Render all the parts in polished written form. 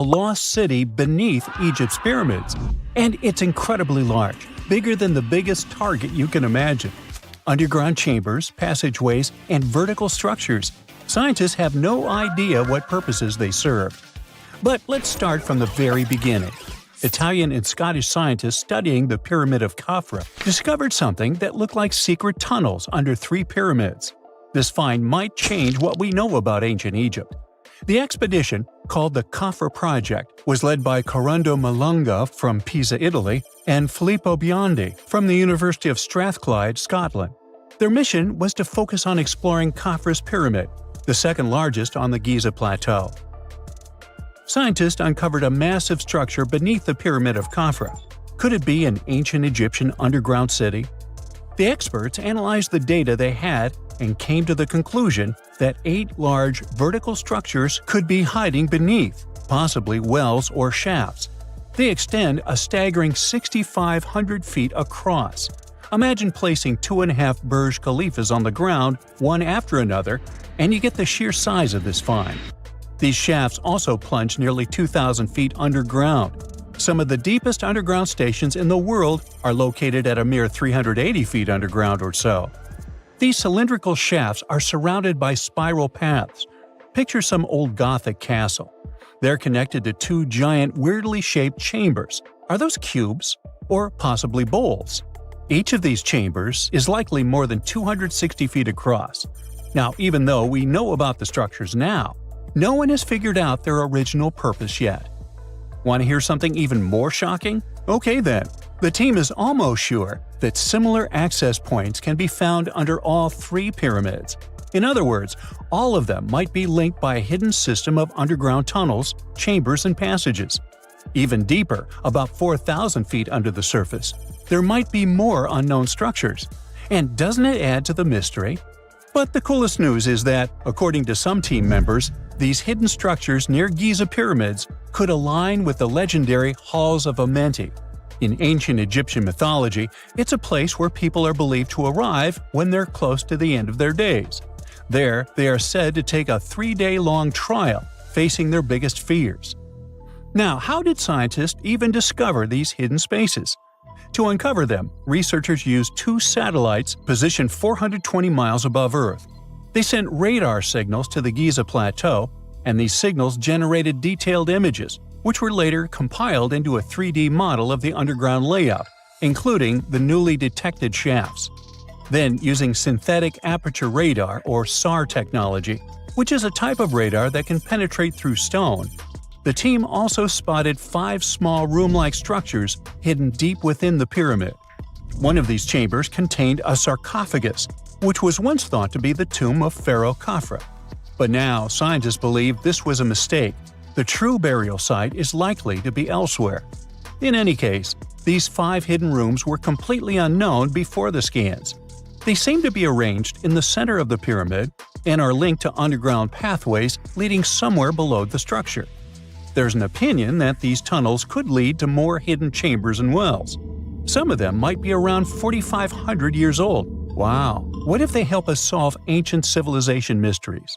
a lost city beneath Egypt's pyramids. And it's incredibly large, bigger than the biggest target you can imagine. Underground chambers, passageways, and vertical structures. Scientists have no idea what purposes they serve. But let's start from the very beginning. Italian and Scottish scientists studying the Pyramid of Khafra discovered something that looked like secret tunnels under 3 pyramids. This find might change what we know about ancient Egypt. The expedition, called the Coffer Project, was led by Corrado Malunga from Pisa, Italy, and Filippo Biondi from the University of Strathclyde, Scotland. Their mission was to focus on exploring Khafra's pyramid, the second largest on the Giza Plateau. Scientists uncovered a massive structure beneath the Pyramid of Khafra. Could it be an ancient Egyptian underground city? The experts analyzed the data they had and came to the conclusion that 8 large vertical structures could be hiding beneath, possibly wells or shafts. They extend a staggering 6,500 feet across. Imagine placing 2.5 Burj Khalifas on the ground, one after another, and you get the sheer size of this find. These shafts also plunge nearly 2,000 feet underground. Some of the deepest underground stations in the world are located at a mere 380 feet underground or so. These cylindrical shafts are surrounded by spiral paths. Picture some old Gothic castle. They're connected to 2 giant, weirdly shaped chambers. Are those cubes? Or possibly bowls? Each of these chambers is likely more than 260 feet across. Now, even though we know about the structures now, no one has figured out their original purpose yet. Want to hear something even more shocking? Okay then. The team is almost sure that similar access points can be found under all 3 pyramids. In other words, all of them might be linked by a hidden system of underground tunnels, chambers, and passages. Even deeper, about 4,000 feet under the surface, there might be more unknown structures. And doesn't it add to the mystery? But the coolest news is that, according to some team members, these hidden structures near Giza pyramids could align with the legendary Halls of Amenti. In ancient Egyptian mythology, it's a place where people are believed to arrive when they're close to the end of their days. There, they are said to take a 3-day-long trial, facing their biggest fears. Now, how did scientists even discover these hidden spaces? To uncover them, researchers used 2 satellites positioned 420 miles above Earth. They sent radar signals to the Giza Plateau, and these signals generated detailed images, which were later compiled into a 3D model of the underground layout, including the newly detected shafts. Then, using synthetic aperture radar or SAR technology, which is a type of radar that can penetrate through stone, the team also spotted 5 small room-like structures hidden deep within the pyramid. One of these chambers contained a sarcophagus, which was once thought to be the tomb of Pharaoh Khafra. But now, scientists believe this was a mistake. The true burial site is likely to be elsewhere. In any case, these 5 hidden rooms were completely unknown before the scans. They seem to be arranged in the center of the pyramid and are linked to underground pathways leading somewhere below the structure. There's an opinion that these tunnels could lead to more hidden chambers and wells. Some of them might be around 4,500 years old. Wow! What if they help us solve ancient civilization mysteries?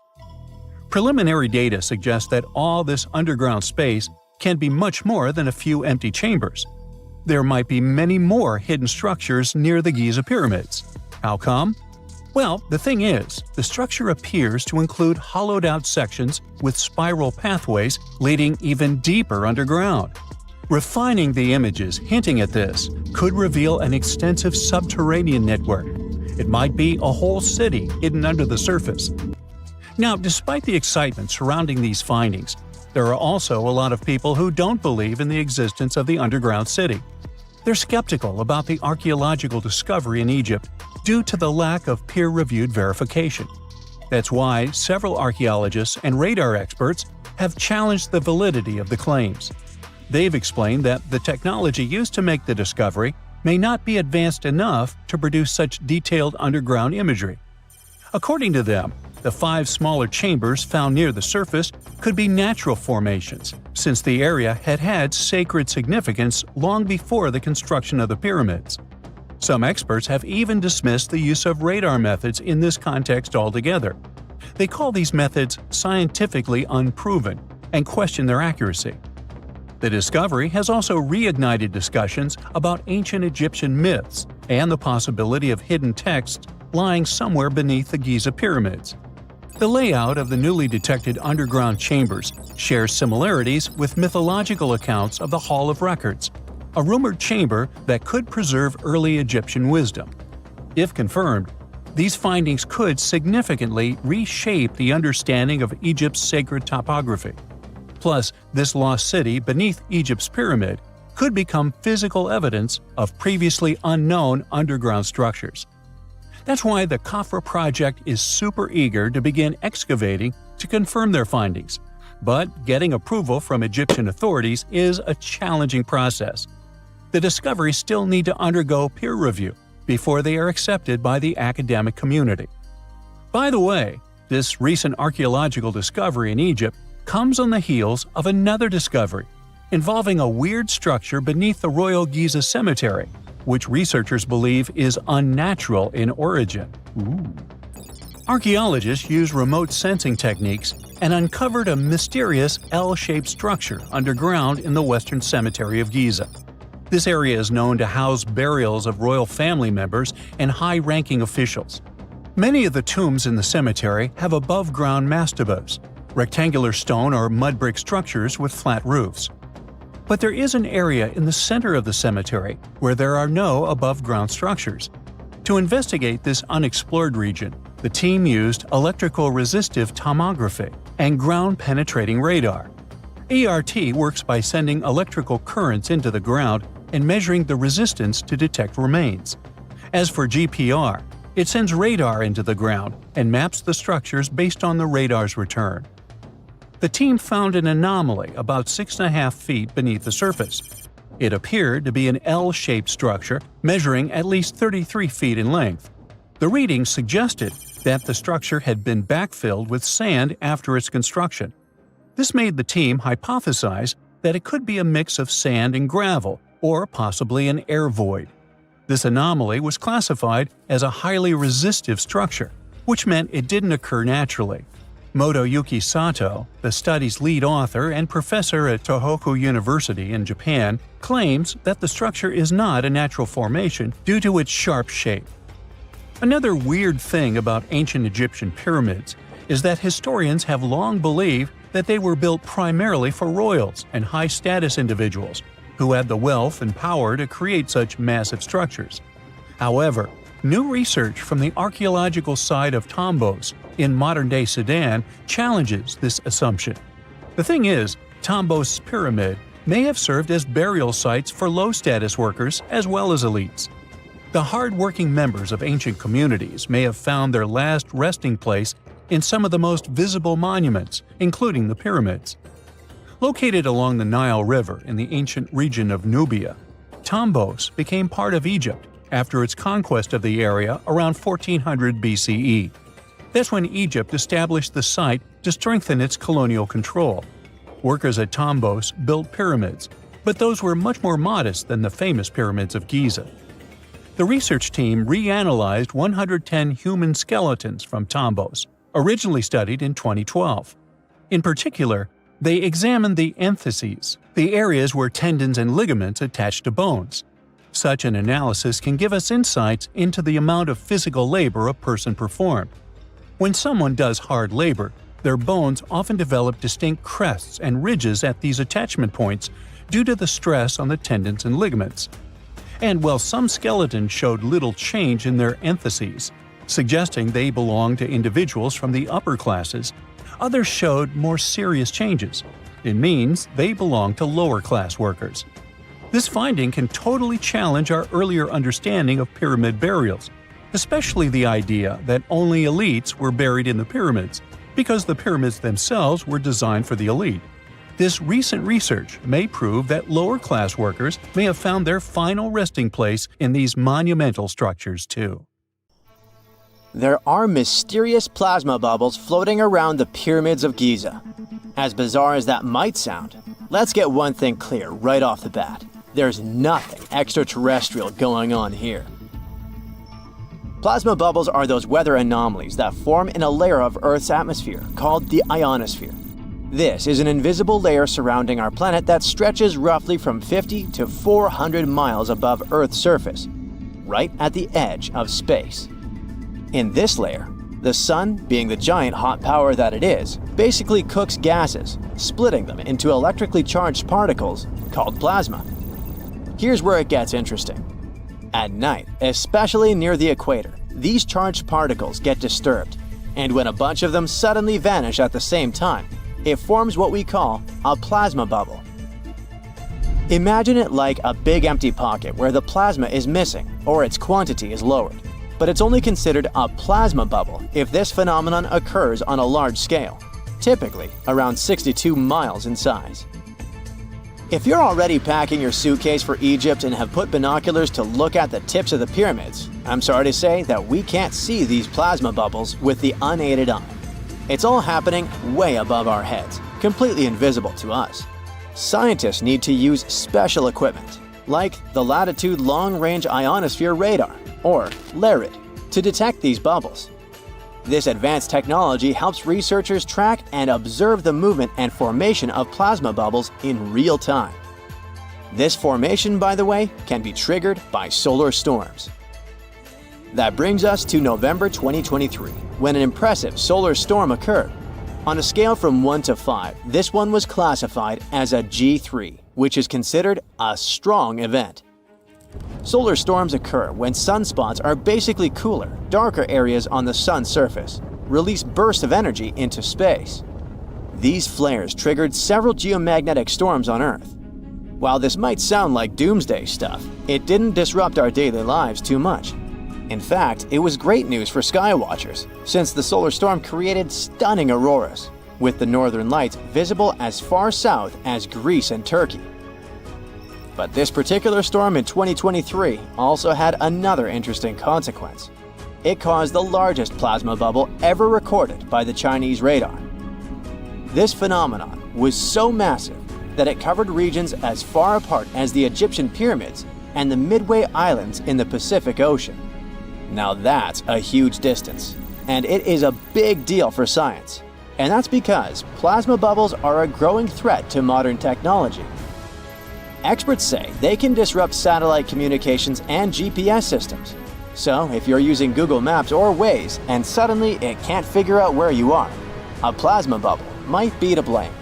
Preliminary data suggests that all this underground space can be much more than a few empty chambers. There might be many more hidden structures near the Giza pyramids. How come? Well, the thing is, the structure appears to include hollowed-out sections with spiral pathways leading even deeper underground. Refining the images hinting at this could reveal an extensive subterranean network. It might be a whole city hidden under the surface. Now, despite the excitement surrounding these findings, there are also a lot of people who don't believe in the existence of the underground city. They're skeptical about the archaeological discovery in Egypt due to the lack of peer-reviewed verification. That's why several archaeologists and radar experts have challenged the validity of the claims. They've explained that the technology used to make the discovery may not be advanced enough to produce such detailed underground imagery. According to them, the 5 smaller chambers found near the surface could be natural formations, since the area had had sacred significance long before the construction of the pyramids. Some experts have even dismissed the use of radar methods in this context altogether. They call these methods scientifically unproven and question their accuracy. The discovery has also reignited discussions about ancient Egyptian myths and the possibility of hidden texts lying somewhere beneath the Giza pyramids. The layout of the newly detected underground chambers shares similarities with mythological accounts of the Hall of Records, a rumored chamber that could preserve early Egyptian wisdom. If confirmed, these findings could significantly reshape the understanding of Egypt's sacred topography. Plus, this lost city beneath Egypt's pyramid could become physical evidence of previously unknown underground structures. That's why the Coffer project is super eager to begin excavating to confirm their findings. But getting approval from Egyptian authorities is a challenging process. The discoveries still need to undergo peer review before they are accepted by the academic community. By the way, this recent archaeological discovery in Egypt comes on the heels of another discovery involving a weird structure beneath the Royal Giza Cemetery, which researchers believe is unnatural in origin. Archaeologists use remote sensing techniques and uncovered a mysterious L-shaped structure underground in the Western Cemetery of Giza. This area is known to house burials of royal family members and high-ranking officials. Many of the tombs in the cemetery have above-ground mastabas, rectangular stone or mud brick structures with flat roofs. But there is an area in the center of the cemetery where there are no above-ground structures. To investigate this unexplored region, the team used electrical resistive tomography and ground-penetrating radar. ERT works by sending electrical currents into the ground and measuring the resistance to detect remains. As for GPR, it sends radar into the ground and maps the structures based on the radar's return. The team found an anomaly about 6.5 feet beneath the surface. It appeared to be an L-shaped structure measuring at least 33 feet in length. The readings suggested that the structure had been backfilled with sand after its construction. This made the team hypothesize that it could be a mix of sand and gravel, or possibly an air void. This anomaly was classified as a highly resistive structure, which meant it didn't occur naturally. Motoyuki Sato, the study's lead author and professor at Tohoku University in Japan, claims that the structure is not a natural formation due to its sharp shape. Another weird thing about ancient Egyptian pyramids is that historians have long believed that they were built primarily for royals and high-status individuals who had the wealth and power to create such massive structures. However, new research from the archaeological site of Tombos in modern-day Sudan challenges this assumption. The thing is, Tombos' pyramid may have served as burial sites for low-status workers as well as elites. The hard-working members of ancient communities may have found their last resting place in some of the most visible monuments, including the pyramids. Located along the Nile River in the ancient region of Nubia, Tombos became part of Egypt after its conquest of the area around 1400 BCE. That's when Egypt established the site to strengthen its colonial control. Workers at Tombos built pyramids, but those were much more modest than the famous pyramids of Giza. The research team reanalyzed 110 human skeletons from Tombos, originally studied in 2012. In particular, they examined the entheses, the areas where tendons and ligaments attach to bones. Such an analysis can give us insights into the amount of physical labor a person performed. When someone does hard labor, their bones often develop distinct crests and ridges at these attachment points due to the stress on the tendons and ligaments. And while some skeletons showed little change in their entheses, suggesting they belonged to individuals from the upper classes, others showed more serious changes. It means they belong to lower-class workers. This finding can totally challenge our earlier understanding of pyramid burials, especially the idea that only elites were buried in the pyramids, because the pyramids themselves were designed for the elite. This recent research may prove that lower-class workers may have found their final resting place in these monumental structures too. There are mysterious plasma bubbles floating around the pyramids of Giza. As bizarre as that might sound, let's get one thing clear right off the bat. There's nothing extraterrestrial going on here. Plasma bubbles are those weather anomalies that form in a layer of Earth's atmosphere called the ionosphere. This is an invisible layer surrounding our planet that stretches roughly from 50 to 400 miles above Earth's surface, right at the edge of space. In this layer, the sun, being the giant hot power that it is, basically cooks gases, splitting them into electrically charged particles called plasma. Here's where it gets interesting. At night, especially near the equator, these charged particles get disturbed, and when a bunch of them suddenly vanish at the same time, it forms what we call a plasma bubble. Imagine it like a big empty pocket where the plasma is missing or its quantity is lowered, but it's only considered a plasma bubble if this phenomenon occurs on a large scale, typically around 62 miles in size. If you're already packing your suitcase for Egypt and have put binoculars to look at the tips of the pyramids, I'm sorry to say that we can't see these plasma bubbles with the unaided eye. It's all happening way above our heads, completely invisible to us. Scientists need to use special equipment, like the Latitude Long-Range Ionosphere Radar, or LARID, to detect these bubbles. This advanced technology helps researchers track and observe the movement and formation of plasma bubbles in real time. This formation, by the way, can be triggered by solar storms. That brings us to November 2023, when an impressive solar storm occurred. On a scale from 1 to 5, this one was classified as a G3, which is considered a strong event. Solar storms occur when sunspots are basically cooler, darker areas on the sun's surface, release bursts of energy into space. These flares triggered several geomagnetic storms on Earth. While this might sound like doomsday stuff, it didn't disrupt our daily lives too much. In fact, it was great news for skywatchers, since the solar storm created stunning auroras, with the northern lights visible as far south as Greece and Turkey. But this particular storm in 2023 also had another interesting consequence. It caused the largest plasma bubble ever recorded by the Chinese radar. This phenomenon was so massive that it covered regions as far apart as the Egyptian pyramids and the Midway Islands in the Pacific Ocean. Now that's a huge distance, and it is a big deal for science. And that's because plasma bubbles are a growing threat to modern technology. Experts say they can disrupt satellite communications and GPS systems. So if you're using Google Maps or Waze and suddenly it can't figure out where you are, a plasma bubble might be to blame.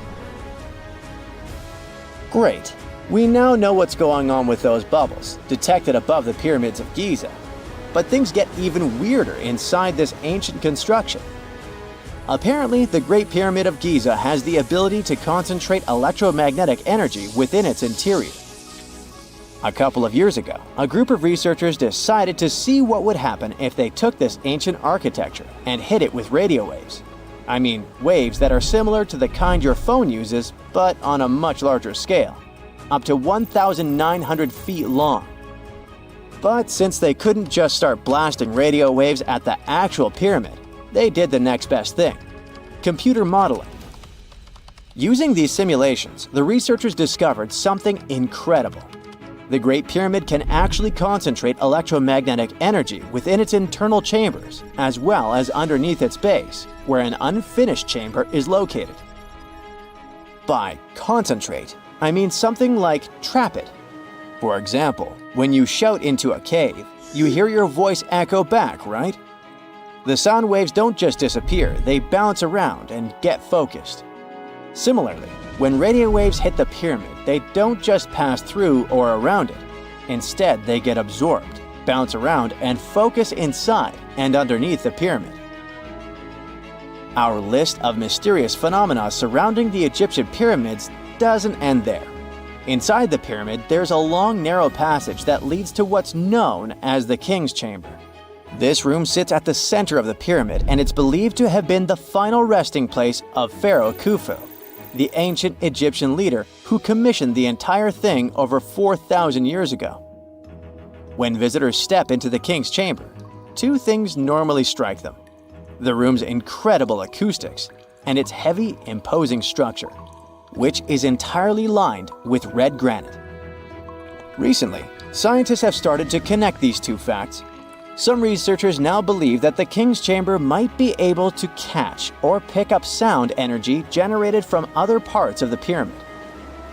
Great, we now know what's going on with those bubbles, detected above the pyramids of Giza. But things get even weirder inside this ancient construction. Apparently, the Great Pyramid of Giza has the ability to concentrate electromagnetic energy within its interior. A couple of years ago, a group of researchers decided to see what would happen if they took this ancient architecture and hit it with radio waves. I mean, waves that are similar to the kind your phone uses, but on a much larger scale, up to 1,900 feet long. But since they couldn't just start blasting radio waves at the actual pyramid, they did the next best thing: computer modeling. Using these simulations, the researchers discovered something incredible. The Great Pyramid can actually concentrate electromagnetic energy within its internal chambers, as well as underneath its base, where an unfinished chamber is located. By concentrate, I mean something like trap it. For example, when you shout into a cave, you hear your voice echo back, right? The sound waves don't just disappear, they bounce around and get focused. Similarly, when radio waves hit the pyramid, they don't just pass through or around it. Instead, they get absorbed, bounce around, and focus inside and underneath the pyramid. Our list of mysterious phenomena surrounding the Egyptian pyramids doesn't end there. Inside the pyramid, there's a long, narrow passage that leads to what's known as the King's Chamber. This room sits at the center of the pyramid, and it's believed to have been the final resting place of Pharaoh Khufu, the ancient Egyptian leader who commissioned the entire thing over 4,000 years ago. When visitors step into the King's Chamber, two things normally strike them: the room's incredible acoustics and its heavy, imposing structure, which is entirely lined with red granite. Recently, scientists have started to connect these two facts. Some researchers now believe that the king's chamber might be able to catch or pick up sound energy generated from other parts of the pyramid.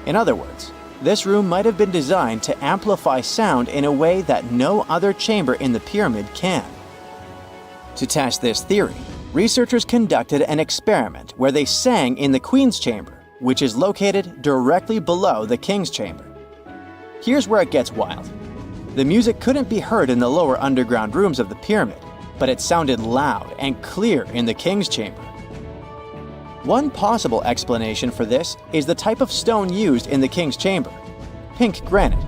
In other words, this room might have been designed to amplify sound in a way that no other chamber in the pyramid can. To test this theory, researchers conducted an experiment where they sang in the Queen's chamber, which is located directly below the King's chamber. Here's where it gets wild. The music couldn't be heard in the lower underground rooms of the pyramid, but it sounded loud and clear in the King's chamber. One possible explanation for this is the type of stone used in the King's chamber: pink granite.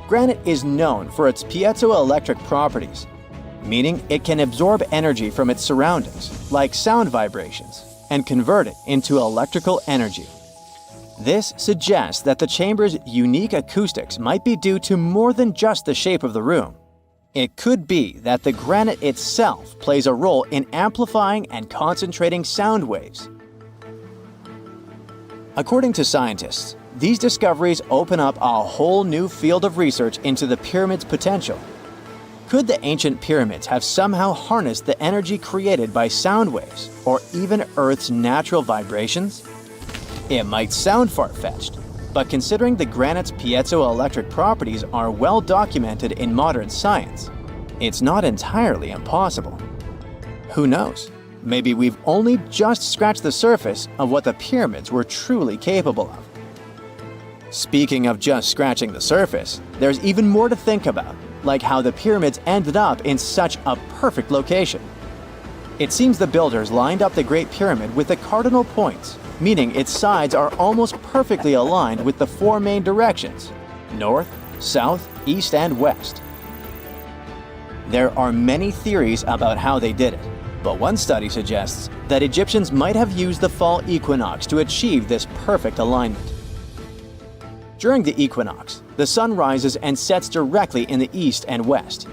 Granite is known for its piezoelectric properties, meaning it can absorb energy from its surroundings, like sound vibrations, and convert it into electrical energy. This suggests that the chamber's unique acoustics might be due to more than just the shape of the room. It could be that the granite itself plays a role in amplifying and concentrating sound waves. According to scientists, these discoveries open up a whole new field of research into the pyramid's potential. Could the ancient pyramids have somehow harnessed the energy created by sound waves, or even Earth's natural vibrations? It might sound far-fetched, but considering the granite's piezoelectric properties are well documented in modern science, it's not entirely impossible. Who knows? Maybe we've only just scratched the surface of what the pyramids were truly capable of. Speaking of just scratching the surface, there's even more to think about, like how the pyramids ended up in such a perfect location. It seems the builders lined up the Great Pyramid with the cardinal points, meaning its sides are almost perfectly aligned with the four main directions: north, south, east, and west. There are many theories about how they did it, but one study suggests that Egyptians might have used the fall equinox to achieve this perfect alignment. During the equinox, the sun rises and sets directly in the east and west.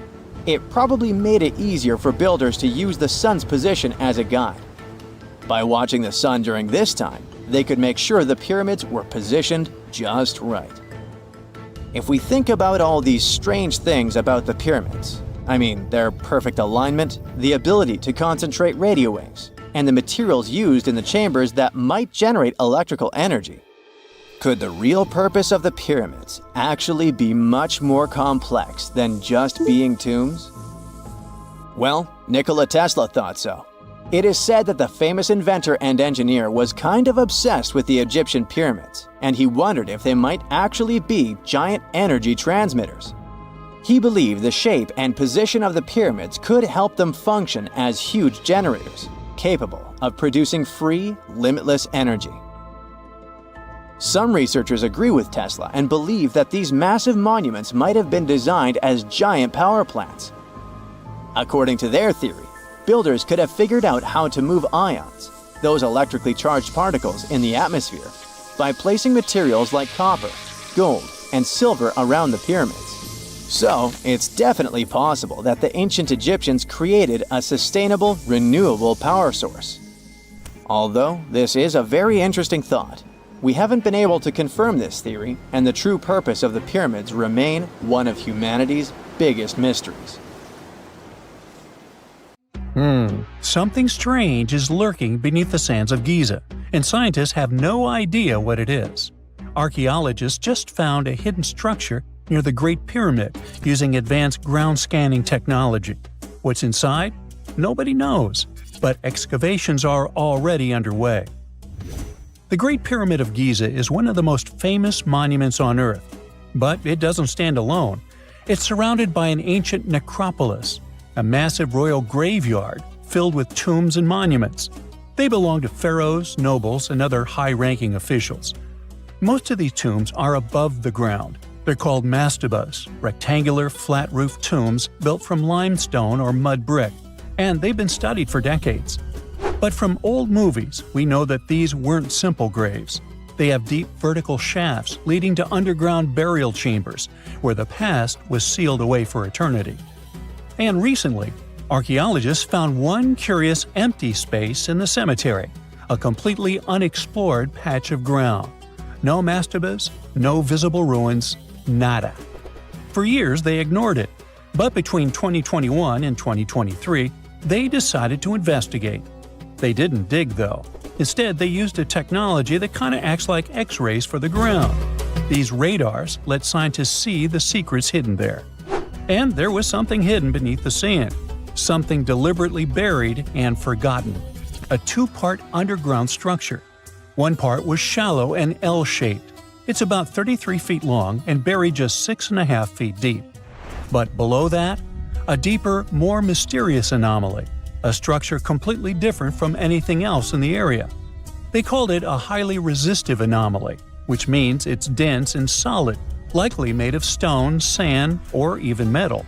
It probably made it easier for builders to use the sun's position as a guide. By watching the sun during this time, they could make sure the pyramids were positioned just right. If we think about all these strange things about the pyramids, I mean their perfect alignment, the ability to concentrate radio waves, and the materials used in the chambers that might generate electrical energy, could the real purpose of the pyramids actually be much more complex than just being tombs? Well, Nikola Tesla thought so. It is said that the famous inventor and engineer was kind of obsessed with the Egyptian pyramids, and he wondered if they might actually be giant energy transmitters. He believed the shape and position of the pyramids could help them function as huge generators, capable of producing free, limitless energy. Some researchers agree with Tesla and believe that these massive monuments might have been designed as giant power plants. According to their theory, builders could have figured out how to move ions, those electrically charged particles in the atmosphere, by placing materials like copper, gold, and silver around the pyramids. So, it's definitely possible that the ancient Egyptians created a sustainable, renewable power source. Although this is a very interesting thought, we haven't been able to confirm this theory, and the true purpose of the pyramids remain one of humanity's biggest mysteries. Something strange is lurking beneath the sands of Giza, and scientists have no idea what it is. Archaeologists just found a hidden structure near the Great Pyramid using advanced ground scanning technology. What's inside? Nobody knows, but excavations are already underway. The Great Pyramid of Giza is one of the most famous monuments on Earth, but it doesn't stand alone. It's surrounded by an ancient necropolis, a massive royal graveyard filled with tombs and monuments. They belong to pharaohs, nobles, and other high-ranking officials. Most of these tombs are above the ground. They're called mastabas, rectangular, flat-roofed tombs built from limestone or mud brick, and they've been studied for decades. But from old movies, we know that these weren't simple graves. They have deep vertical shafts leading to underground burial chambers, where the past was sealed away for eternity. And recently, archaeologists found one curious empty space in the cemetery, a completely unexplored patch of ground. No mastabas, no visible ruins, nada. For years they ignored it, But between 2021 and 2023, they decided to investigate. They didn't dig, though. Instead, they used a technology that kind of acts like X-rays for the ground. These radars let scientists see the secrets hidden there. And there was something hidden beneath the sand, something deliberately buried and forgotten. A two-part underground structure. One part was shallow and L-shaped. It's about 33 feet long and buried just 6.5 feet deep. But below that, a deeper, more mysterious anomaly, a structure completely different from anything else in the area. They called it a highly resistive anomaly, which means it's dense and solid, likely made of stone, sand, or even metal.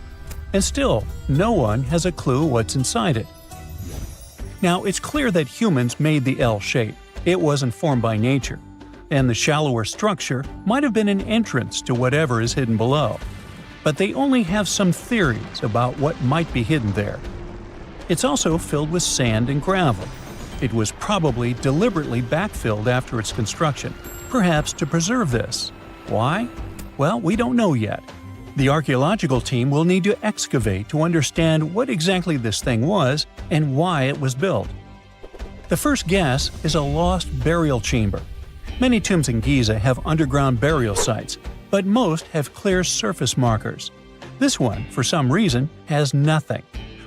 And still, no one has a clue what's inside it. Now, it's clear that humans made the L shape. It wasn't formed by nature. And the shallower structure might have been an entrance to whatever is hidden below. But they only have some theories about what might be hidden there. It's also filled with sand and gravel. It was probably deliberately backfilled after its construction, perhaps to preserve this. Why? Well, we don't know yet. The archaeological team will need to excavate to understand what exactly this thing was and why it was built. The first guess is a lost burial chamber. Many tombs in Giza have underground burial sites, but most have clear surface markers. This one, for some reason, has nothing,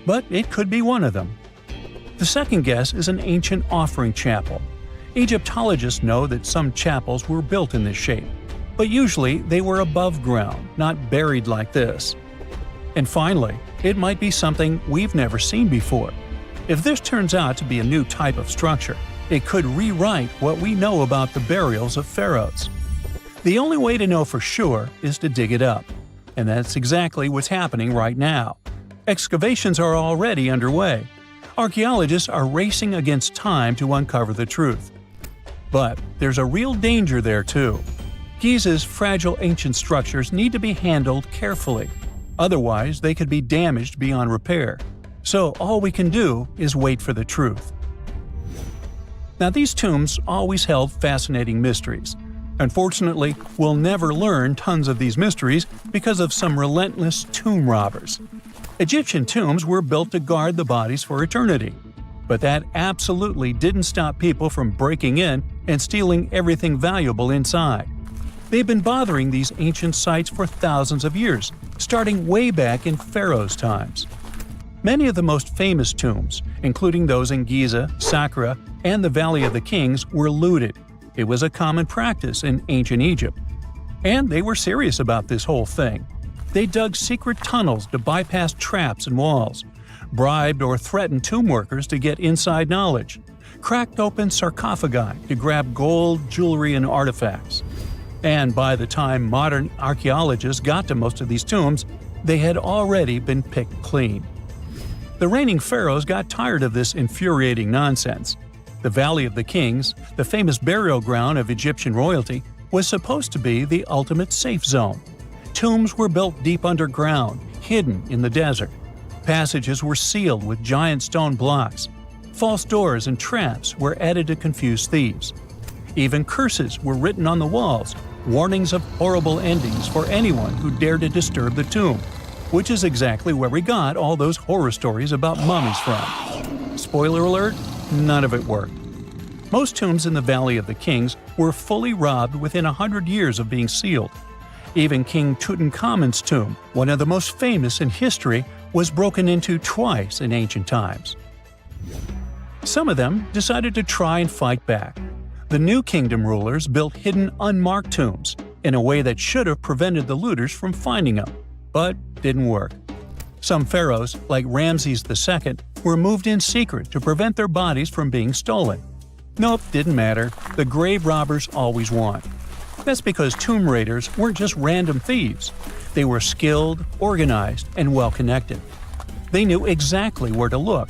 but it could be one of them. The second guess is an ancient offering chapel. Egyptologists know that some chapels were built in this shape, but usually they were above ground, not buried like this. And finally, it might be something we've never seen before. If this turns out to be a new type of structure, it could rewrite what we know about the burials of pharaohs. The only way to know for sure is to dig it up. And that's exactly what's happening right now. Excavations are already underway. Archaeologists are racing against time to uncover the truth. But there's a real danger there too. Giza's fragile ancient structures need to be handled carefully. Otherwise, they could be damaged beyond repair. So all we can do is wait for the truth. Now, these tombs always held fascinating mysteries. Unfortunately, we'll never learn tons of these mysteries because of some relentless tomb robbers. Egyptian tombs were built to guard the bodies for eternity. But that absolutely didn't stop people from breaking in and stealing everything valuable inside. They've been bothering these ancient sites for thousands of years, starting way back in Pharaoh's times. Many of the most famous tombs, including those in Giza, Saqqara, and the Valley of the Kings, were looted. It was a common practice in ancient Egypt. And they were serious about this whole thing. They dug secret tunnels to bypass traps and walls, bribed or threatened tomb workers to get inside knowledge, cracked open sarcophagi to grab gold, jewelry, and artifacts. And by the time modern archaeologists got to most of these tombs, they had already been picked clean. The reigning pharaohs got tired of this infuriating nonsense. The Valley of the Kings, the famous burial ground of Egyptian royalty, was supposed to be the ultimate safe zone. Tombs were built deep underground, hidden in the desert. Passages were sealed with giant stone blocks. False doors and traps were added to confuse thieves. Even curses were written on the walls, warnings of horrible endings for anyone who dared to disturb the tomb, which is exactly where we got all those horror stories about mummies from. Spoiler alert, none of it worked. Most tombs in the Valley of the Kings were fully robbed within 100 years of being sealed. Even King Tutankhamun's tomb, one of the most famous in history, was broken into twice in ancient times. Some of them decided to try and fight back. The New Kingdom rulers built hidden unmarked tombs in a way that should have prevented the looters from finding them, but didn't work. Some pharaohs, like Ramses II, were moved in secret to prevent their bodies from being stolen. Nope, didn't matter. The grave robbers always won. That's because tomb raiders weren't just random thieves. They were skilled, organized, and well-connected. They knew exactly where to look.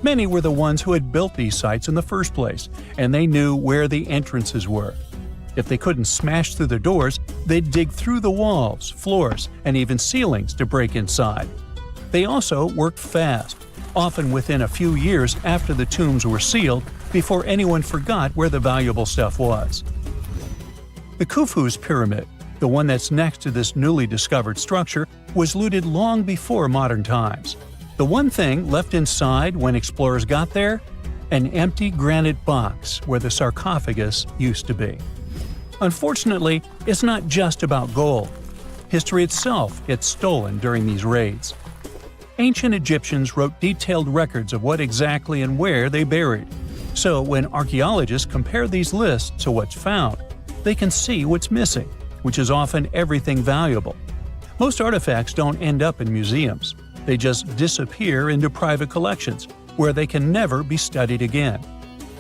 Many were the ones who had built these sites in the first place, and they knew where the entrances were. If they couldn't smash through the doors, they'd dig through the walls, floors, and even ceilings to break inside. They also worked fast, often within a few years after the tombs were sealed, before anyone forgot where the valuable stuff was. The Khufu's pyramid, The one that's next to this newly discovered structure was looted long before modern times. The one thing left inside when explorers got there? An empty granite box where the sarcophagus used to be. Unfortunately, it's not just about gold. History itself gets stolen during these raids. Ancient Egyptians wrote detailed records of what exactly and where they buried. So when archaeologists compare these lists to what's found, they can see what's missing, which is often everything valuable. Most artifacts don't end up in museums. They just disappear into private collections, where they can never be studied again.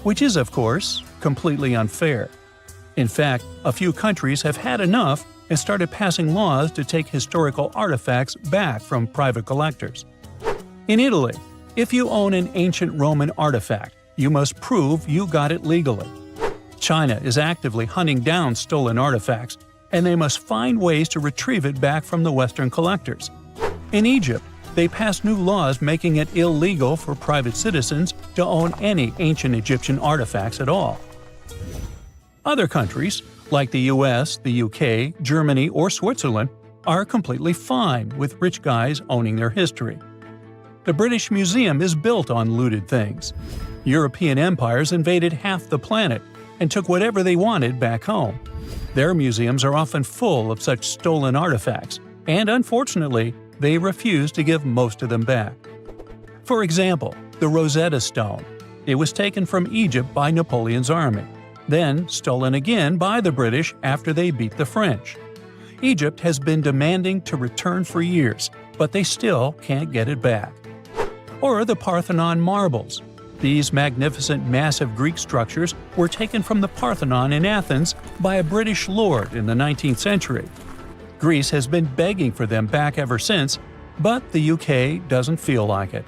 Which is, of course, completely unfair. In fact, a few countries have had enough and started passing laws to take historical artifacts back from private collectors. In Italy, if you own an ancient Roman artifact, you must prove you got it legally. China is actively hunting down stolen artifacts, and they must find ways to retrieve it back from the Western collectors. In Egypt, they passed new laws making it illegal for private citizens to own any ancient Egyptian artifacts at all. Other countries, like the US, the UK, Germany, or Switzerland, are completely fine with rich guys owning their history. The British Museum is built on looted things. European empires invaded half the planet and took whatever they wanted back home. Their museums are often full of such stolen artifacts, and unfortunately, they refuse to give most of them back. For example, the Rosetta Stone. It was taken from Egypt by Napoleon's army, then stolen again by the British after they beat the French. Egypt has been demanding to return for years, but they still can't get it back. Or the Parthenon marbles. These magnificent massive Greek structures were taken from the Parthenon in Athens by a British lord in the 19th century. Greece has been begging for them back ever since, but the UK doesn't feel like it.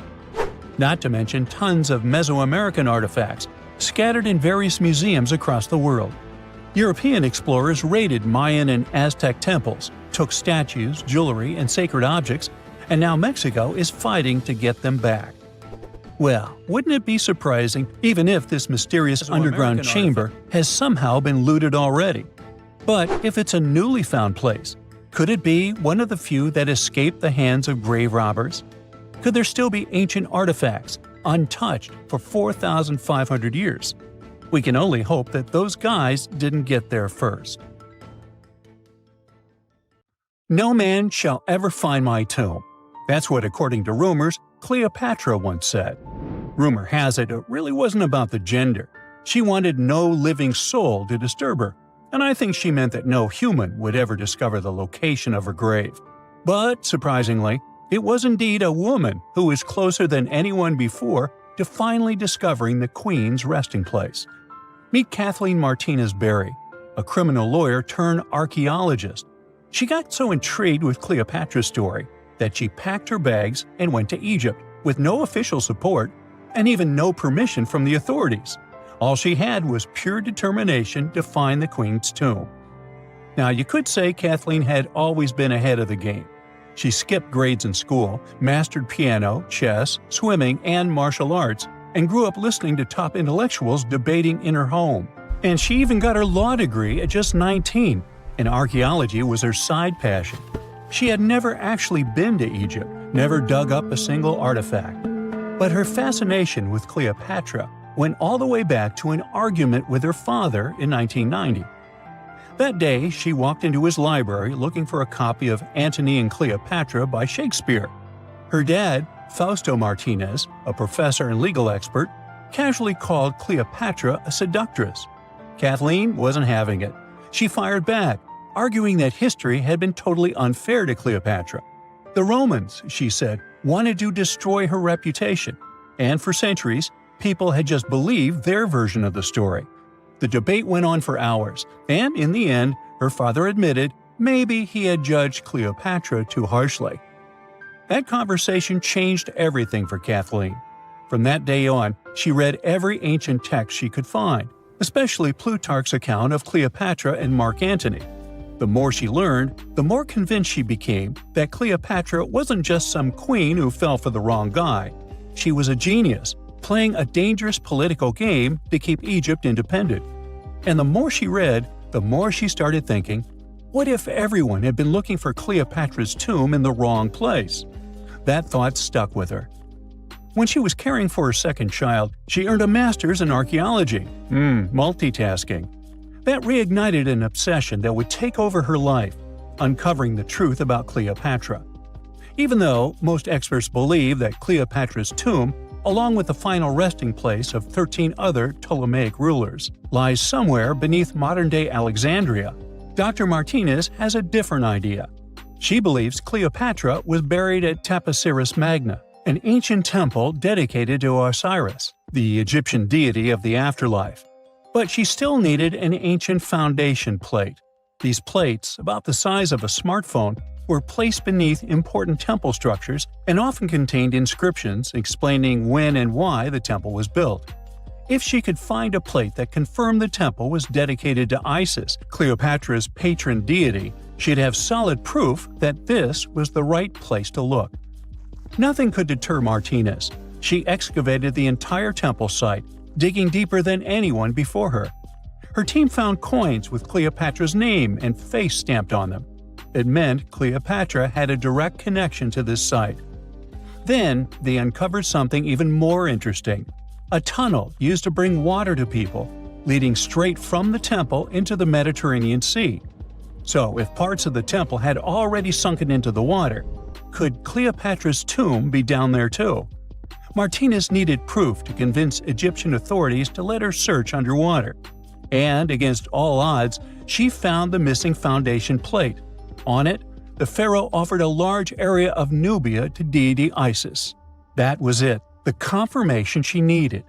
Not to mention tons of Mesoamerican artifacts, scattered in various museums across the world. European explorers raided Mayan and Aztec temples, took statues, jewelry, and sacred objects, and now Mexico is fighting to get them back. Well, wouldn't it be surprising even if this mysterious underground chamber has somehow been looted already? But if it's a newly found place, could it be one of the few that escaped the hands of grave robbers? Could there still be ancient artifacts, untouched for 4,500 years? We can only hope that those guys didn't get there first. No man shall ever find my tomb. That's what, according to rumors, Cleopatra once said. Rumor has it really wasn't about the gender. She wanted no living soul to disturb her, and I think she meant that no human would ever discover the location of her grave. But, surprisingly, it was indeed a woman who was closer than anyone before to finally discovering the Queen's resting place. Meet Kathleen Martinez Berry, a criminal lawyer turned archaeologist. She got so intrigued with Cleopatra's story that she packed her bags and went to Egypt with no official support and even no permission from the authorities. All she had was pure determination to find the Queen's tomb. Now, you could say Kathleen had always been ahead of the game. She skipped grades in school, mastered piano, chess, swimming, and martial arts, and grew up listening to top intellectuals debating in her home. And she even got her law degree at just 19, and archaeology was her side passion. She had never actually been to Egypt, never dug up a single artifact. But her fascination with Cleopatra went all the way back to an argument with her father in 1990. That day, she walked into his library looking for a copy of Antony and Cleopatra by Shakespeare. Her dad, Fausto Martinez, a professor and legal expert, casually called Cleopatra a seductress. Kathleen wasn't having it. She fired back, arguing that history had been totally unfair to Cleopatra. The Romans, she said, wanted to destroy her reputation, and for centuries, people had just believed their version of the story. The debate went on for hours, and in the end, her father admitted maybe he had judged Cleopatra too harshly. That conversation changed everything for Kathleen. From that day on, she read every ancient text she could find, especially Plutarch's account of Cleopatra and Mark Antony. The more she learned, the more convinced she became that Cleopatra wasn't just some queen who fell for the wrong guy. She was a genius, playing a dangerous political game to keep Egypt independent. And the more she read, the more she started thinking, What if everyone had been looking for Cleopatra's tomb in the wrong place? That thought stuck with her. When she was caring for her second child, she earned a master's in archaeology. Multitasking. That reignited an obsession that would take over her life, uncovering the truth about Cleopatra. Even though most experts believe that Cleopatra's tomb, along with the final resting place of 13 other Ptolemaic rulers, lies somewhere beneath modern-day Alexandria, Dr. Martinez has a different idea. She believes Cleopatra was buried at Taposiris Magna, an ancient temple dedicated to Osiris, the Egyptian deity of the afterlife. But she still needed an ancient foundation plate. These plates, about the size of a smartphone, were placed beneath important temple structures and often contained inscriptions explaining when and why the temple was built. If she could find a plate that confirmed the temple was dedicated to Isis, Cleopatra's patron deity, she'd have solid proof that this was the right place to look. Nothing could deter Martinez. She excavated the entire temple site, digging deeper than anyone before her. Her team found coins with Cleopatra's name and face stamped on them. It meant Cleopatra had a direct connection to this site. Then, they uncovered something even more interesting. A tunnel used to bring water to people, leading straight from the temple into the Mediterranean Sea. So, if parts of the temple had already sunken into the water, could Cleopatra's tomb be down there too? Martinez needed proof to convince Egyptian authorities to let her search underwater. And, against all odds, she found the missing foundation plate. On it, the pharaoh offered a large area of Nubia to deity Isis. That was it, the confirmation she needed.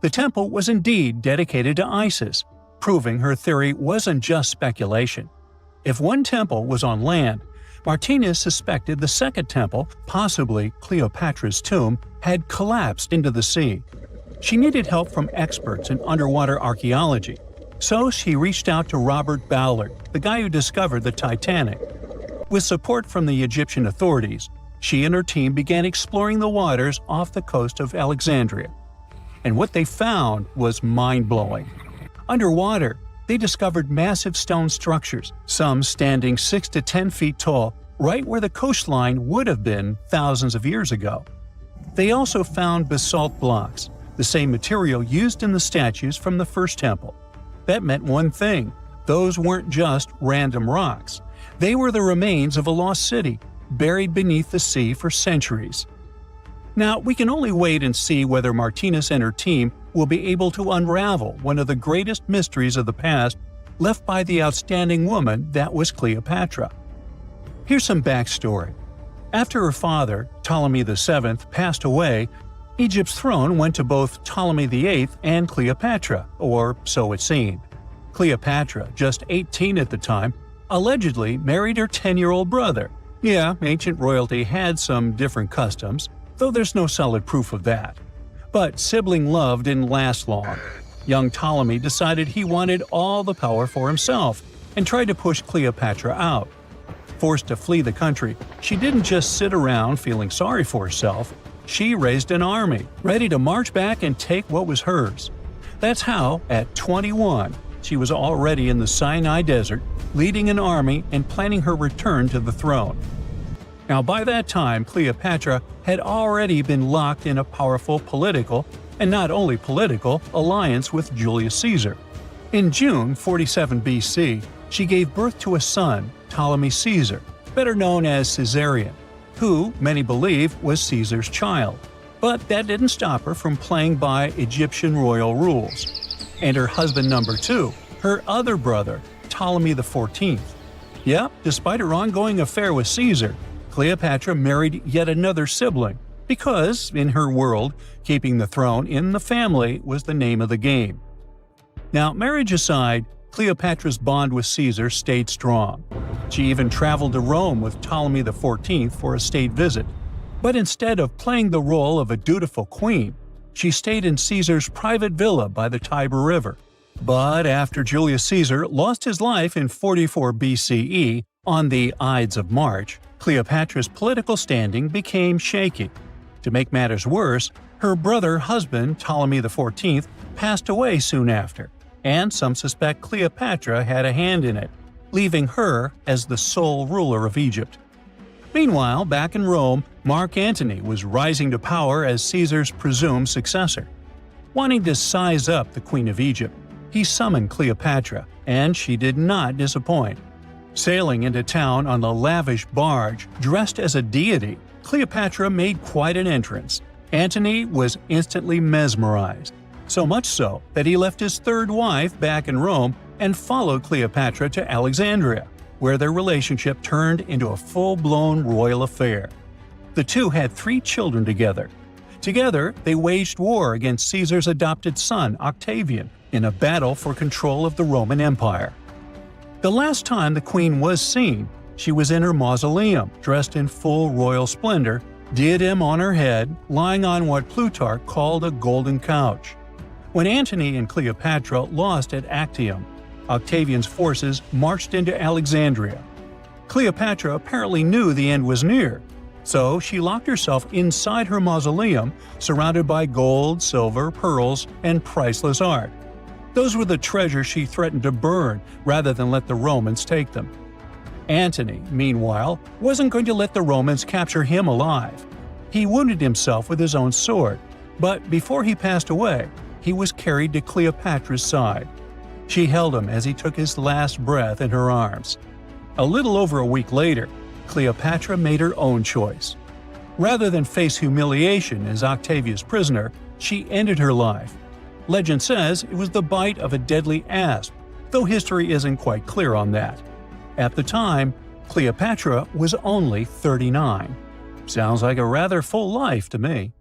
The temple was indeed dedicated to Isis, proving her theory wasn't just speculation. If one temple was on land, Martinez suspected the second temple, possibly Cleopatra's tomb, had collapsed into the sea. She needed help from experts in underwater archaeology, so she reached out to Robert Ballard, the guy who discovered the Titanic. With support from the Egyptian authorities, she and her team began exploring the waters off the coast of Alexandria. And what they found was mind-blowing. Underwater, they discovered massive stone structures, some standing 6 to 10 feet tall, right where the coastline would have been thousands of years ago. They also found basalt blocks, the same material used in the statues from the first temple. That meant one thing: those weren't just random rocks. They were the remains of a lost city, buried beneath the sea for centuries. Now, we can only wait and see whether Martinez and her team will be able to unravel one of the greatest mysteries of the past left by the outstanding woman that was Cleopatra. Here's some backstory. After her father, Ptolemy VII, passed away, Egypt's throne went to both Ptolemy VIII and Cleopatra, or so it seemed. Cleopatra, just 18 at the time, allegedly married her 10-year-old brother. Yeah, ancient royalty had some different customs, though there's no solid proof of that. But sibling love didn't last long. Young Ptolemy decided he wanted all the power for himself and tried to push Cleopatra out. Forced to flee the country, she didn't just sit around feeling sorry for herself. She raised an army, ready to march back and take what was hers. That's how, at 21, she was already in the Sinai Desert, leading an army and planning her return to the throne. Now, by that time, Cleopatra had already been locked in a powerful political, and not only political, alliance with Julius Caesar. In June 47 BC, she gave birth to a son, Ptolemy Caesar, better known as Caesarion, who, many believe, was Caesar's child. But that didn't stop her from playing by Egyptian royal rules. And her husband number 2, her other brother, Ptolemy XIV. Yep, despite her ongoing affair with Caesar, Cleopatra married yet another sibling, because, in her world, keeping the throne in the family was the name of the game. Now, marriage aside, Cleopatra's bond with Caesar stayed strong. She even traveled to Rome with Ptolemy XIV for a state visit. But instead of playing the role of a dutiful queen, she stayed in Caesar's private villa by the Tiber River. But after Julius Caesar lost his life in 44 BCE on the Ides of March, Cleopatra's political standing became shaky. To make matters worse, her brother-husband Ptolemy XIV passed away soon after, and some suspect Cleopatra had a hand in it, leaving her as the sole ruler of Egypt. Meanwhile, back in Rome, Mark Antony was rising to power as Caesar's presumed successor. Wanting to size up the Queen of Egypt, he summoned Cleopatra, and she did not disappoint. Sailing into town on a lavish barge dressed as a deity, Cleopatra made quite an entrance. Antony was instantly mesmerized, so much so that he left his third wife back in Rome and followed Cleopatra to Alexandria, where their relationship turned into a full-blown royal affair. The two had 3 children together. Together, they waged war against Caesar's adopted son, Octavian, in a battle for control of the Roman Empire. The last time the queen was seen, she was in her mausoleum, dressed in full royal splendor, diadem on her head, lying on what Plutarch called a golden couch. When Antony and Cleopatra lost at Actium, Octavian's forces marched into Alexandria. Cleopatra apparently knew the end was near, so she locked herself inside her mausoleum, surrounded by gold, silver, pearls, and priceless art. Those were the treasures she threatened to burn rather than let the Romans take them. Antony, meanwhile, wasn't going to let the Romans capture him alive. He wounded himself with his own sword, but before he passed away, he was carried to Cleopatra's side. She held him as he took his last breath in her arms. A little over a week later, Cleopatra made her own choice. Rather than face humiliation as Octavia's prisoner, she ended her life. Legend says it was the bite of a deadly asp, though history isn't quite clear on that. At the time, Cleopatra was only 39. Sounds like a rather full life to me.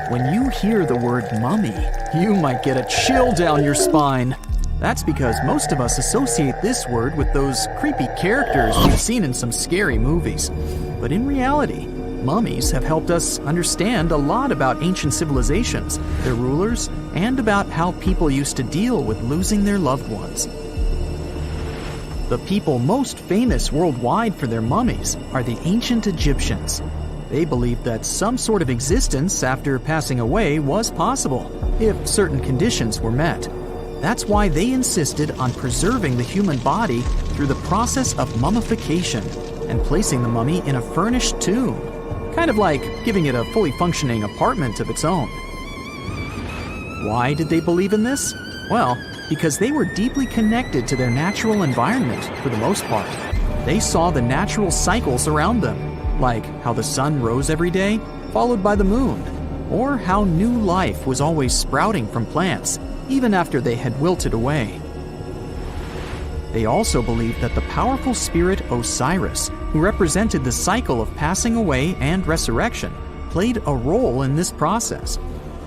When you hear the word mummy, you might get a chill down your spine. That's because most of us associate this word with those creepy characters we've seen in some scary movies. But in reality, mummies have helped us understand a lot about ancient civilizations, their rulers, and about how people used to deal with losing their loved ones. The people most famous worldwide for their mummies are the ancient Egyptians. They believed that some sort of existence after passing away was possible, if certain conditions were met. That's why they insisted on preserving the human body through the process of mummification and placing the mummy in a furnished tomb, kind of like giving it a fully functioning apartment of its own. Why did they believe in this? Well, because they were deeply connected to their natural environment for the most part. They saw the natural cycles around them, like how the sun rose every day, followed by the moon, or how new life was always sprouting from plants, even after they had wilted away. They also believed that the powerful spirit Osiris, who represented the cycle of passing away and resurrection, played a role in this process.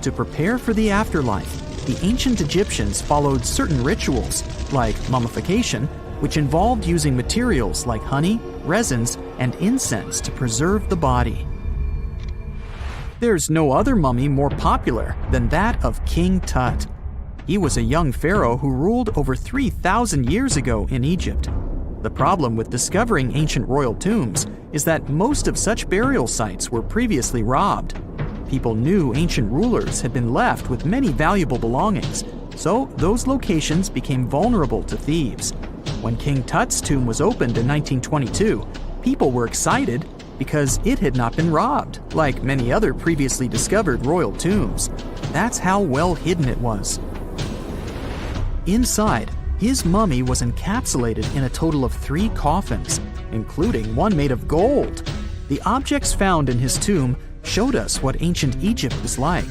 To prepare for the afterlife, the ancient Egyptians followed certain rituals, like mummification, which involved using materials like honey, resins, and incense to preserve the body. There's no other mummy more popular than that of King Tut. He was a young pharaoh who ruled over 3,000 years ago in Egypt. The problem with discovering ancient royal tombs is that most of such burial sites were previously robbed. People knew ancient rulers had been left with many valuable belongings, so those locations became vulnerable to thieves. When King Tut's tomb was opened in 1922, people were excited because it had not been robbed, like many other previously discovered royal tombs. That's how well hidden it was. Inside, his mummy was encapsulated in a total of 3 coffins, including one made of gold. The objects found in his tomb showed us what ancient Egypt was like,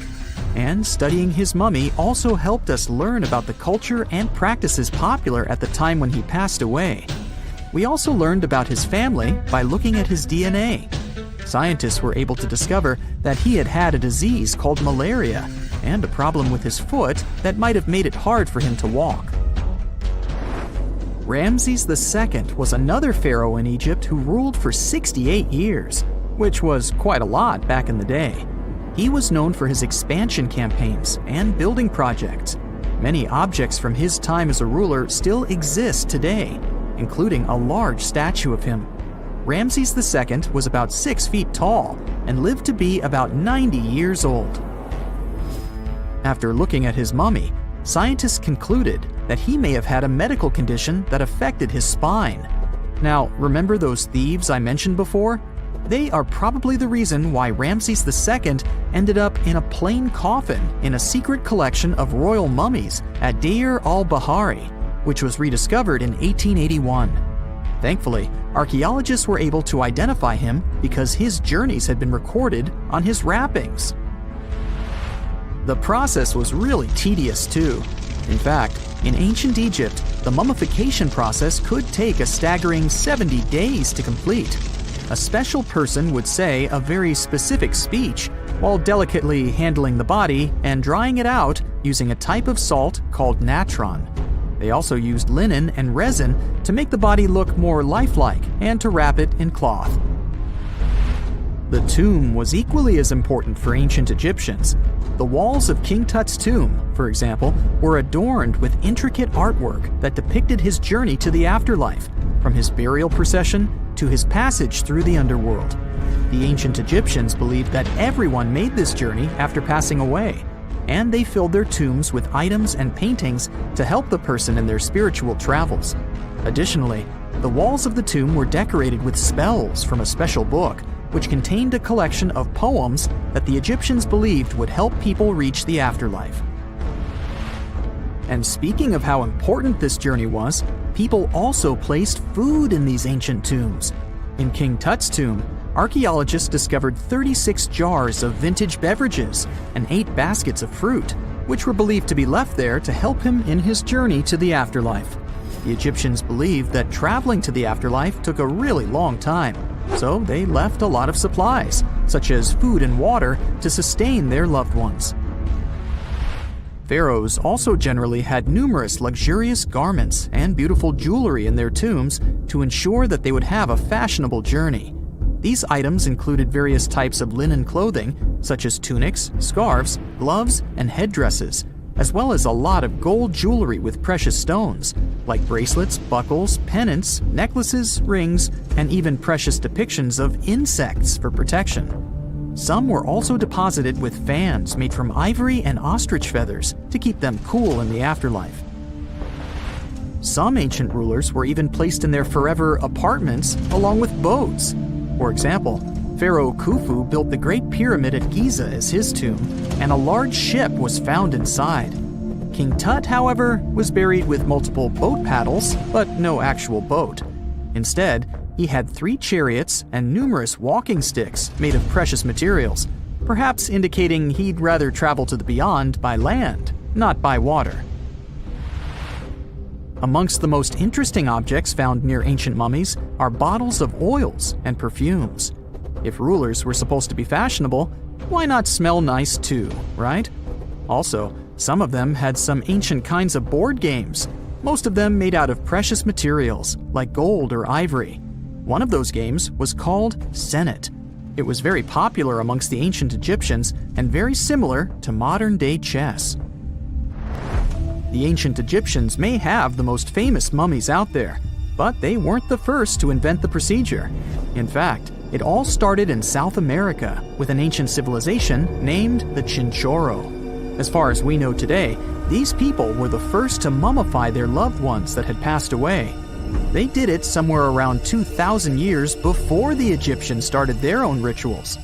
and studying his mummy also helped us learn about the culture and practices popular at the time when he passed away. We also learned about his family by looking at his DNA. Scientists were able to discover that he had had a disease called malaria and a problem with his foot that might have made it hard for him to walk. Ramses II was another pharaoh in Egypt who ruled for 68 years, which was quite a lot back in the day. He was known for his expansion campaigns and building projects. Many objects from his time as a ruler still exist today, including a large statue of him. Ramses II was about 6 feet tall and lived to be about 90 years old. After looking at his mummy, scientists concluded that he may have had a medical condition that affected his spine. Now, remember those thieves I mentioned before? They are probably the reason why Ramses II ended up in a plain coffin in a secret collection of royal mummies at Deir al-Bahari, which was rediscovered in 1881. Thankfully, archaeologists were able to identify him because his journeys had been recorded on his wrappings. The process was really tedious too. In fact, in ancient Egypt, the mummification process could take a staggering 70 days to complete. A special person would say a very specific speech while delicately handling the body and drying it out using a type of salt called natron. They also used linen and resin to make the body look more lifelike and to wrap it in cloth. The tomb was equally as important for ancient Egyptians. The walls of King Tut's tomb, for example, were adorned with intricate artwork that depicted his journey to the afterlife, from his burial procession to his passage through the underworld. The ancient Egyptians believed that everyone made this journey after passing away, and they filled their tombs with items and paintings to help the person in their spiritual travels. Additionally, the walls of the tomb were decorated with spells from a special book, which contained a collection of poems that the Egyptians believed would help people reach the afterlife. And speaking of how important this journey was, people also placed food in these ancient tombs. In King Tut's tomb, archaeologists discovered 36 jars of vintage beverages and 8 baskets of fruit, which were believed to be left there to help him in his journey to the afterlife. The Egyptians believed that traveling to the afterlife took a really long time, so they left a lot of supplies, such as food and water, to sustain their loved ones. Pharaohs also generally had numerous luxurious garments and beautiful jewelry in their tombs to ensure that they would have a fashionable journey. These items included various types of linen clothing, such as tunics, scarves, gloves, and headdresses, as well as a lot of gold jewelry with precious stones, like bracelets, buckles, pendants, necklaces, rings, and even precious depictions of insects for protection. Some were also deposited with fans made from ivory and ostrich feathers to keep them cool in the afterlife. Some ancient rulers were even placed in their forever apartments along with boats. For example, Pharaoh Khufu built the Great Pyramid at Giza as his tomb, and a large ship was found inside. King Tut, however, was buried with multiple boat paddles, but no actual boat. Instead, he had 3 chariots and numerous walking sticks made of precious materials, perhaps indicating he'd rather travel to the beyond by land, not by water. Amongst the most interesting objects found near ancient mummies are bottles of oils and perfumes. If rulers were supposed to be fashionable, why not smell nice too, right? Also, some of them had some ancient kinds of board games, most of them made out of precious materials like gold or ivory. One of those games was called Senet. It was very popular amongst the ancient Egyptians and very similar to modern-day chess. The ancient Egyptians may have the most famous mummies out there, but they weren't the first to invent the procedure. In fact, it all started in South America with an ancient civilization named the Chinchorro. As far as we know today, these people were the first to mummify their loved ones that had passed away. They did it somewhere around 2,000 years before the Egyptians started their own rituals.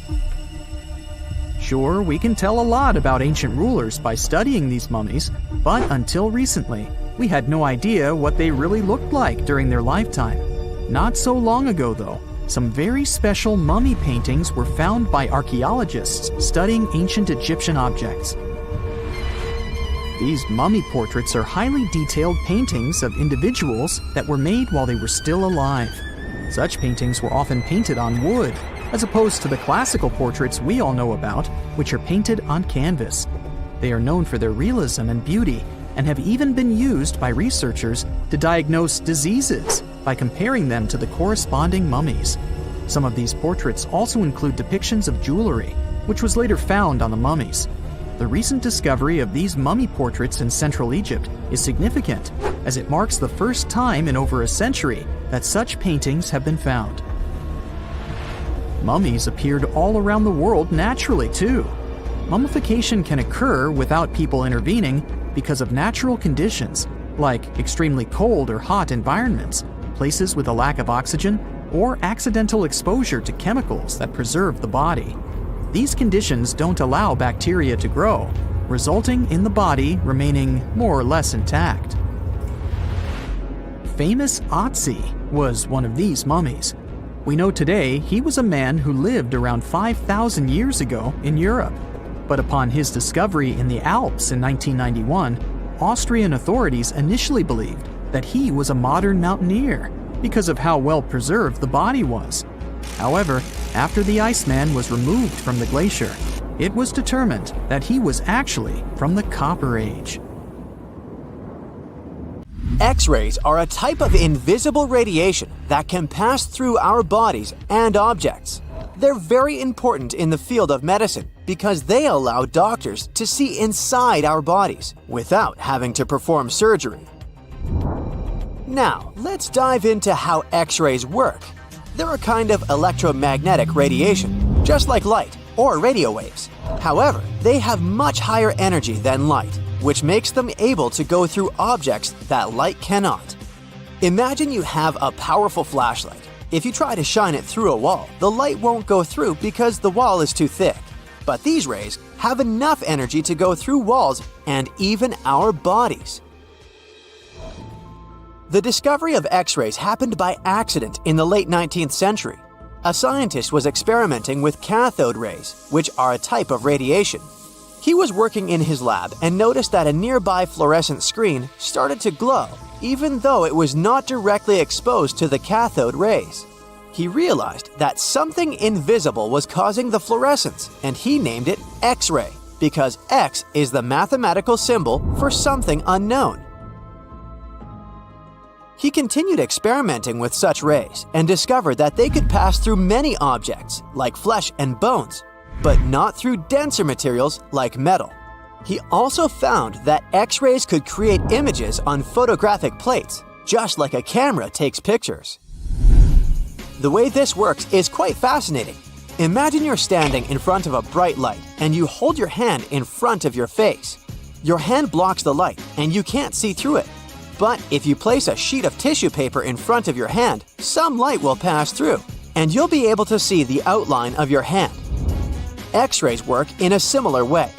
Sure, we can tell a lot about ancient rulers by studying these mummies, but until recently, we had no idea what they really looked like during their lifetime. Not so long ago, though, some very special mummy paintings were found by archaeologists studying ancient Egyptian objects. These mummy portraits are highly detailed paintings of individuals that were made while they were still alive. Such paintings were often painted on wood, as opposed to the classical portraits we all know about, which are painted on canvas. They are known for their realism and beauty, and have even been used by researchers to diagnose diseases by comparing them to the corresponding mummies. Some of these portraits also include depictions of jewelry, which was later found on the mummies. The recent discovery of these mummy portraits in Central Egypt is significant, as it marks the first time in over a century that such paintings have been found. Mummies appeared all around the world naturally, too. Mummification can occur without people intervening because of natural conditions, like extremely cold or hot environments, places with a lack of oxygen, or accidental exposure to chemicals that preserve the body. These conditions don't allow bacteria to grow, resulting in the body remaining more or less intact. Famous Aanti was one of these mummies. We know today he was a man who lived around 5,000 years ago in Europe. But upon his discovery in the Alps in 1991, Austrian authorities initially believed that he was a modern mountaineer because of how well preserved the body was. However, after the Iceman was removed from the glacier, it was determined that he was actually from the Copper Age. X-rays are a type of invisible radiation that can pass through our bodies and objects. They're very important in the field of medicine because they allow doctors to see inside our bodies without having to perform surgery. Now, let's dive into how X-rays work. They're a kind of electromagnetic radiation, just like light or radio waves. However, they have much higher energy than light, which makes them able to go through objects that light cannot. Imagine you have a powerful flashlight. If you try to shine it through a wall, the light won't go through because the wall is too thick. But these rays have enough energy to go through walls and even our bodies. The discovery of X-rays happened by accident in the late 19th century. A scientist was experimenting with cathode rays, which are a type of radiation. He was working in his lab and noticed that a nearby fluorescent screen started to glow, even though it was not directly exposed to the cathode rays. He realized that something invisible was causing the fluorescence, and he named it X-ray, because X is the mathematical symbol for something unknown. He continued experimenting with such rays and discovered that they could pass through many objects, like flesh and bones, but not through denser materials like metal. He also found that X-rays could create images on photographic plates, just like a camera takes pictures. The way this works is quite fascinating. Imagine you're standing in front of a bright light and you hold your hand in front of your face. Your hand blocks the light and you can't see through it. But if you place a sheet of tissue paper in front of your hand, some light will pass through, and you'll be able to see the outline of your hand. X-rays work in a similar way.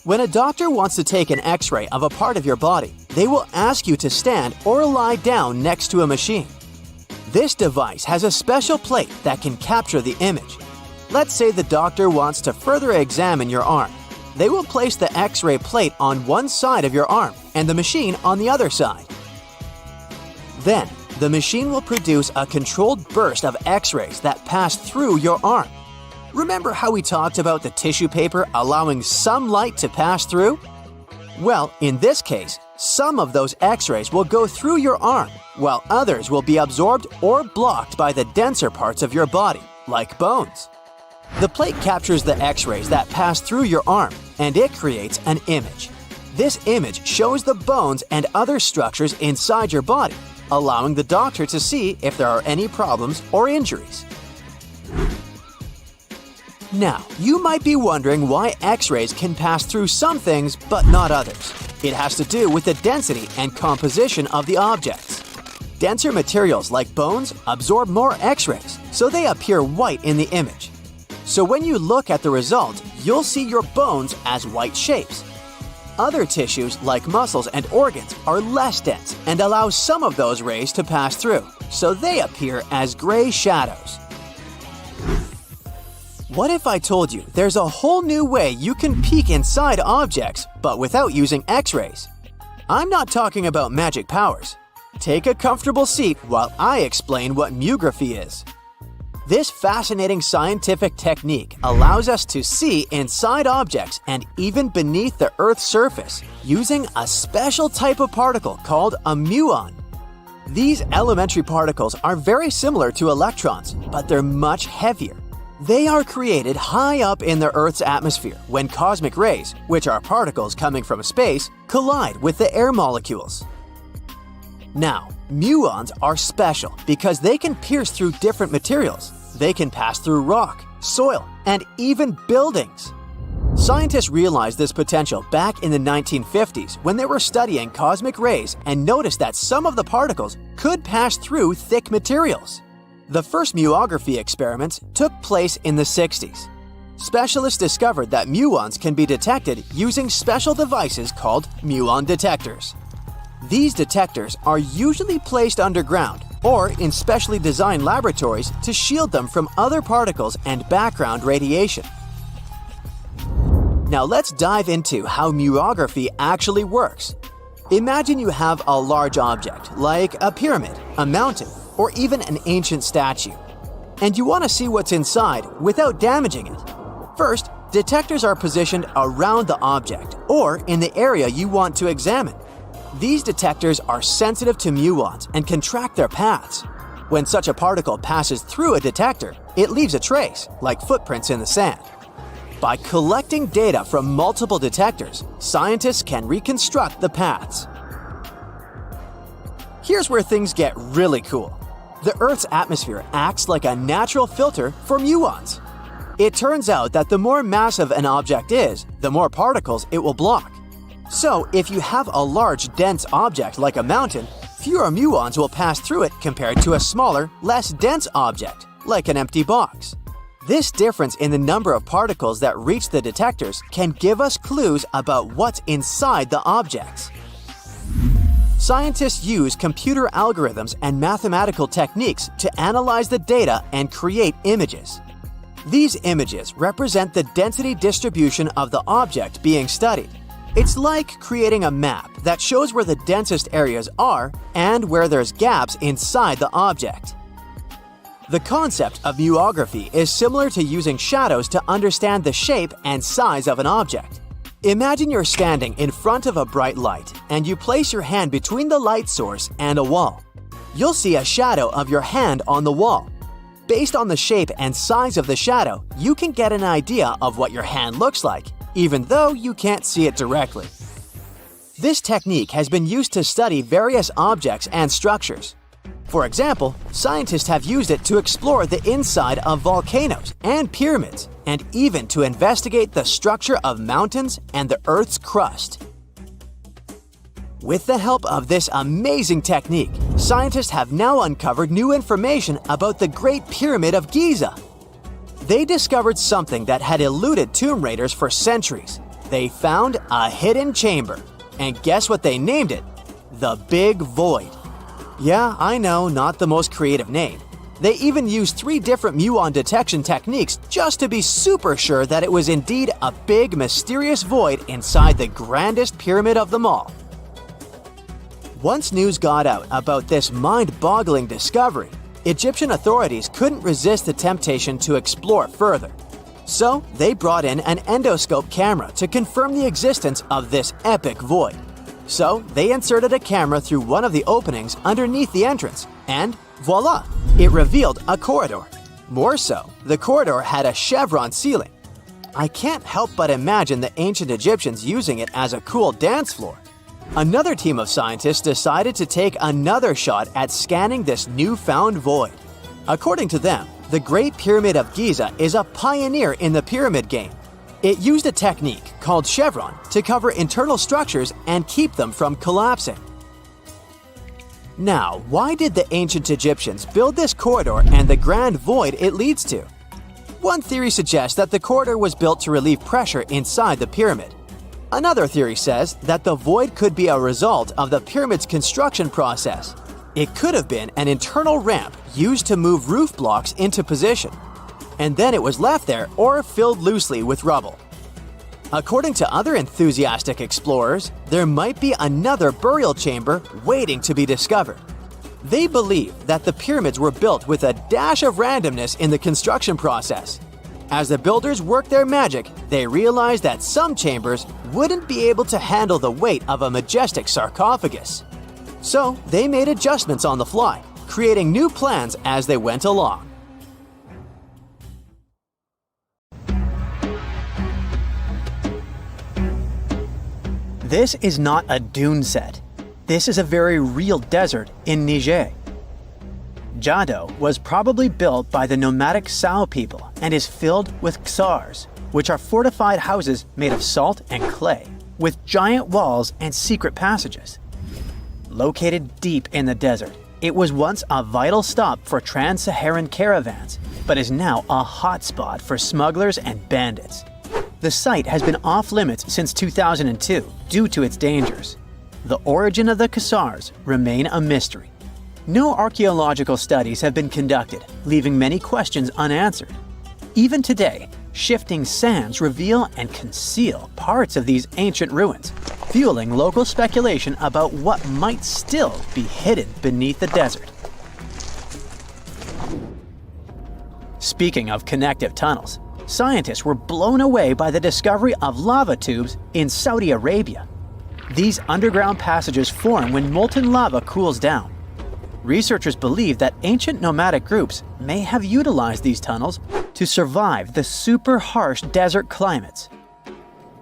When a doctor wants to take an X-ray of a part of your body, they will ask you to stand or lie down next to a machine. This device has a special plate that can capture the image. Let's say the doctor wants to further examine your arm. They will place the X-ray plate on one side of your arm and the machine on the other side. Then, the machine will produce a controlled burst of X-rays that pass through your arm. Remember how we talked about the tissue paper allowing some light to pass through? Well, in this case, some of those X-rays will go through your arm, while others will be absorbed or blocked by the denser parts of your body, like bones. The plate captures the X-rays that pass through your arm, and it creates an image. This image shows the bones and other structures inside your body, allowing the doctor to see if there are any problems or injuries. Now, you might be wondering why X-rays can pass through some things but not others. It has to do with the density and composition of the objects. Denser materials like bones absorb more X-rays, so they appear white in the image. So when you look at the result, you'll see your bones as white shapes. Other tissues like muscles and organs are less dense and allow some of those rays to pass through, so they appear as gray shadows. What if I told you there's a whole new way you can peek inside objects, but without using X-rays? I'm not talking about magic powers. Take a comfortable seat while I explain what Muography is. This fascinating scientific technique allows us to see inside objects and even beneath the Earth's surface using a special type of particle called a muon. These elementary particles are very similar to electrons, but they're much heavier. They are created high up in the Earth's atmosphere when cosmic rays, which are particles coming from space, collide with the air molecules. Now, muons are special because they can pierce through different materials. They can pass through rock, soil, and even buildings. Scientists realized this potential back in the 1950s when they were studying cosmic rays and noticed that some of the particles could pass through thick materials. The first muography experiments took place in the 60s. Specialists discovered that muons can be detected using special devices called muon detectors. These detectors are usually placed underground or in specially designed laboratories to shield them from other particles and background radiation. Now let's dive into how muography actually works. Imagine you have a large object, like a pyramid, a mountain, or even an ancient statue, and you want to see what's inside without damaging it. First, detectors are positioned around the object or in the area you want to examine. These detectors are sensitive to muons and can track their paths. When such a particle passes through a detector, it leaves a trace, like footprints in the sand. By collecting data from multiple detectors, scientists can reconstruct the paths. Here's where things get really cool. The Earth's atmosphere acts like a natural filter for muons. It turns out that the more massive an object is, the more particles it will block. So, if you have a large, dense object like a mountain, fewer muons will pass through it compared to a smaller, less dense object, like an empty box. This difference in the number of particles that reach the detectors can give us clues about what's inside the objects. Scientists use computer algorithms and mathematical techniques to analyze the data and create images. These images represent the density distribution of the object being studied. It's like creating a map that shows where the densest areas are and where there's gaps inside the object. The concept of muography is similar to using shadows to understand the shape and size of an object. Imagine you're standing in front of a bright light and you place your hand between the light source and a wall. You'll see a shadow of your hand on the wall. Based on the shape and size of the shadow, you can get an idea of what your hand looks like, even though you can't see it directly. This technique has been used to study various objects and structures. For example, scientists have used it to explore the inside of volcanoes and pyramids, and even to investigate the structure of mountains and the Earth's crust. With the help of this amazing technique, scientists have now uncovered new information about the Great Pyramid of Giza. They discovered something that had eluded tomb raiders for centuries. They found a hidden chamber. And guess what they named it? The Big Void. Yeah, I know, not the most creative name. They even used 3 different muon detection techniques just to be super sure that it was indeed a big, mysterious void inside the grandest pyramid of them all. Once news got out about this mind-boggling discovery, Egyptian authorities couldn't resist the temptation to explore further. So they brought in an endoscope camera to confirm the existence of this epic void. So they inserted a camera through one of the openings underneath the entrance, and voila! It revealed a corridor. More so, the corridor had a chevron ceiling. I can't help but imagine the ancient Egyptians using it as a cool dance floor. Another team of scientists decided to take another shot at scanning this newfound void. According to them, the Great Pyramid of Giza is a pioneer in the pyramid game. It used a technique called chevron to cover internal structures and keep them from collapsing. Now, why did the ancient Egyptians build this corridor and the grand void it leads to? One theory suggests that the corridor was built to relieve pressure inside the pyramid. Another theory says that the void could be a result of the pyramid's construction process. It could have been an internal ramp used to move roof blocks into position, and then it was left there or filled loosely with rubble. According to other enthusiastic explorers, there might be another burial chamber waiting to be discovered. They believe that the pyramids were built with a dash of randomness in the construction process. As the builders worked their magic, they realized that some chambers wouldn't be able to handle the weight of a majestic sarcophagus. So they made adjustments on the fly, creating new plans as they went along. This is not a dune set. This is a very real desert in Niger. Jado was probably built by the nomadic Sao people and is filled with ksars, which are fortified houses made of salt and clay, with giant walls and secret passages. Located deep in the desert, it was once a vital stop for trans-Saharan caravans, but is now a hotspot for smugglers and bandits. The site has been off-limits since 2002 due to its dangers. The origin of the cassars remain a mystery. No archaeological studies have been conducted, leaving many questions unanswered. Even today, shifting sands reveal and conceal parts of these ancient ruins, fueling local speculation about what might still be hidden beneath the desert. Speaking of connective tunnels, scientists were blown away by the discovery of lava tubes in Saudi Arabia. These underground passages form when molten lava cools down. Researchers believe that ancient nomadic groups may have utilized these tunnels to survive the super harsh desert climates.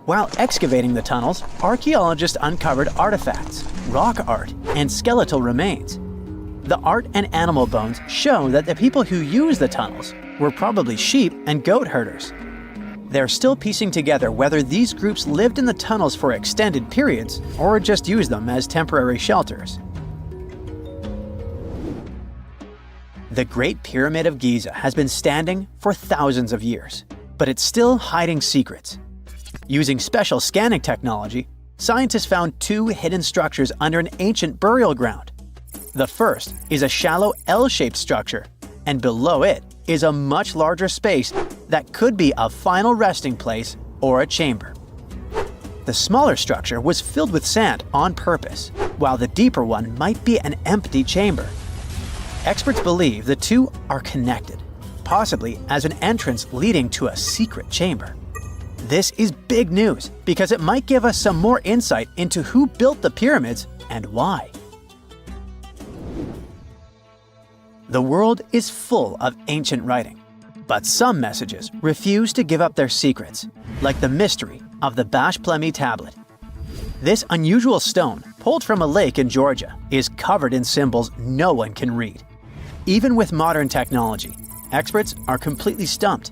While excavating the tunnels, archaeologists uncovered artifacts, rock art, and skeletal remains. The art and animal bones show that the people who used the tunnels were probably sheep and goat herders. They're still piecing together whether these groups lived in the tunnels for extended periods or just used them as temporary shelters. The Great Pyramid of Giza has been standing for thousands of years, but it's still hiding secrets. Using special scanning technology, scientists found two hidden structures under an ancient burial ground. The first is a shallow L-shaped structure, and below it is a much larger space that could be a final resting place or a chamber. The smaller structure was filled with sand on purpose, while the deeper one might be an empty chamber. Experts believe the two are connected, possibly as an entrance leading to a secret chamber. This is big news because it might give us some more insight into who built the pyramids and why. The world is full of ancient writing, but some messages refuse to give up their secrets, like the mystery of the Bashplemi tablet. This unusual stone, pulled from a lake in Georgia, is covered in symbols no one can read. Even with modern technology, experts are completely stumped.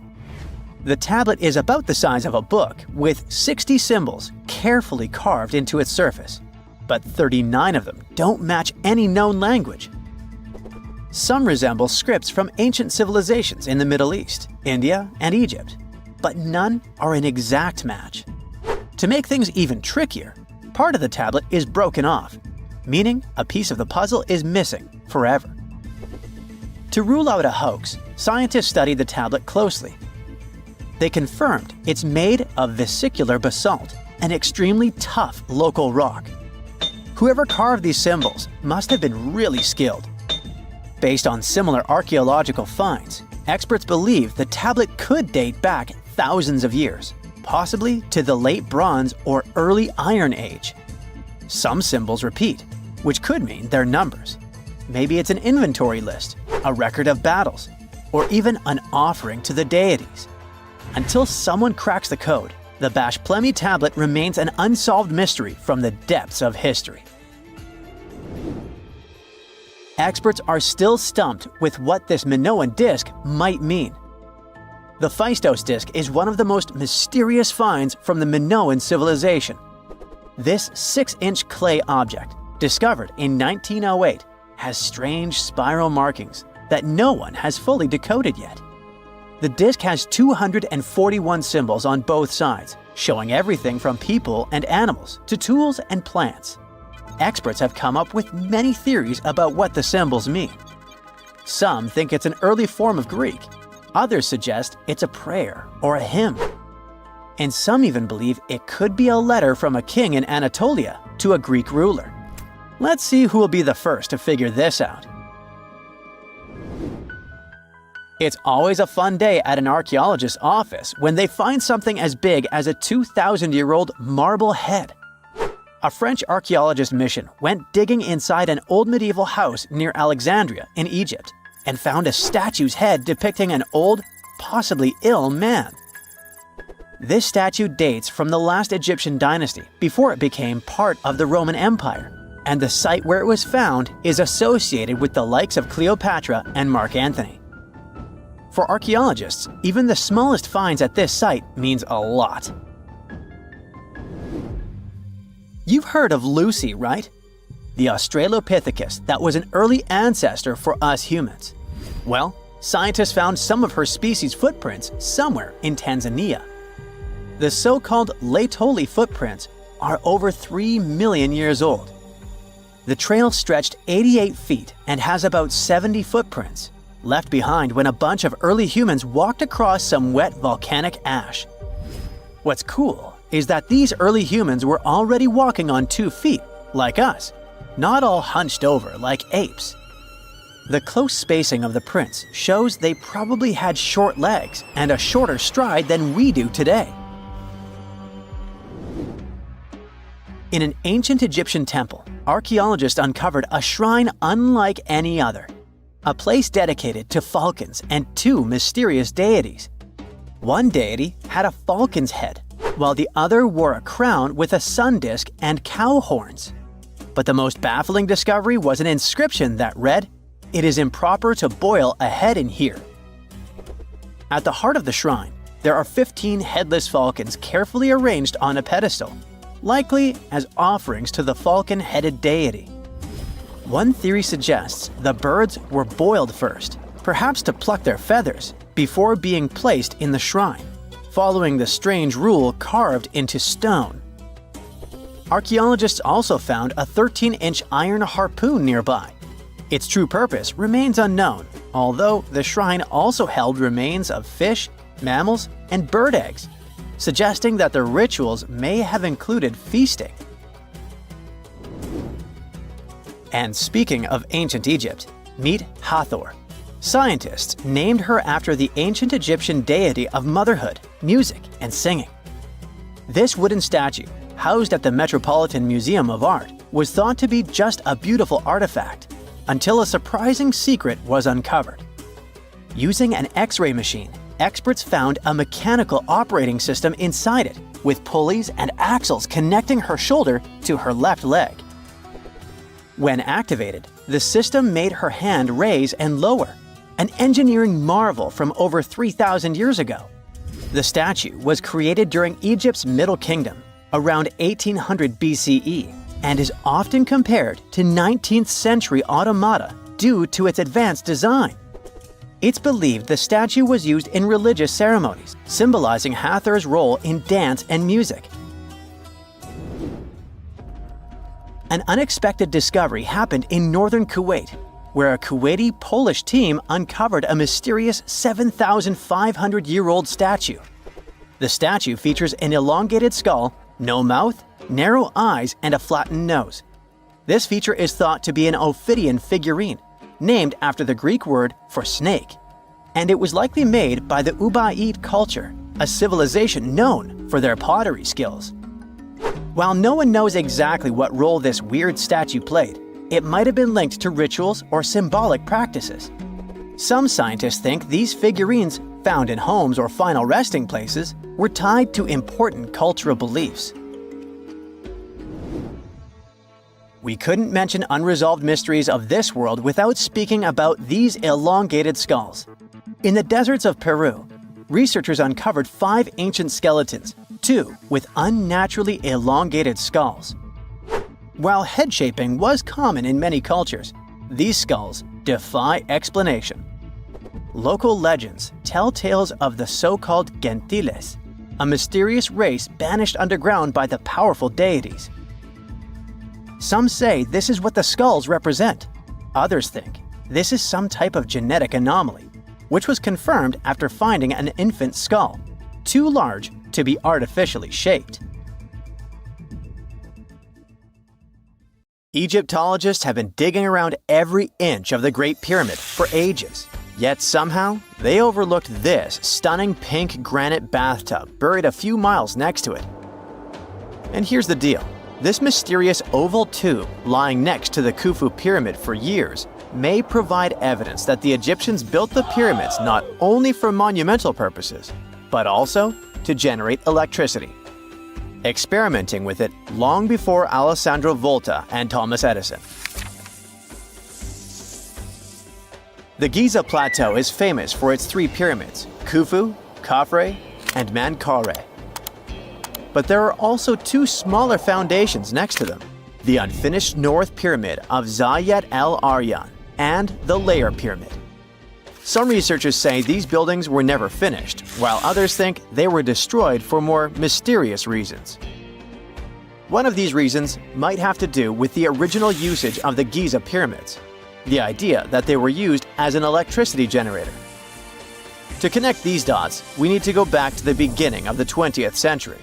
The tablet is about the size of a book, with 60 symbols carefully carved into its surface, but 39 of them don't match any known language. Some resemble scripts from ancient civilizations in the Middle East, India, and Egypt, but none are an exact match. To make things even trickier, part of the tablet is broken off, meaning a piece of the puzzle is missing forever. To rule out a hoax, scientists studied the tablet closely. They confirmed it's made of vesicular basalt, an extremely tough local rock. Whoever carved these symbols must have been really skilled. Based on similar archaeological finds, experts believe the tablet could date back thousands of years, possibly to the late Bronze or early Iron Age. Some symbols repeat, which could mean they're numbers. Maybe it's an inventory list, a record of battles, or even an offering to the deities. Until someone cracks the code, the Bashplemi tablet remains an unsolved mystery from the depths of history. Experts are still stumped with what this Minoan disk might mean. The Phaistos disk is one of the most mysterious finds from the Minoan civilization. This 6-inch clay object, discovered in 1908, has strange spiral markings that no one has fully decoded yet. The disk has 241 symbols on both sides, showing everything from people and animals to tools and plants. Experts have come up with many theories about what the symbols mean. Some think it's an early form of Greek. Others suggest it's a prayer or a hymn. And some even believe it could be a letter from a king in Anatolia to a Greek ruler. Let's see who will be the first to figure this out. It's always a fun day at an archaeologist's office when they find something as big as a 2,000-year-old marble head. A French archaeologist mission went digging inside an old medieval house near Alexandria in Egypt and found a statue's head depicting an old, possibly ill man. This statue dates from the last Egyptian dynasty before it became part of the Roman Empire, and the site where it was found is associated with the likes of Cleopatra and Mark Antony. For archaeologists, even the smallest finds at this site means a lot. You've heard of Lucy, right? The Australopithecus that was an early ancestor for us humans. Well, scientists found some of her species' footprints somewhere in Tanzania. The so-called Laetoli footprints are over 3 million years old. The trail stretched 88 feet and has about 70 footprints, left behind when a bunch of early humans walked across some wet volcanic ash. What's cool is that these early humans were already walking on 2 feet, like us, not all hunched over like apes. The close spacing of the prints shows they probably had short legs and a shorter stride than we do today. In an ancient Egyptian temple, archaeologists uncovered a shrine unlike any other, a place dedicated to falcons and 2 mysterious deities. One deity had a falcon's head, while the other wore a crown with a sun disk and cow horns. But the most baffling discovery was an inscription that read, "It is improper to boil a head in here." At the heart of the shrine, there are 15 headless falcons carefully arranged on a pedestal, likely as offerings to the falcon-headed deity. One theory suggests the birds were boiled first, perhaps to pluck their feathers, before being placed in the shrine, following the strange rule carved into stone. Archaeologists also found a 13-inch iron harpoon nearby. Its true purpose remains unknown, although the shrine also held remains of fish, mammals, and bird eggs, suggesting that the rituals may have included feasting. And speaking of ancient Egypt, meet Hathor. Scientists named her after the ancient Egyptian deity of motherhood, music, and singing. This wooden statue, housed at the Metropolitan Museum of Art, was thought to be just a beautiful artifact, until a surprising secret was uncovered. Using an X-ray machine, experts found a mechanical operating system inside it, with pulleys and axles connecting her shoulder to her left leg. When activated, the system made her hand raise and lower, an engineering marvel from over 3,000 years ago. The statue was created during Egypt's Middle Kingdom, around 1800 BCE, and is often compared to 19th century automata due to its advanced design. It's believed the statue was used in religious ceremonies, symbolizing Hathor's role in dance and music. An unexpected discovery happened in northern Kuwait, where a Kuwaiti-Polish team uncovered a mysterious 7,500-year-old statue. The statue features an elongated skull, no mouth, narrow eyes, and a flattened nose. This feature is thought to be an Ophidian figurine, named after the Greek word for snake, and it was likely made by the Ubaid culture, a civilization known for their pottery skills. While no one knows exactly what role this weird statue played, it might have been linked to rituals or symbolic practices. Some scientists think these figurines, found in homes or final resting places, were tied to important cultural beliefs. We couldn't mention unresolved mysteries of this world without speaking about these elongated skulls. In the deserts of Peru, researchers uncovered 5 ancient skeletons, 2 with unnaturally elongated skulls. While head shaping was common in many cultures, these skulls defy explanation. Local legends tell tales of the so-called Gentiles, a mysterious race banished underground by the powerful deities. Some say this is what the skulls represent. Others think this is some type of genetic anomaly, which was confirmed after finding an infant skull, too large to be artificially shaped. Egyptologists have been digging around every inch of the Great Pyramid for ages, yet somehow they overlooked this stunning pink granite bathtub buried a few miles next to it. And here's the deal. This mysterious oval tube lying next to the Khufu pyramid for years may provide evidence that the Egyptians built the pyramids not only for monumental purposes, but also to generate electricity, experimenting with it long before Alessandro Volta and Thomas Edison. The Giza Plateau is famous for its 3 pyramids, Khufu, Khafre, and Menkaure. But there are also 2 smaller foundations next to them, the unfinished North Pyramid of Zayet el Aryan and the Layer Pyramid. Some researchers say these buildings were never finished, while others think they were destroyed for more mysterious reasons. One of these reasons might have to do with the original usage of the Giza pyramids, the idea that they were used as an electricity generator. To connect these dots, we need to go back to the beginning of the 20th century.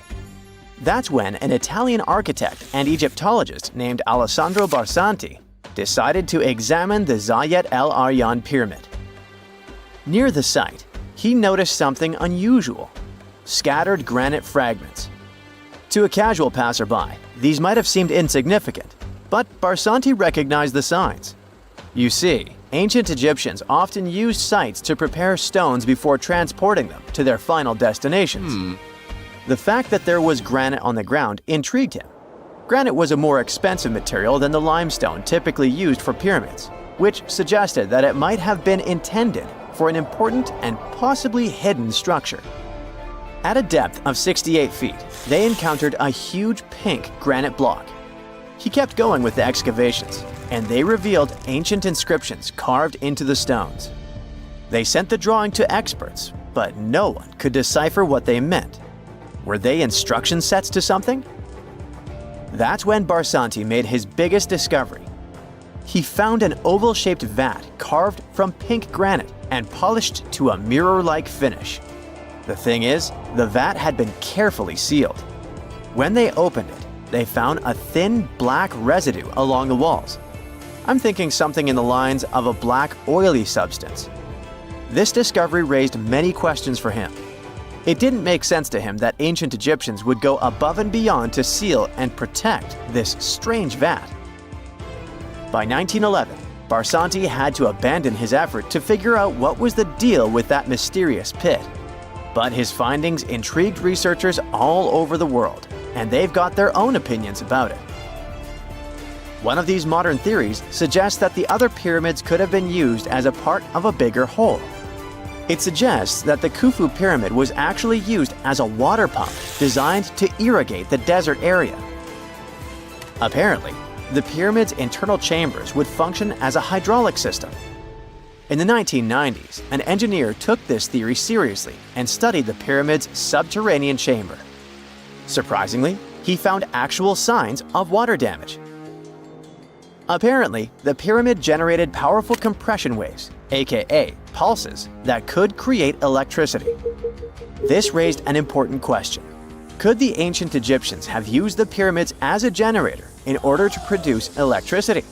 That's when an Italian architect and Egyptologist named Alessandro Barsanti decided to examine the Zayet el Aryan pyramid. Near the site, he noticed something unusual: scattered granite fragments. To a casual passerby, these might have seemed insignificant, but Barsanti recognized the signs. You see, ancient Egyptians often used sites to prepare stones before transporting them to their final destinations. The fact that there was granite on the ground intrigued him. Granite was a more expensive material than the limestone typically used for pyramids, which suggested that it might have been intended for an important and possibly hidden structure. At a depth of 68 feet, they encountered a huge pink granite block. He kept going with the excavations, and they revealed ancient inscriptions carved into the stones. They sent the drawing to experts, but no one could decipher what they meant. Were they instruction sets to something? That's when Barsanti made his biggest discovery. He found an oval-shaped vat carved from pink granite and polished to a mirror-like finish. The thing is, the vat had been carefully sealed. When they opened it, they found a thin black residue along the walls. I'm thinking something in the lines of a black oily substance. This discovery raised many questions for him. It didn't make sense to him that ancient Egyptians would go above and beyond to seal and protect this strange vat. By 1911, Barsanti had to abandon his effort to figure out what was the deal with that mysterious pit. But his findings intrigued researchers all over the world, and they've got their own opinions about it. One of these modern theories suggests that the other pyramids could have been used as a part of a bigger whole. It suggests that the Khufu pyramid was actually used as a water pump designed to irrigate the desert area. Apparently, the pyramid's internal chambers would function as a hydraulic system. In the 1990s, an engineer took this theory seriously and studied the pyramid's subterranean chamber. Surprisingly, he found actual signs of water damage. Apparently, the pyramid generated powerful compression waves, aka pulses, that could create electricity. This raised an important question. Could the ancient Egyptians have used the pyramids as a generator in order to produce electricity?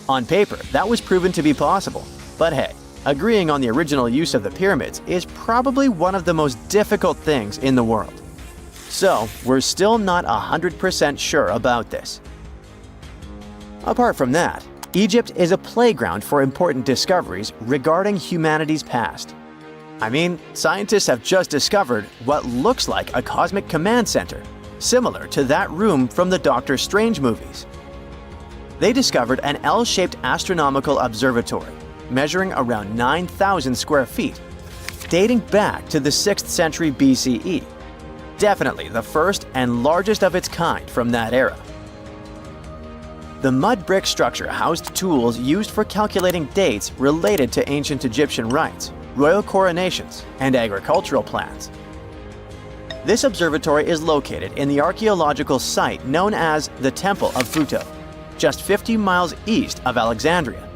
On paper, that was proven to be possible, but hey, agreeing on the original use of the pyramids is probably one of the most difficult things in the world. So, we're still not 100% sure about this. Apart from that, Egypt is a playground for important discoveries regarding humanity's past. I mean, scientists have just discovered what looks like a cosmic command center, similar to that room from the Doctor Strange movies. They discovered an L-shaped astronomical observatory, measuring around 9,000 square feet, dating back to the 6th century BCE. Definitely the first and largest of its kind from that era. The mud brick structure housed tools used for calculating dates related to ancient Egyptian rites, royal coronations, and agricultural plans. This observatory is located in the archaeological site known as the Temple of Phuto, just 50 miles east of Alexandria.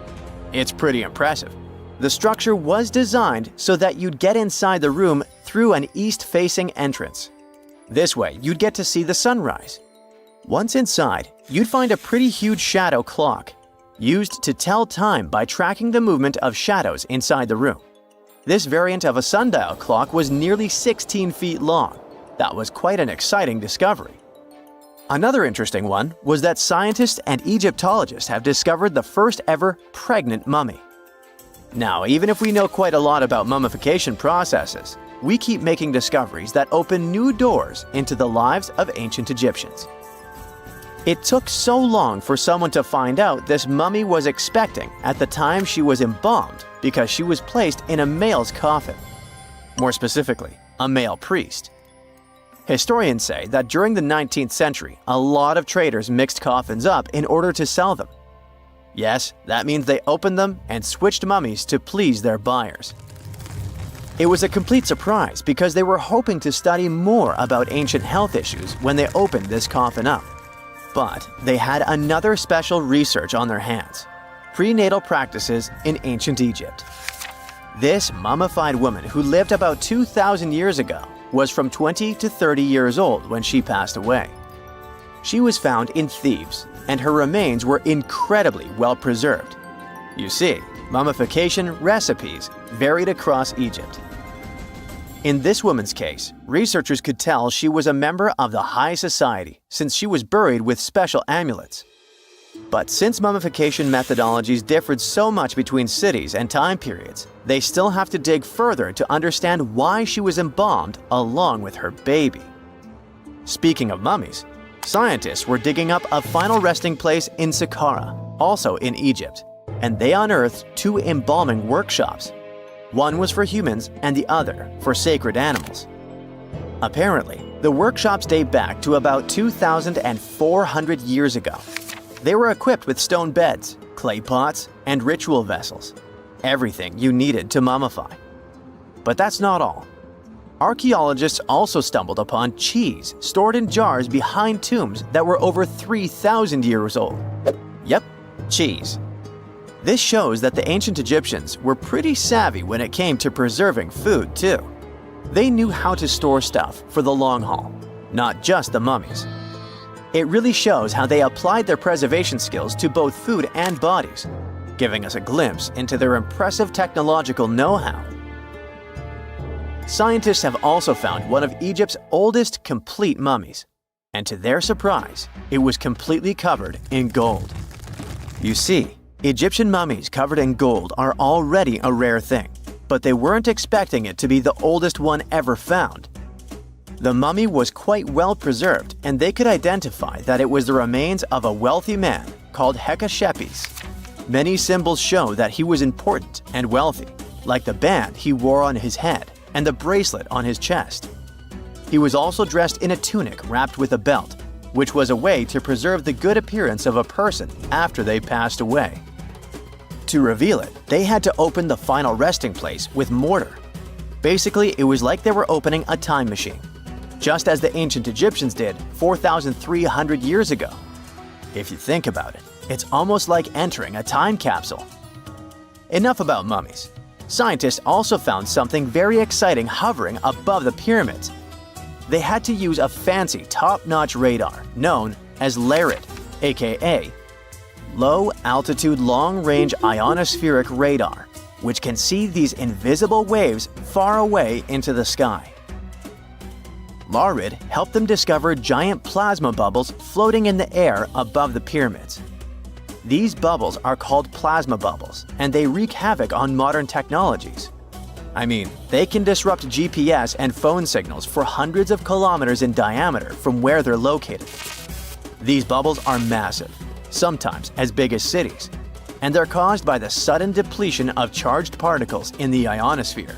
It's pretty impressive. The structure was designed so that you'd get inside the room through an east-facing entrance. This way, you'd get to see the sunrise. Once inside, you'd find a pretty huge shadow clock, used to tell time by tracking the movement of shadows inside the room. This variant of a sundial clock was nearly 16 feet long. That was quite an exciting discovery. Another interesting one was that scientists and Egyptologists have discovered the first ever pregnant mummy. Now, even if we know quite a lot about mummification processes, we keep making discoveries that open new doors into the lives of ancient Egyptians. It took so long for someone to find out this mummy was expecting at the time she was embalmed because she was placed in a male's coffin. More specifically, a male priest. Historians say that during the 19th century, a lot of traders mixed coffins up in order to sell them. Yes, that means they opened them and switched mummies to please their buyers. It was a complete surprise because they were hoping to study more about ancient health issues when they opened this coffin up. But they had another special research on their hands: prenatal practices in ancient Egypt. This mummified woman who lived about 2,000 years ago was from 20 to 30 years old when she passed away. She was found in Thebes, and her remains were incredibly well preserved. You see, mummification recipes varied across Egypt. In this woman's case, researchers could tell she was a member of the high society since she was buried with special amulets. But since mummification methodologies differed so much between cities and time periods, they still have to dig further to understand why she was embalmed along with her baby. Speaking of mummies, scientists were digging up a final resting place in Saqqara, also in Egypt, and they unearthed 2 embalming workshops. One was for humans and the other for sacred animals. Apparently, the workshops date back to about 2,400 years ago. They were equipped with stone beds, clay pots, and ritual vessels. Everything you needed to mummify. But that's not all. Archaeologists also stumbled upon cheese stored in jars behind tombs that were over 3,000 years old. Yep, cheese. This shows that the ancient Egyptians were pretty savvy when it came to preserving food, too. They knew how to store stuff for the long haul, not just the mummies. It really shows how they applied their preservation skills to both food and bodies, giving us a glimpse into their impressive technological know-how. Scientists have also found one of Egypt's oldest complete mummies, and to their surprise, it was completely covered in gold. You see, Egyptian mummies covered in gold are already a rare thing, but they weren't expecting it to be the oldest one ever found. The mummy was quite well preserved, and they could identify that it was the remains of a wealthy man called Hekashepes. Many symbols show that he was important and wealthy, like the band he wore on his head and the bracelet on his chest. He was also dressed in a tunic wrapped with a belt, which was a way to preserve the good appearance of a person after they passed away. To reveal it, they had to open the final resting place with mortar. Basically, it was like they were opening a time machine, just as the ancient Egyptians did 4,300 years ago. If you think about it, it's almost like entering a time capsule. Enough about mummies. Scientists also found something very exciting hovering above the pyramids. They had to use a fancy top-notch radar known as LARID, aka Low Altitude Long Range Ionospheric Radar, which can see these invisible waves far away into the sky. LARID helped them discover giant plasma bubbles floating in the air above the pyramids. These bubbles are called plasma bubbles, and they wreak havoc on modern technologies. I mean, they can disrupt GPS and phone signals for hundreds of kilometers in diameter from where they're located. These bubbles are massive, sometimes as big as cities, and they're caused by the sudden depletion of charged particles in the ionosphere.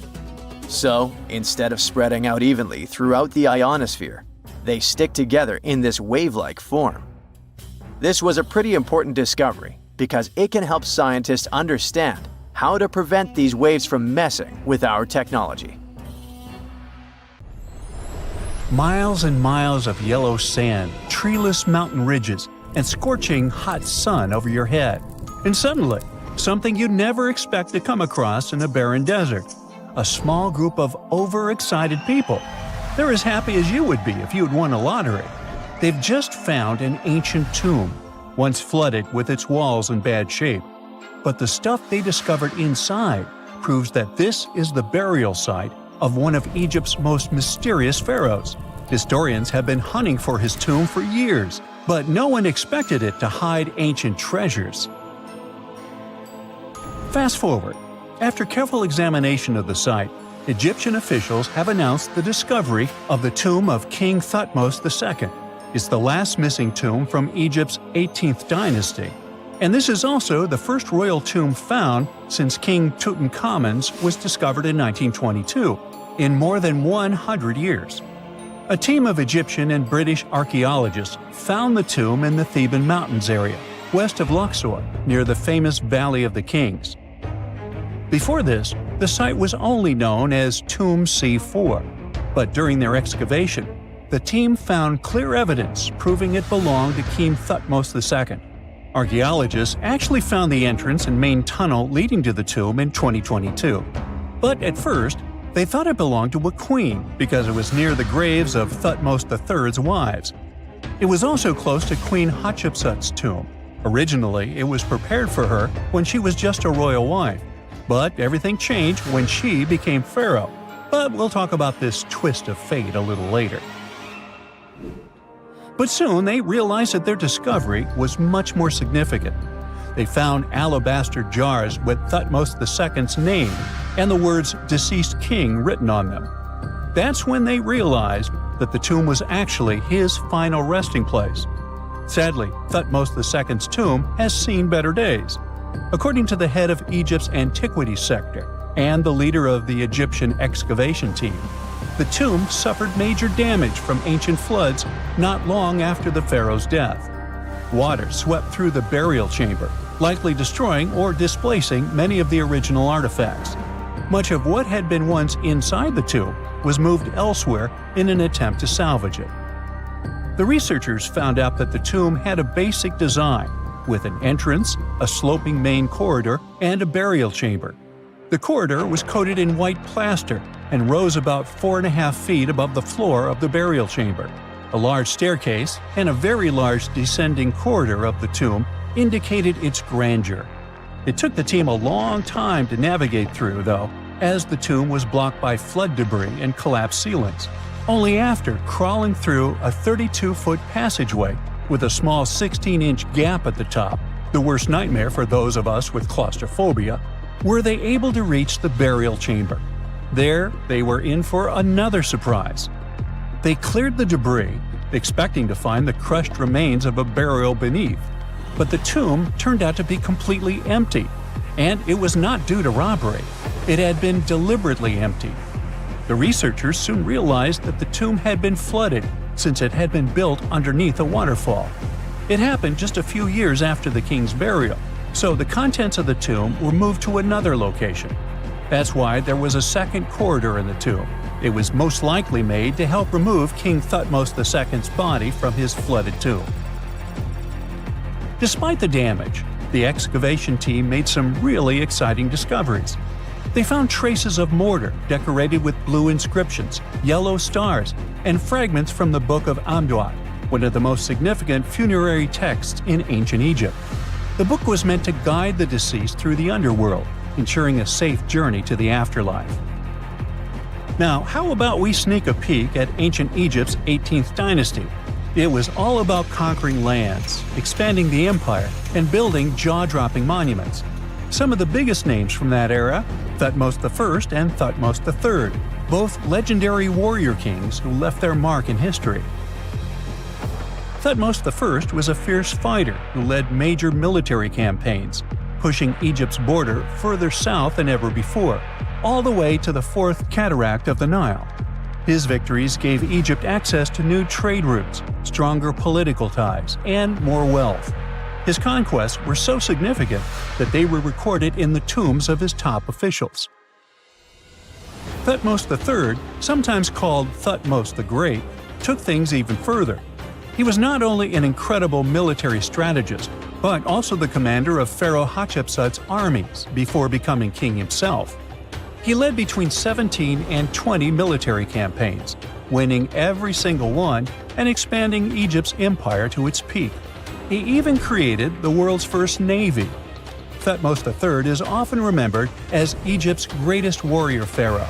So, instead of spreading out evenly throughout the ionosphere, they stick together in this wave-like form. This was a pretty important discovery because it can help scientists understand how to prevent these waves from messing with our technology. Miles and miles of yellow sand, treeless mountain ridges, and scorching hot sun over your head. And suddenly, something you'd never expect to come across in a barren desert. A small group of overexcited people. They're as happy as you would be if you'd won a lottery. They've just found an ancient tomb, once flooded with its walls in bad shape. But the stuff they discovered inside proves that this is the burial site of one of Egypt's most mysterious pharaohs. Historians have been hunting for his tomb for years, but no one expected it to hide ancient treasures. Fast forward. After careful examination of the site, Egyptian officials have announced the discovery of the tomb of King Thutmose II. is the last missing tomb from Egypt's 18th dynasty, and this is also the first royal tomb found since King Tutankhamun's was discovered in 1922, in more than 100 years. A team of Egyptian and British archaeologists found the tomb in the Theban Mountains area, west of Luxor, near the famous Valley of the Kings. Before this, the site was only known as Tomb C4, but during their excavation, the team found clear evidence proving it belonged to King Thutmose II. Archaeologists actually found the entrance and main tunnel leading to the tomb in 2022. But at first, they thought it belonged to a queen because it was near the graves of Thutmose III's wives. It was also close to Queen Hatshepsut's tomb. Originally, it was prepared for her when she was just a royal wife, but everything changed when she became pharaoh. But we'll talk about this twist of fate a little later. But soon they realized that their discovery was much more significant. They found alabaster jars with Thutmose II's name and the words "deceased king" written on them. That's when they realized that the tomb was actually his final resting place. Sadly, Thutmose II's tomb has seen better days. According to the head of Egypt's antiquity sector and the leader of the Egyptian excavation team, the tomb suffered major damage from ancient floods not long after the pharaoh's death. Water swept through the burial chamber, likely destroying or displacing many of the original artifacts. Much of what had been once inside the tomb was moved elsewhere in an attempt to salvage it. The researchers found out that the tomb had a basic design, with an entrance, a sloping main corridor, and a burial chamber. The corridor was coated in white plaster and rose about 4.5 feet above the floor of the burial chamber. A large staircase and a very large descending corridor of the tomb indicated its grandeur. It took the team a long time to navigate through, though, as the tomb was blocked by flood debris and collapsed ceilings. Only after crawling through a 32-foot passageway with a small 16-inch gap at the top, the worst nightmare for those of us with claustrophobia, were they able to reach the burial chamber. There, they were in for another surprise. They cleared the debris, expecting to find the crushed remains of a burial beneath. But the tomb turned out to be completely empty, and it was not due to robbery. It had been deliberately emptied. The researchers soon realized that the tomb had been flooded since it had been built underneath a waterfall. It happened just a few years after the king's burial, so the contents of the tomb were moved to another location. That's why there was a second corridor in the tomb. It was most likely made to help remove King Thutmose II's body from his flooded tomb. Despite the damage, the excavation team made some really exciting discoveries. They found traces of mortar decorated with blue inscriptions, yellow stars, and fragments from the Book of Amduat, one of the most significant funerary texts in ancient Egypt. The book was meant to guide the deceased through the underworld, ensuring a safe journey to the afterlife. Now, how about we sneak a peek at ancient Egypt's 18th dynasty? It was all about conquering lands, expanding the empire, and building jaw-dropping monuments. Some of the biggest names from that era, Thutmose I and Thutmose III, both legendary warrior kings who left their mark in history. Thutmose I was a fierce fighter who led major military campaigns, pushing Egypt's border further south than ever before, all the way to the fourth cataract of the Nile. His victories gave Egypt access to new trade routes, stronger political ties, and more wealth. His conquests were so significant that they were recorded in the tombs of his top officials. Thutmose III, sometimes called Thutmose the Great, took things even further. He was not only an incredible military strategist, but also the commander of Pharaoh Hatshepsut's armies before becoming king himself. He led between 17 and 20 military campaigns, winning every single one and expanding Egypt's empire to its peak. He even created the world's first navy. Thutmose III is often remembered as Egypt's greatest warrior pharaoh.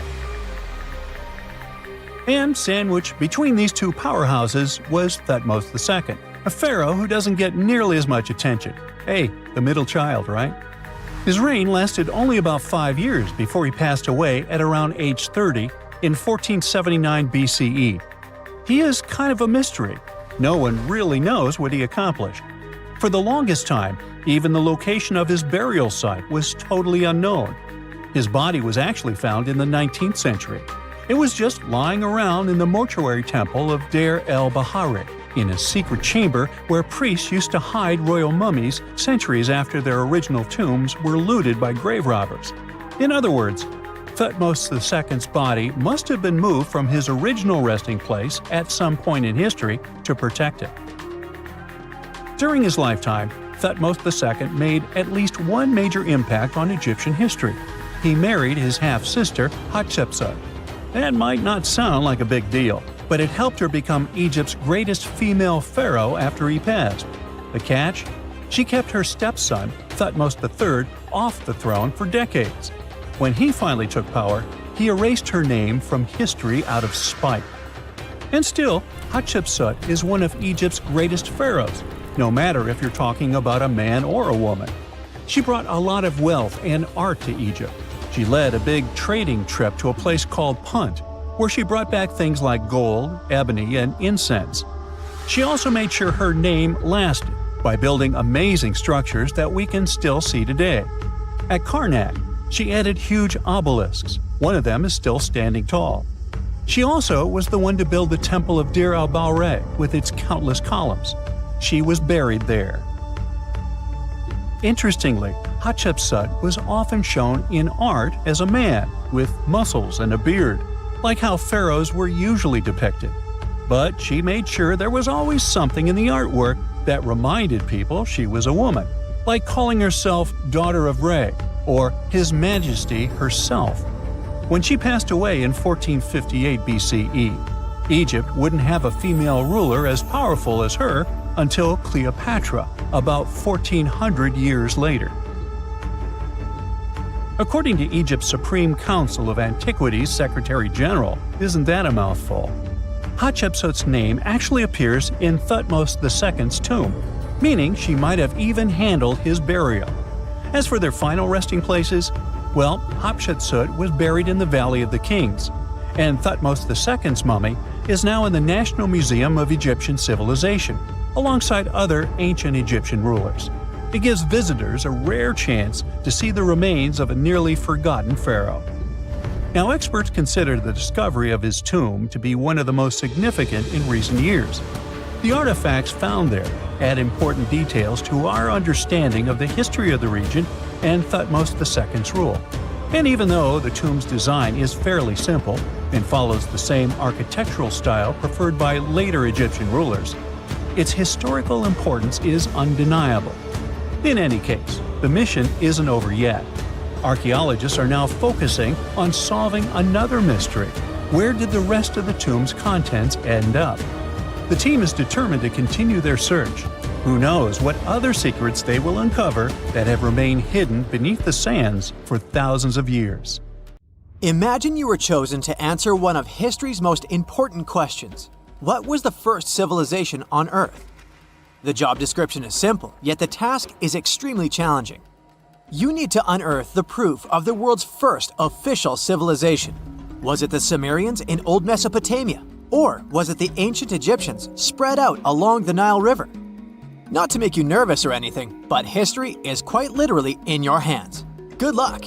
And sandwiched between these two powerhouses was Thutmose II, a pharaoh who doesn't get nearly as much attention. Hey, the middle child, right? His reign lasted only about 5 years before he passed away at around age 30 in 1479 BCE. He is kind of a mystery. No one really knows what he accomplished. For the longest time, even the location of his burial site was totally unknown. His body was actually found in the 19th century. It was just lying around in the mortuary temple of Deir el-Bahari, in a secret chamber where priests used to hide royal mummies centuries after their original tombs were looted by grave robbers. In other words, Thutmose II's body must have been moved from his original resting place at some point in history to protect it. During his lifetime, Thutmose II made at least one major impact on Egyptian history. He married his half-sister, Hatshepsut. That might not sound like a big deal, but it helped her become Egypt's greatest female pharaoh after he passed. The catch? She kept her stepson, Thutmose III, off the throne for decades. When he finally took power, he erased her name from history out of spite. And still, Hatshepsut is one of Egypt's greatest pharaohs, no matter if you're talking about a man or a woman. She brought a lot of wealth and art to Egypt. She led a big trading trip to a place called Punt, where she brought back things like gold, ebony, and incense. She also made sure her name lasted by building amazing structures that we can still see today. At Karnak, she added huge obelisks. One of them is still standing tall. She also was the one to build the Temple of Deir el-Bahari with its countless columns. She was buried there. Interestingly, Hatshepsut was often shown in art as a man with muscles and a beard, like how pharaohs were usually depicted. But she made sure there was always something in the artwork that reminded people she was a woman, like calling herself Daughter of Re or His Majesty herself. When she passed away in 1458 BCE, Egypt wouldn't have a female ruler as powerful as her until Cleopatra, about 1400 years later. According to Egypt's Supreme Council of Antiquity's Secretary General, isn't that a mouthful? Hatshepsut's name actually appears in Thutmose II's tomb, meaning she might have even handled his burial. As for their final resting places, well, Hatshepsut was buried in the Valley of the Kings, and Thutmose II's mummy is now in the National Museum of Egyptian Civilization, alongside other ancient Egyptian rulers. It gives visitors a rare chance to see the remains of a nearly forgotten pharaoh. Now, experts consider the discovery of his tomb to be one of the most significant in recent years. The artifacts found there add important details to our understanding of the history of the region and Thutmose II's rule. And even though the tomb's design is fairly simple and follows the same architectural style preferred by later Egyptian rulers, its historical importance is undeniable. In any case, the mission isn't over yet. Archaeologists are now focusing on solving another mystery. Where did the rest of the tomb's contents end up? The team is determined to continue their search. Who knows what other secrets they will uncover that have remained hidden beneath the sands for thousands of years. Imagine you were chosen to answer one of history's most important questions. What was the first civilization on Earth? The job description is simple, yet the task is extremely challenging. You need to unearth the proof of the world's first official civilization. Was it the Sumerians in Old Mesopotamia? Or was it the ancient Egyptians spread out along the Nile River? Not to make you nervous or anything, but history is quite literally in your hands. Good luck!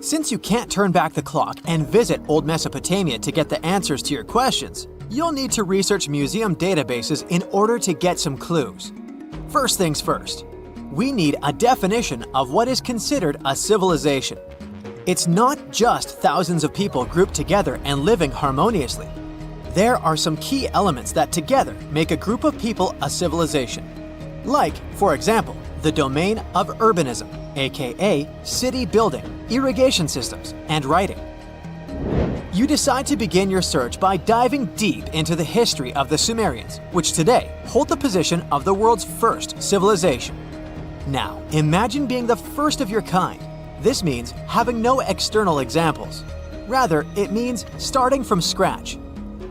Since you can't turn back the clock and visit Old Mesopotamia to get the answers to your questions, you'll need to research museum databases in order to get some clues. First things first, we need a definition of what is considered a civilization. It's not just thousands of people grouped together and living harmoniously. There are some key elements that together make a group of people a civilization. Like, for example, the domain of urbanism, aka city building, irrigation systems, and writing. You decide to begin your search by diving deep into the history of the Sumerians, which today hold the position of the world's first civilization. Now, imagine being the first of your kind. This means having no external examples. Rather, it means starting from scratch.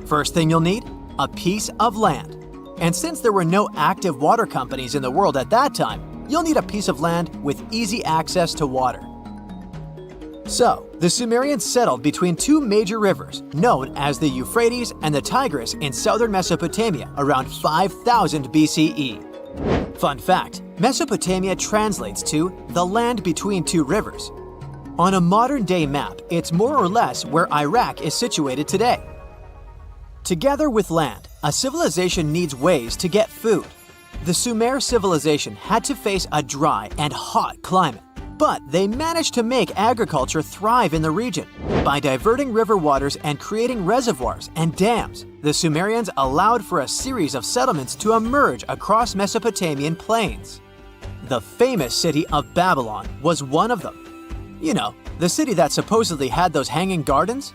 First thing you'll need? A piece of land. And since there were no active water companies in the world at that time, you'll need a piece of land with easy access to water. So, the Sumerians settled between two major rivers, known as the Euphrates and the Tigris in southern Mesopotamia around 5000 BCE. Fun fact, Mesopotamia translates to the land between two rivers. On a modern-day map, it's more or less where Iraq is situated today. Together with land, a civilization needs ways to get food. The Sumer civilization had to face a dry and hot climate, but they managed to make agriculture thrive in the region. By diverting river waters and creating reservoirs and dams, the Sumerians allowed for a series of settlements to emerge across Mesopotamian plains. The famous city of Babylon was one of them. You know, the city that supposedly had those hanging gardens?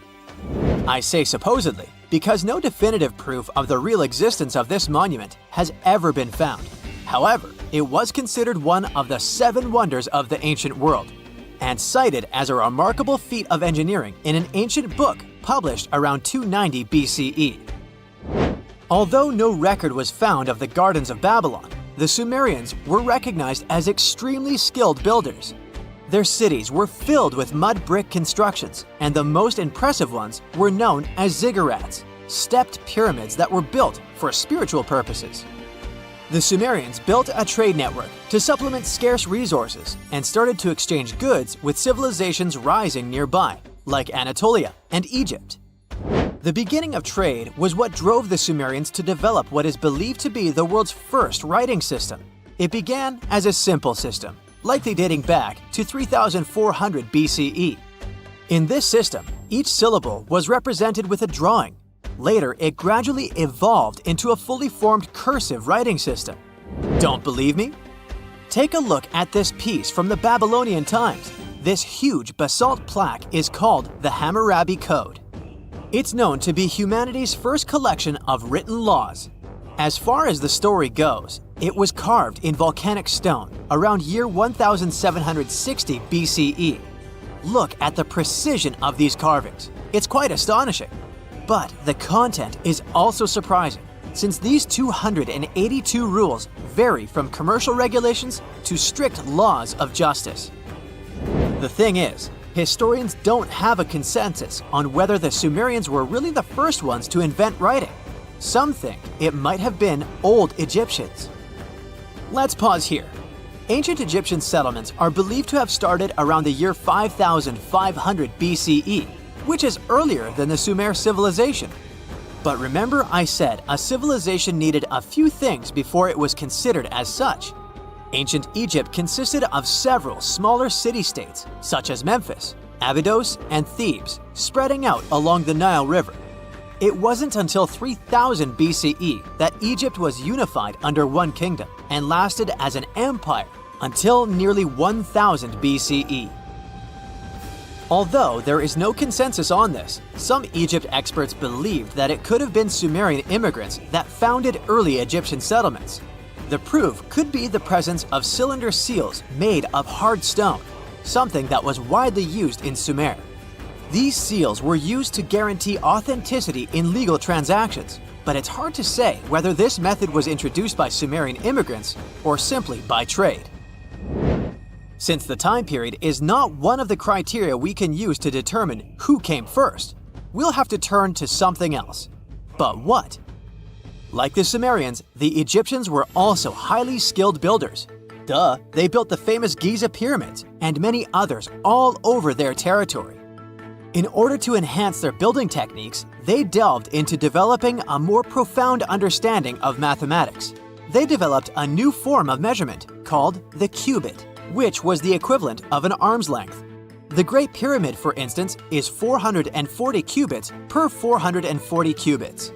I say supposedly because no definitive proof of the real existence of this monument has ever been found. However, it was considered one of the 7 wonders of the ancient world, and cited as a remarkable feat of engineering in an ancient book published around 290 BCE. Although no record was found of the Gardens of Babylon, the Sumerians were recognized as extremely skilled builders. Their cities were filled with mud brick constructions, and the most impressive ones were known as ziggurats, stepped pyramids that were built for spiritual purposes. The Sumerians built a trade network to supplement scarce resources and started to exchange goods with civilizations rising nearby, like Anatolia and Egypt. The beginning of trade was what drove the Sumerians to develop what is believed to be the world's first writing system. It began as a simple system, likely dating back to 3400 BCE. In this system, each syllable was represented with a drawing. Later, it gradually evolved into a fully formed cursive writing system. Don't believe me? Take a look at this piece from the Babylonian times. This huge basalt plaque is called the Hammurabi Code. It's known to be humanity's first collection of written laws. As far as the story goes, it was carved in volcanic stone around year 1760 BCE. Look at the precision of these carvings. It's quite astonishing. But the content is also surprising, since these 282 rules vary from commercial regulations to strict laws of justice. The thing is, historians don't have a consensus on whether the Sumerians were really the first ones to invent writing. Some think it might have been old Egyptians. Let's pause here. Ancient Egyptian settlements are believed to have started around the year 5500 BCE, which is earlier than the Sumer civilization. But remember I said a civilization needed a few things before it was considered as such. Ancient Egypt consisted of several smaller city-states, such as Memphis, Abydos, and Thebes, spreading out along the Nile River. It wasn't until 3000 BCE that Egypt was unified under one kingdom and lasted as an empire until nearly 1000 BCE. Although there is no consensus on this, some Egypt experts believed that it could have been Sumerian immigrants that founded early Egyptian settlements. The proof could be the presence of cylinder seals made of hard stone, something that was widely used in Sumer. These seals were used to guarantee authenticity in legal transactions, but it's hard to say whether this method was introduced by Sumerian immigrants or simply by trade. Since the time period is not one of the criteria we can use to determine who came first, we'll have to turn to something else. But what? Like the Sumerians, the Egyptians were also highly skilled builders. Duh, they built the famous Giza pyramids and many others all over their territory. In order to enhance their building techniques, they delved into developing a more profound understanding of mathematics. They developed a new form of measurement called the cubit, which was the equivalent of an arm's length. The Great Pyramid, for instance, is 440 cubits per 440 cubits.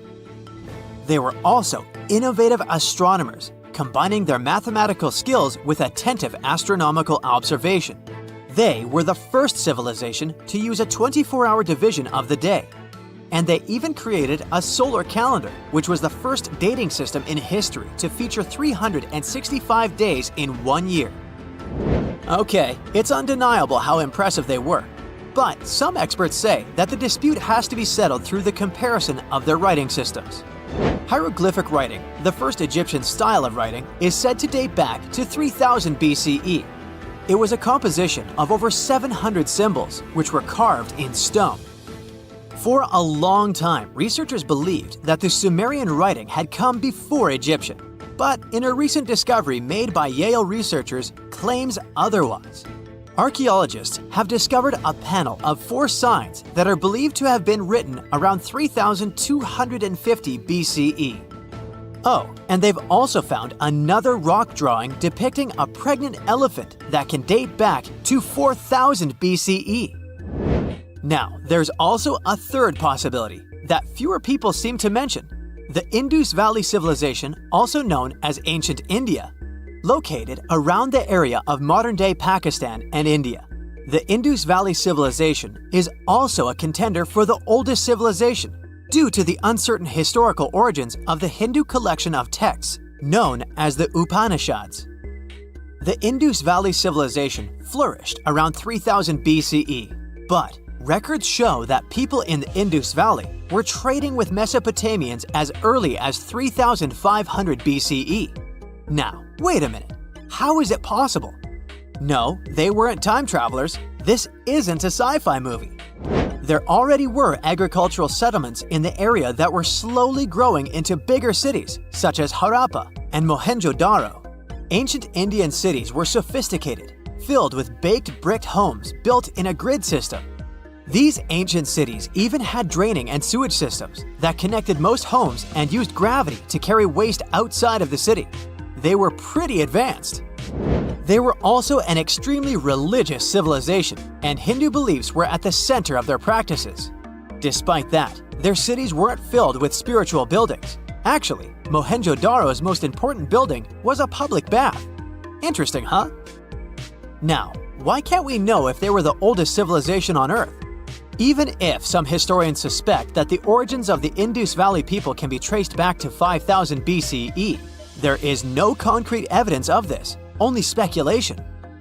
They were also innovative astronomers, combining their mathematical skills with attentive astronomical observation. They were the first civilization to use a 24-hour division of the day. And they even created a solar calendar, which was the first dating system in history to feature 365 days in one year. Okay, it's undeniable how impressive they were. But some experts say that the dispute has to be settled through the comparison of their writing systems. Hieroglyphic writing, the first Egyptian style of writing, is said to date back to 3000 BCE. It was a composition of over 700 symbols, which were carved in stone. For a long time, researchers believed that the Sumerian writing had come before Egyptian, but in a recent discovery made by Yale researchers claims otherwise. Archaeologists have discovered a panel of 4 signs that are believed to have been written around 3250 BCE. Oh, and they've also found another rock drawing depicting a pregnant elephant that can date back to 4000 BCE. Now, there's also a third possibility that fewer people seem to mention: the Indus Valley Civilization, also known as Ancient India, located around the area of modern-day Pakistan and India. The Indus Valley Civilization is also a contender for the oldest civilization due to the uncertain historical origins of the Hindu collection of texts known as the Upanishads. The Indus Valley Civilization flourished around 3000 BCE, but records show that people in the Indus Valley were trading with Mesopotamians as early as 3500 BCE. Now, wait a minute. How is it possible? No, they weren't time travelers. This isn't a sci-fi movie. There already were agricultural settlements in the area that were slowly growing into bigger cities, such as Harappa and Mohenjo-Daro. Ancient Indian cities were sophisticated, filled with baked brick homes built in a grid system. These ancient cities even had draining and sewage systems that connected most homes and used gravity to carry waste outside of the city. They were pretty advanced. They were also an extremely religious civilization, and Hindu beliefs were at the center of their practices. Despite that, their cities weren't filled with spiritual buildings. Actually, Mohenjo-Daro's most important building was a public bath. Interesting, huh? Now, why can't we know if they were the oldest civilization on Earth? Even if some historians suspect that the origins of the Indus Valley people can be traced back to 5000 BCE, there is no concrete evidence of this, only speculation.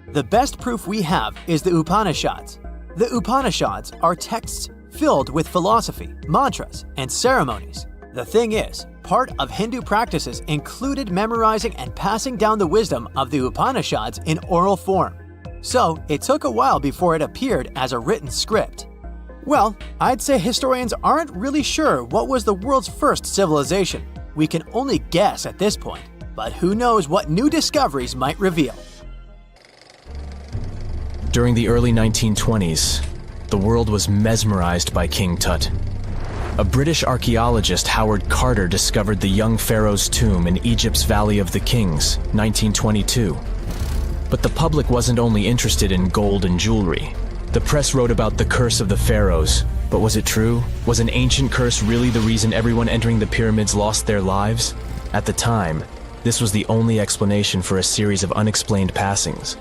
The best proof we have is the Upanishads. The Upanishads are texts filled with philosophy, mantras, and ceremonies. The thing is, part of Hindu practices included memorizing and passing down the wisdom of the Upanishads in oral form. So it took a while before it appeared as a written script. Well, I'd say historians aren't really sure what was the world's first civilization. We can only guess at this point, but who knows what new discoveries might reveal. During the early 1920s, the world was mesmerized by King Tut. A British archaeologist, Howard Carter, discovered the young pharaoh's tomb in Egypt's Valley of the Kings, 1922. But the public wasn't only interested in gold and jewelry. The press wrote about the curse of the pharaohs, but was it true? Was an ancient curse really the reason everyone entering the pyramids lost their lives? At the time, this was the only explanation for a series of unexplained passings.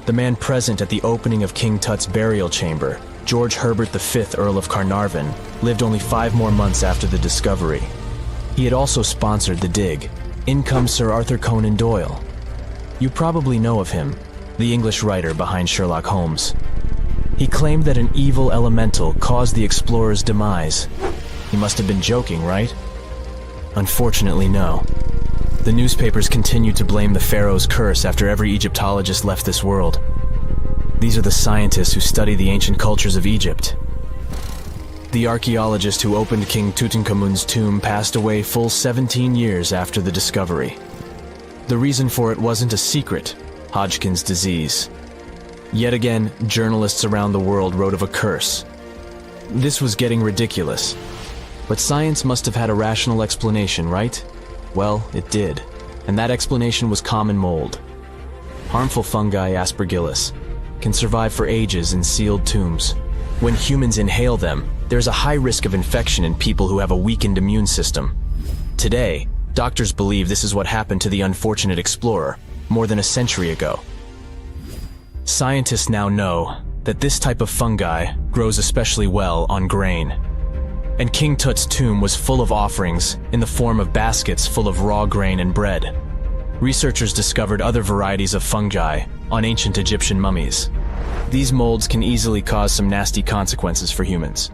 The man present at the opening of King Tut's burial chamber, George Herbert V, Earl of Carnarvon, lived only 5 more months after the discovery. He had also sponsored the dig. In comes Sir Arthur Conan Doyle. You probably know of him, the English writer behind Sherlock Holmes. He claimed that an evil elemental caused the explorer's demise. He must have been joking, right? Unfortunately, no. The newspapers continued to blame the pharaoh's curse after every Egyptologist left this world. These are the scientists who study the ancient cultures of Egypt. The archaeologist who opened King Tutankhamun's tomb passed away full 17 years after the discovery. The reason for it wasn't a secret: Hodgkin's disease. Yet again, journalists around the world wrote of a curse. This was getting ridiculous. But science must have had a rational explanation, right? Well, it did. And that explanation was common mold. Harmful fungi, Aspergillus, can survive for ages in sealed tombs. When humans inhale them, there's a high risk of infection in people who have a weakened immune system. Today, doctors believe this is what happened to the unfortunate explorer more than a century ago. Scientists now know that this type of fungi grows especially well on grain. And King Tut's tomb was full of offerings in the form of baskets full of raw grain and bread. Researchers discovered other varieties of fungi on ancient Egyptian mummies. These molds can easily cause some nasty consequences for humans.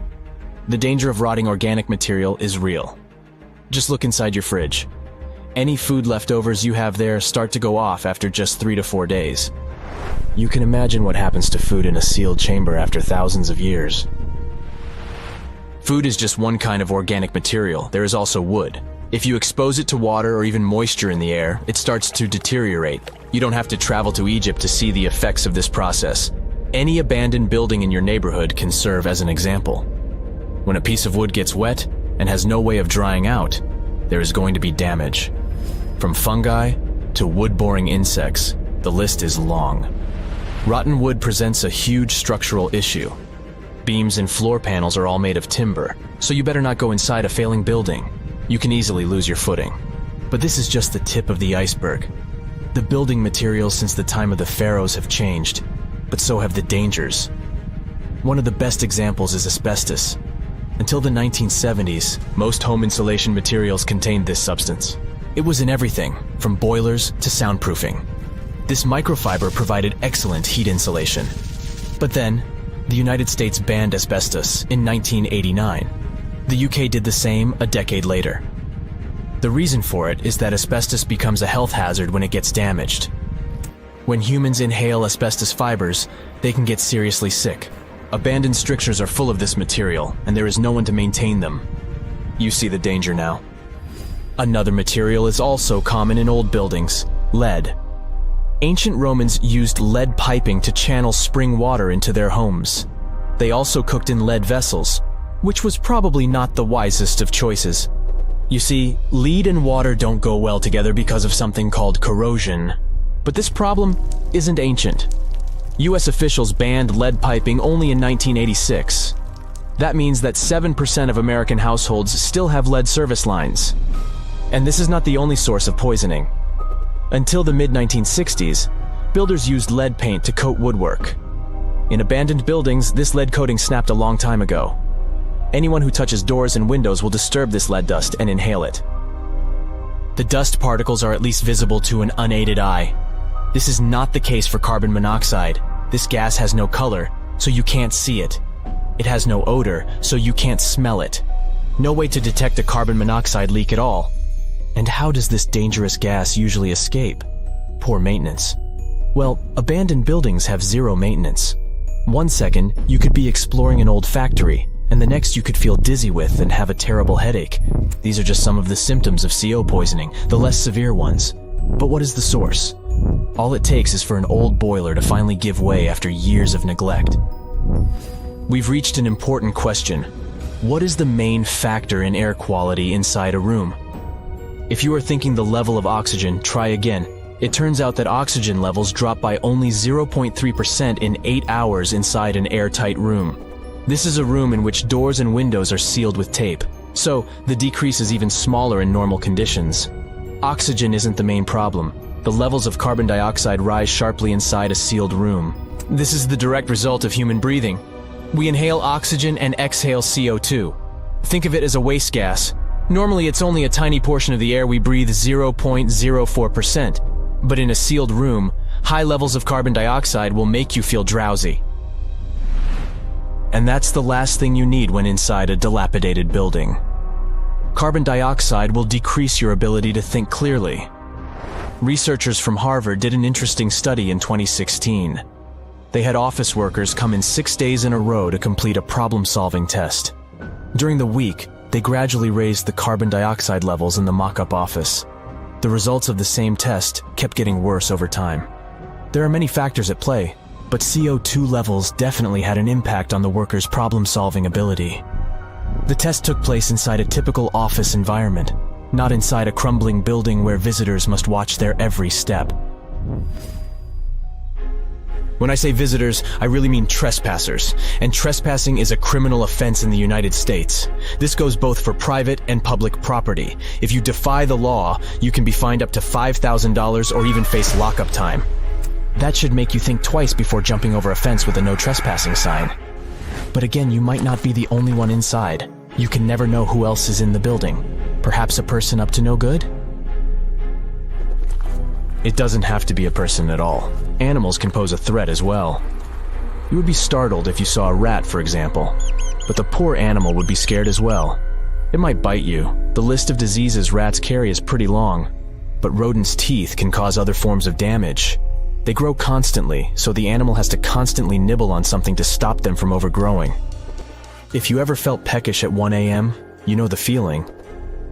The danger of rotting organic material is real. Just look inside your fridge. Any food leftovers you have there start to go off after just 3 to 4 days. You can imagine what happens to food in a sealed chamber after thousands of years. Food is just one kind of organic material. There is also wood. If you expose it to water or even moisture in the air, it starts to deteriorate. You don't have to travel to Egypt to see the effects of this process. Any abandoned building in your neighborhood can serve as an example. When a piece of wood gets wet and has no way of drying out, there is going to be damage. From fungi to wood-boring insects, the list is long. Rotten wood presents a huge structural issue. Beams and floor panels are all made of timber, so you better not go inside a failing building. You can easily lose your footing. But this is just the tip of the iceberg. The building materials since the time of the pharaohs have changed, but so have the dangers. One of the best examples is asbestos. Until the 1970s, most home insulation materials contained this substance. It was in everything, from boilers to soundproofing. This microfiber provided excellent heat insulation. But then, the United States banned asbestos in 1989. The UK did the same a decade later. The reason for it is that asbestos becomes a health hazard when it gets damaged. When humans inhale asbestos fibers, they can get seriously sick. Abandoned structures are full of this material, and there is no one to maintain them. You see the danger now. Another material is also common in old buildings: lead. Ancient Romans used lead piping to channel spring water into their homes. They also cooked in lead vessels, which was probably not the wisest of choices. You see, lead and water don't go well together because of something called corrosion. But this problem isn't ancient. US officials banned lead piping only in 1986. That means that 7% of American households still have lead service lines. And this is not the only source of poisoning. Until the mid-1960s, builders used lead paint to coat woodwork. In abandoned buildings, this lead coating snapped a long time ago. Anyone who touches doors and windows will disturb this lead dust and inhale it. The dust particles are at least visible to an unaided eye. This is not the case for carbon monoxide. This gas has no color, so you can't see it. It has no odor, so you can't smell it. No way to detect a carbon monoxide leak at all. And how does this dangerous gas usually escape? Poor maintenance. Well, abandoned buildings have zero maintenance. 1 second, you could be exploring an old factory, and the next you could feel dizzy with and have a terrible headache. These are just some of the symptoms of CO poisoning, the less severe ones. But what is the source? All it takes is for an old boiler to finally give way after years of neglect. We've reached an important question. What is the main factor in air quality inside a room? If you are thinking the level of oxygen, try again. It turns out that oxygen levels drop by only 0.3% in 8 hours inside an airtight room. This is a room in which doors and windows are sealed with tape, so the decrease is even smaller in normal conditions. Oxygen isn't the main problem. The levels of carbon dioxide rise sharply inside a sealed room. This is the direct result of human breathing. We inhale oxygen and exhale CO2. Think of it as a waste gas. Normally it's only a tiny portion of the air we breathe, 0.04%. But in a sealed room, high levels of carbon dioxide will make you feel drowsy. And that's the last thing you need when inside a dilapidated building. Carbon dioxide will decrease your ability to think clearly. Researchers from Harvard did an interesting study in 2016. They had office workers come in 6 days in a row to complete a problem-solving test. During the week, they gradually raised the carbon dioxide levels in the mock-up office. The results of the same test kept getting worse over time. There are many factors at play, but CO2 levels definitely had an impact on the workers' problem-solving ability. The test took place inside a typical office environment, not inside a crumbling building where visitors must watch their every step. When I say visitors, I really mean trespassers, and trespassing is a criminal offense in the United States. This goes both for private and public property. If you defy the law, you can be fined up to $5,000 or even face lockup time. That should make you think twice before jumping over a fence with a no trespassing sign. But again, you might not be the only one inside. You can never know who else is in the building. Perhaps a person up to no good? It doesn't have to be a person at all. Animals can pose a threat as well. You would be startled if you saw a rat, for example. But the poor animal would be scared as well. It might bite you. The list of diseases rats carry is pretty long. But rodents' teeth can cause other forms of damage. They grow constantly, so the animal has to constantly nibble on something to stop them from overgrowing. If you ever felt peckish at 1 a.m., you know the feeling.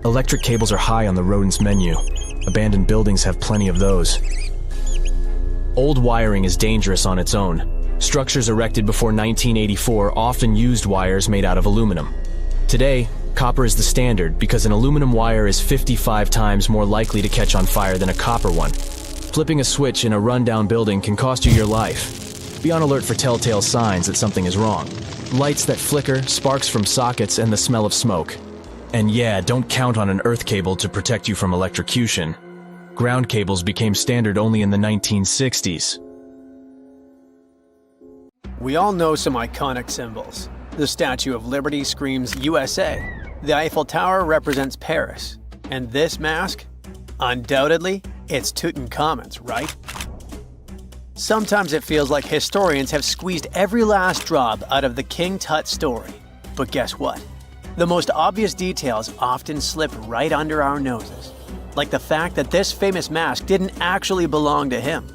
Electric cables are high on the rodent's menu. Abandoned buildings have plenty of those. Old wiring is dangerous on its own. Structures erected before 1984 often used wires made out of aluminum. Today, copper is the standard because an aluminum wire is 55 times more likely to catch on fire than a copper one. Flipping a switch in a rundown building can cost you your life. Be on alert for telltale signs that something is wrong. Lights that flicker, sparks from sockets, and the smell of smoke. And yeah, don't count on an earth cable to protect you from electrocution. Ground cables became standard only in the 1960s. We all know some iconic symbols. The Statue of Liberty screams USA. The Eiffel Tower represents Paris. And this mask? Undoubtedly, it's Tutankhamun's, right? Sometimes it feels like historians have squeezed every last drop out of the King Tut story. But guess what? The most obvious details often slip right under our noses. Like the fact that this famous mask didn't actually belong to him,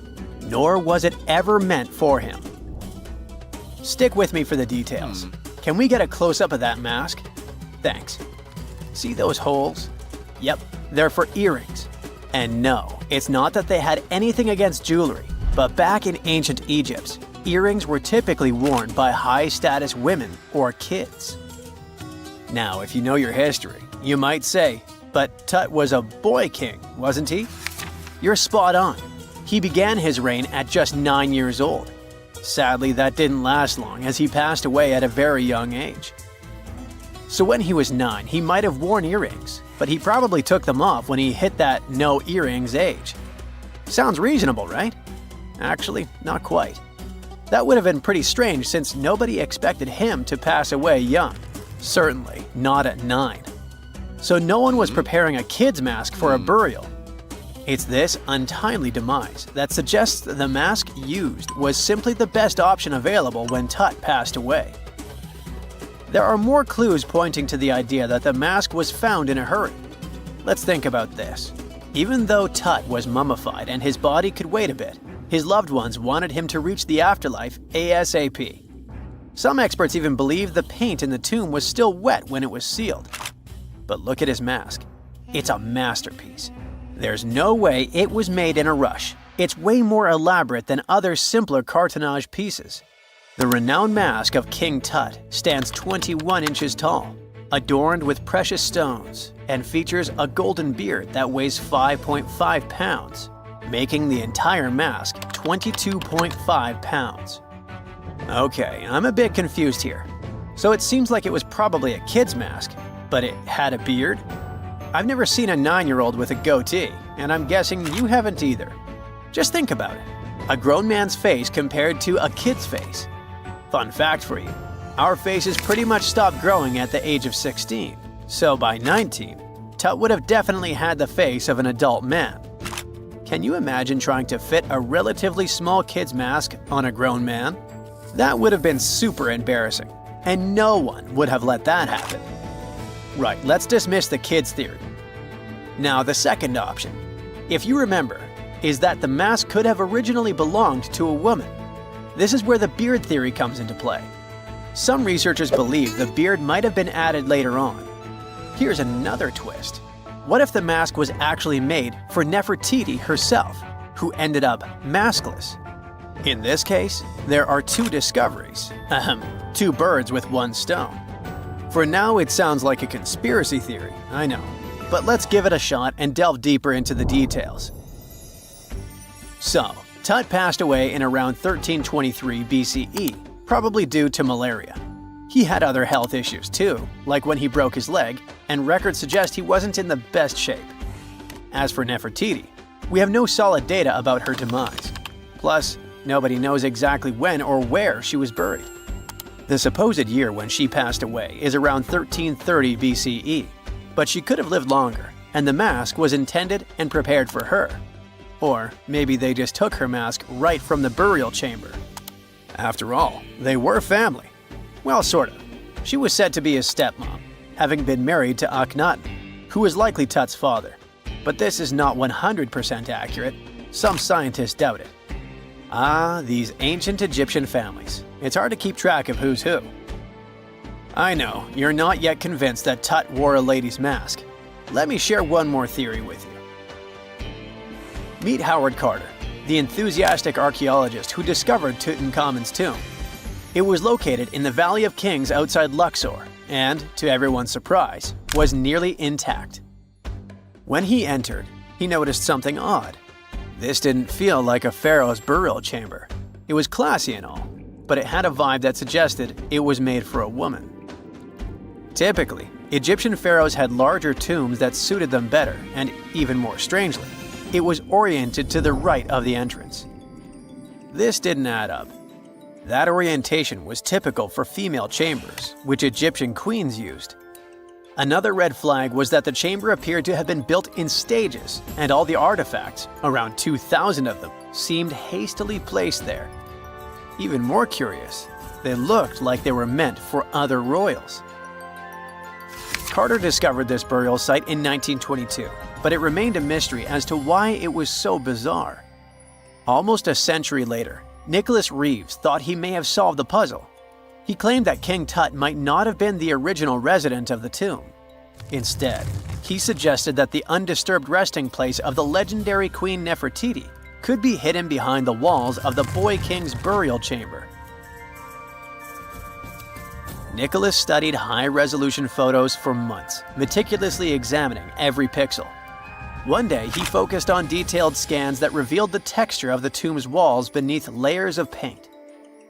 nor was it ever meant for him. Stick with me for the details. Can we get a close-up of that mask? Thanks. See those holes? Yep, they're for earrings. And no, it's not that they had anything against jewelry, but back in ancient Egypt, earrings were typically worn by high-status women or kids. Now, if you know your history, you might say, but Tut was a boy king, wasn't he? You're spot on. He began his reign at just 9 years old. Sadly, that didn't last long as he passed away at a very young age. So when he was 9, he might have worn earrings, but he probably took them off when he hit that no earrings age. Sounds reasonable, right? Actually, not quite. That would have been pretty strange since nobody expected him to pass away young. Certainly not at 9. So no one was preparing a kid's mask for a burial. It's this untimely demise that suggests that the mask used was simply the best option available when Tut passed away. There are more clues pointing to the idea that the mask was found in a hurry. Let's think about this. Even though Tut was mummified and his body could wait a bit, his loved ones wanted him to reach the afterlife ASAP. Some experts even believe the paint in the tomb was still wet when it was sealed. But look at his mask. It's a masterpiece. There's no way it was made in a rush. It's way more elaborate than other simpler cartonnage pieces. The renowned mask of King Tut stands 21 inches tall, adorned with precious stones, and features a golden beard that weighs 5.5 pounds, making the entire mask 22.5 pounds. Okay, I'm a bit confused here. So it seems like it was probably a kid's mask, but it had a beard? I've never seen a 9-year-old with a goatee, and I'm guessing you haven't either. Just think about it. A grown man's face compared to a kid's face. Fun fact for you, our faces pretty much stopped growing at the age of 16, so by 19, Tut would have definitely had the face of an adult man. Can you imagine trying to fit a relatively small kid's mask on a grown man? That would have been super embarrassing, and no one would have let that happen. Right, let's dismiss the kids' theory. Now, the second option, if you remember, is that the mask could have originally belonged to a woman. This is where the beard theory comes into play. Some researchers believe the beard might have been added later on. Here's another twist. What if the mask was actually made for Nefertiti herself, who ended up maskless? In this case, there are two discoveries. Two birds with one stone. For now, it sounds like a conspiracy theory, I know. But let's give it a shot and delve deeper into the details. So, Tut passed away in around 1323 BCE, probably due to malaria. He had other health issues too, like when he broke his leg, and records suggest he wasn't in the best shape. As for Nefertiti, we have no solid data about her demise. Plus, nobody knows exactly when or where she was buried. The supposed year when she passed away is around 1330 BCE, but she could have lived longer, and the mask was intended and prepared for her. Or maybe they just took her mask right from the burial chamber. After all, they were family. Well, sort of. She was said to be his stepmom, having been married to Akhenaten, who was likely Tut's father. But this is not 100% accurate. Some scientists doubt it. Ah, these ancient Egyptian families. It's hard to keep track of who's who. I know, you're not yet convinced that Tut wore a lady's mask. Let me share one more theory with you. Meet Howard Carter, the enthusiastic archaeologist who discovered Tutankhamun's tomb. It was located in the Valley of Kings outside Luxor, and, to everyone's surprise, was nearly intact. When he entered, he noticed something odd. This didn't feel like a pharaoh's burial chamber. It was classy and all, but it had a vibe that suggested it was made for a woman. Typically, Egyptian pharaohs had larger tombs that suited them better, and even more strangely, it was oriented to the right of the entrance. This didn't add up. That orientation was typical for female chambers, which Egyptian queens used. Another red flag was that the chamber appeared to have been built in stages, and all the artifacts, around 2,000 of them, seemed hastily placed there. Even more curious, they looked like they were meant for other royals. Carter discovered this burial site in 1922, but it remained a mystery as to why it was so bizarre. Almost a century later, Nicholas Reeves thought he may have solved the puzzle. He claimed that King Tut might not have been the original resident of the tomb. Instead, he suggested that the undisturbed resting place of the legendary Queen Nefertiti could be hidden behind the walls of the boy king's burial chamber. Nicholas studied high-resolution photos for months, meticulously examining every pixel. One day, he focused on detailed scans that revealed the texture of the tomb's walls beneath layers of paint.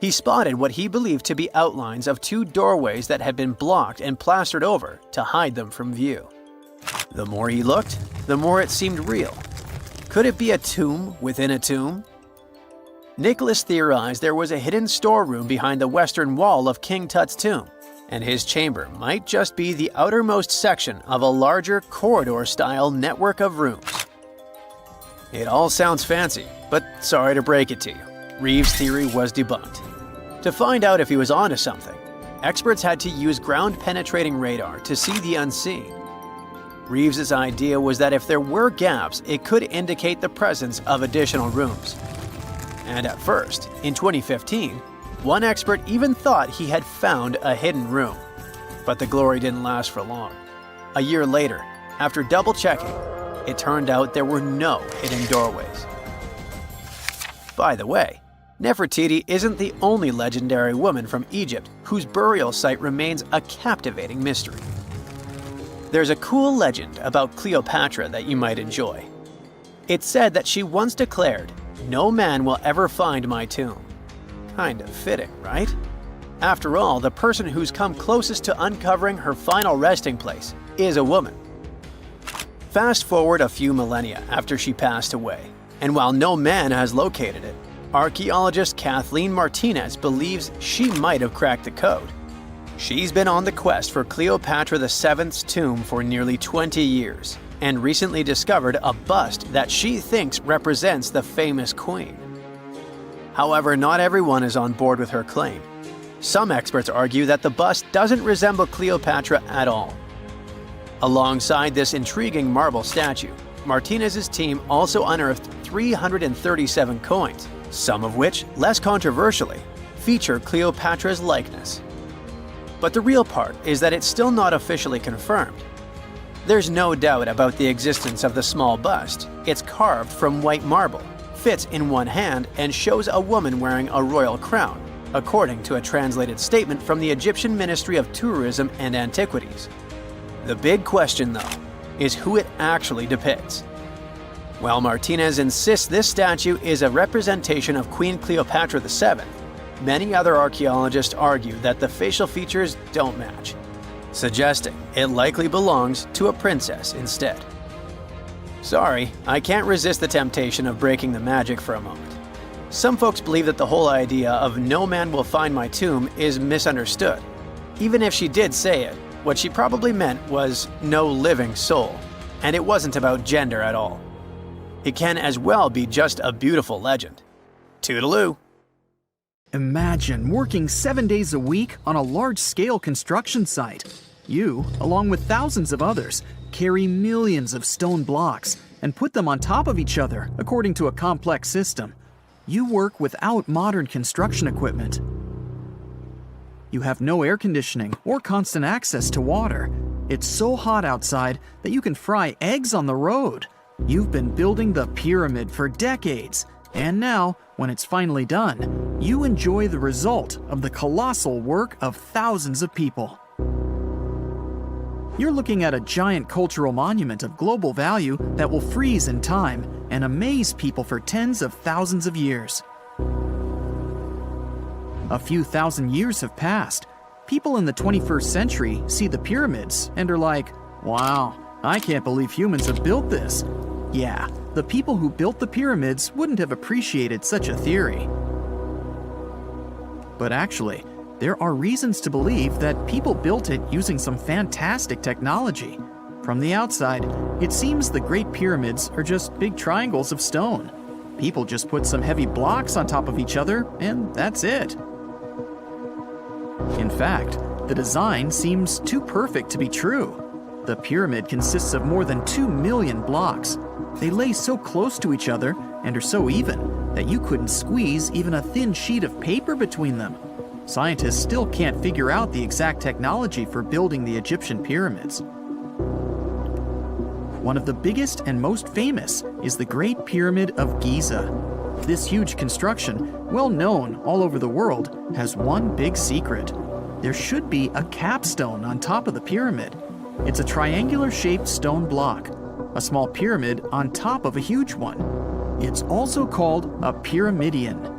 He spotted what he believed to be outlines of two doorways that had been blocked and plastered over to hide them from view. The more he looked, the more it seemed real. Could it be a tomb within a tomb? Nicholas theorized there was a hidden storeroom behind the western wall of King Tut's tomb, and his chamber might just be the outermost section of a larger corridor-style network of rooms. It all sounds fancy, but sorry to break it to you. Reeves' theory was debunked. To find out if he was onto something, experts had to use ground-penetrating radar to see the unseen. Reeves' idea was that if there were gaps, it could indicate the presence of additional rooms. And at first, in 2015, one expert even thought he had found a hidden room. But the glory didn't last for long. A year later, after double-checking, it turned out there were no hidden doorways. By the way, Nefertiti isn't the only legendary woman from Egypt whose burial site remains a captivating mystery. There's a cool legend about Cleopatra that you might enjoy. It's said that she once declared, "No man will ever find my tomb." Kind of fitting, right? After all, the person who's come closest to uncovering her final resting place is a woman. Fast forward a few millennia after she passed away, and while no man has located it, archaeologist Kathleen Martinez believes she might have cracked the code. She's been on the quest for Cleopatra VII's tomb for nearly 20 years, and recently discovered a bust that she thinks represents the famous queen. However, not everyone is on board with her claim. Some experts argue that the bust doesn't resemble Cleopatra at all. Alongside this intriguing marble statue, Martinez's team also unearthed 337 coins, some of which, less controversially, feature Cleopatra's likeness. But the real part is that it's still not officially confirmed. There's no doubt about the existence of the small bust. It's carved from white marble, fits in one hand, and shows a woman wearing a royal crown, according to a translated statement from the Egyptian Ministry of Tourism and Antiquities. The big question, though, is who it actually depicts. While Martinez insists this statue is a representation of Queen Cleopatra VII, many other archaeologists argue that the facial features don't match, suggesting it likely belongs to a princess instead. Sorry, I can't resist the temptation of breaking the magic for a moment. Some folks believe that the whole idea of "no man will find my tomb" is misunderstood. Even if she did say it, what she probably meant was "no living soul," and it wasn't about gender at all. It can as well be just a beautiful legend. Toodaloo! Imagine working 7 days a week on a large-scale construction site. You, along with thousands of others, carry millions of stone blocks and put them on top of each other according to a complex system. you work without modern construction equipment. You have no air conditioning or constant access to water. It's so hot outside that you can fry eggs on the road. You've been building the pyramid for decades, and now, when it's finally done, you enjoy the result of the colossal work of thousands of people. You're looking at a giant cultural monument of global value that will freeze in time and amaze people for tens of thousands of years. A few thousand years have passed. People in the 21st century see the pyramids and are like, wow, I can't believe humans have built this. Yeah, the people who built the pyramids wouldn't have appreciated such a theory. But actually, there are reasons to believe that people built it using some fantastic technology. From the outside, it seems the Great Pyramids are just big triangles of stone. People just put some heavy blocks on top of each other, and that's it. In fact, the design seems too perfect to be true. The pyramid consists of more than 2 million blocks. They lay so close to each other and are so even that you couldn't squeeze even a thin sheet of paper between them. Scientists still can't figure out the exact technology for building the Egyptian pyramids. One of the biggest and most famous is the Great Pyramid of Giza. This huge construction, well known all over the world, has one big secret. There should be a capstone on top of the pyramid. It's a triangular-shaped stone block, a small pyramid on top of a huge one. It's also called a pyramidion.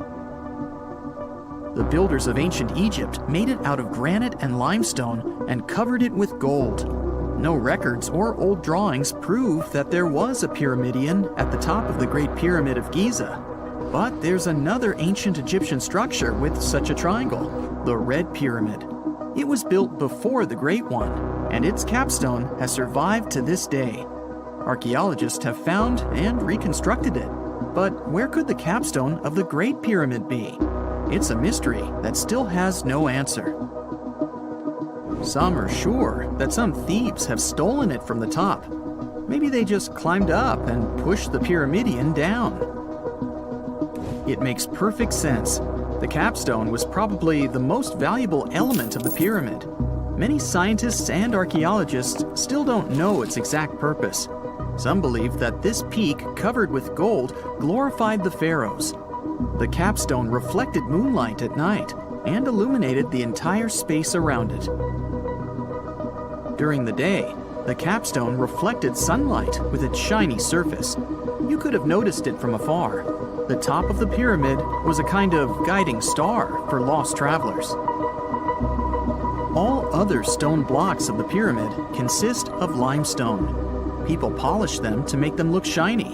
The builders of ancient Egypt made it out of granite and limestone and covered it with gold. No records or old drawings prove that there was a pyramidion at the top of the Great Pyramid of Giza. But there's another ancient Egyptian structure with such a triangle, the Red Pyramid. It was built before the Great One, and its capstone has survived to this day. Archaeologists have found and reconstructed it. But where could the capstone of the Great Pyramid be? It's a mystery that still has no answer. Some are sure that some thieves have stolen it from the top. Maybe they just climbed up and pushed the pyramidion down. It makes perfect sense. The capstone was probably the most valuable element of the pyramid. Many scientists and archaeologists still don't know its exact purpose. Some believe that this peak covered with gold glorified the pharaohs. The capstone reflected moonlight at night and illuminated the entire space around it. During the day, the capstone reflected sunlight with its shiny surface. You could have noticed it from afar. The top of the pyramid was a kind of guiding star for lost travelers. All other stone blocks of the pyramid consist of limestone. People polished them to make them look shiny.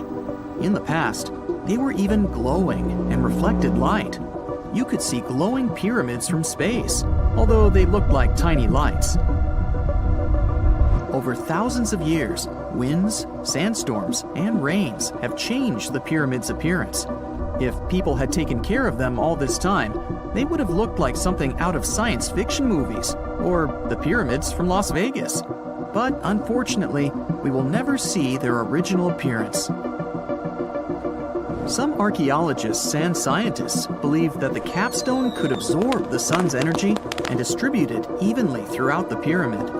In the past, they were even glowing and reflected light. You could see glowing pyramids from space, although they looked like tiny lights. Over thousands of years, winds, sandstorms, and rains have changed the pyramid's appearance. If people had taken care of them all this time, they would have looked like something out of science fiction movies, or the pyramids from Las Vegas. But unfortunately, we will never see their original appearance. Some archaeologists and scientists believe that the capstone could absorb the sun's energy and distribute it evenly throughout the pyramid.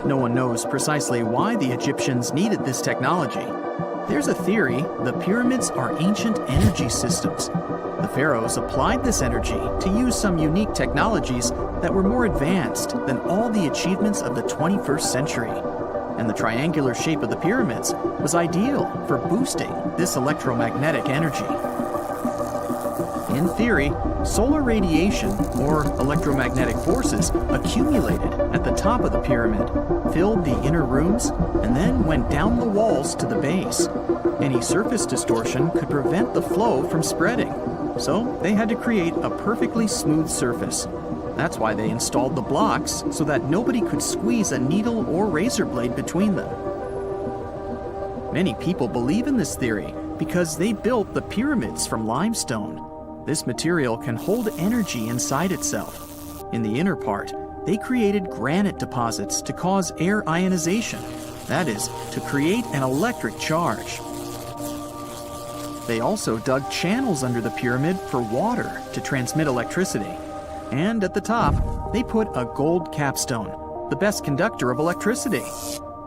No one knows precisely why the Egyptians needed this technology. There's a theory the pyramids are ancient energy systems. The pharaohs applied this energy to use some unique technologies that were more advanced than all the achievements of the 21st century. And the triangular shape of the pyramids was ideal for boosting this electromagnetic energy. In theory, solar radiation, or electromagnetic forces, accumulated at the top of the pyramid, filled the inner rooms, and then went down the walls to the base. Any surface distortion could prevent the flow from spreading, so they had to create a perfectly smooth surface. That's why they installed the blocks so that nobody could squeeze a needle or razor blade between them. Many people believe in this theory because they built the pyramids from limestone. This material can hold energy inside itself. In the inner part, they created granite deposits to cause air ionization, that is, to create an electric charge. They also dug channels under the pyramid for water to transmit electricity. And at the top, they put a gold capstone, the best conductor of electricity.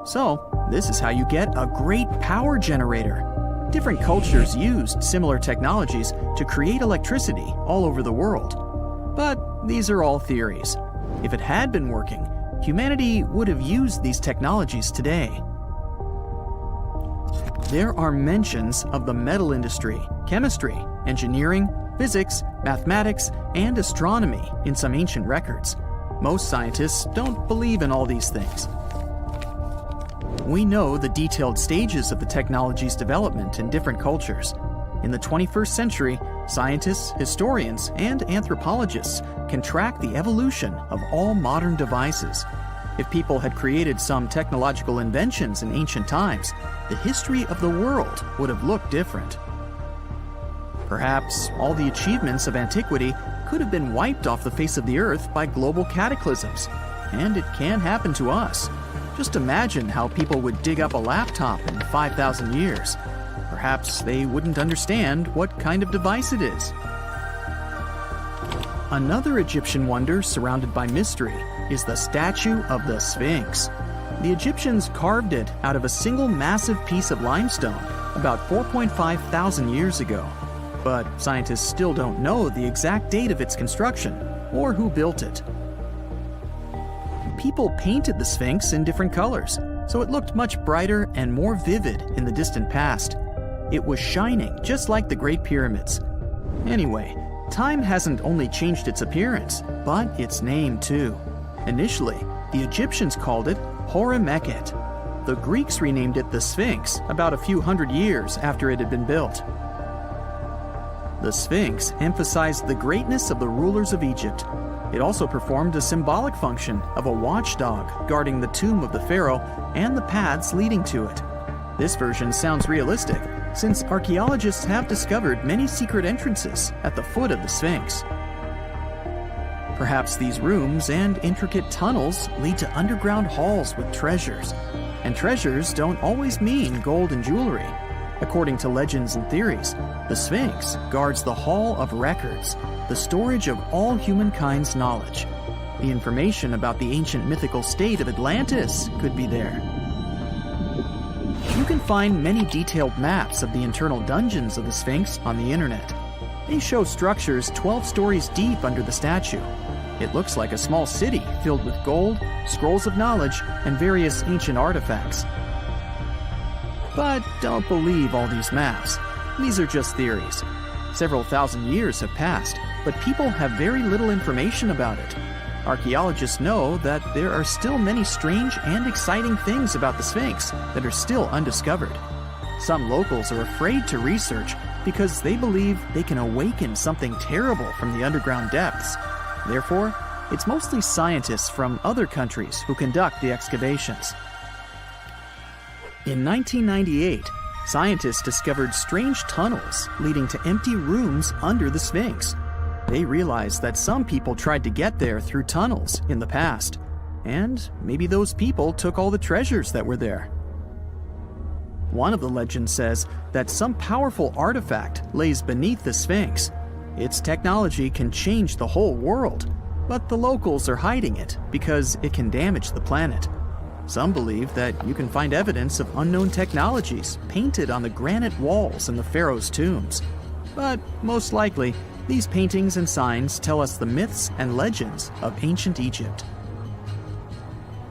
So, this is how you get a great power generator. Different cultures used similar technologies to create electricity all over the world. But these are all theories. If it had been working, humanity would have used these technologies today. There are mentions of the metal industry, chemistry, engineering, physics, mathematics, and astronomy in some ancient records. Most scientists don't believe in all these things. We know the detailed stages of the technology's development in different cultures. In the 21st century, scientists, historians, and anthropologists can track the evolution of all modern devices. If people had created some technological inventions in ancient times, the history of the world would have looked different. Perhaps all the achievements of antiquity could have been wiped off the face of the earth by global cataclysms. And it can happen to us. Just imagine how people would dig up a laptop in 5,000 years. Perhaps they wouldn't understand what kind of device it is. Another Egyptian wonder surrounded by mystery is the statue of the Sphinx. The Egyptians carved it out of a single massive piece of limestone about 4.5 thousand years ago. But scientists still don't know the exact date of its construction or who built it. People painted the Sphinx in different colors, so it looked much brighter and more vivid in the distant past. It was shining just like the Great Pyramids. Anyway, time hasn't only changed its appearance, but its name too. Initially, the Egyptians called it Horemheket. The Greeks renamed it the Sphinx about a few hundred years after it had been built. The Sphinx emphasized the greatness of the rulers of Egypt. It also performed a symbolic function of a watchdog guarding the tomb of the pharaoh and the paths leading to it. This version sounds realistic, since archaeologists have discovered many secret entrances at the foot of the Sphinx. Perhaps these rooms and intricate tunnels lead to underground halls with treasures. And treasures don't always mean gold and jewelry. According to legends and theories, the Sphinx guards the Hall of Records, the storage of all humankind's knowledge. The information about the ancient mythical state of Atlantis could be there. You can find many detailed maps of the internal dungeons of the Sphinx on the internet. They show structures 12 stories deep under the statue. It looks like a small city filled with gold, scrolls of knowledge, and various ancient artifacts. But don't believe all these maps. These are just theories. Several thousand years have passed, but people have very little information about it. Archaeologists know that there are still many strange and exciting things about the Sphinx that are still undiscovered. Some locals are afraid to research because they believe they can awaken something terrible from the underground depths. Therefore, it's mostly scientists from other countries who conduct the excavations. In 1998, scientists discovered strange tunnels leading to empty rooms under the Sphinx. They realized that some people tried to get there through tunnels in the past, and maybe those people took all the treasures that were there. One of the legends says that some powerful artifact lays beneath the Sphinx. Its technology can change the whole world, but the locals are hiding it because it can damage the planet. Some believe that you can find evidence of unknown technologies painted on the granite walls in the pharaoh's tombs. But most likely, these paintings and signs tell us the myths and legends of ancient Egypt.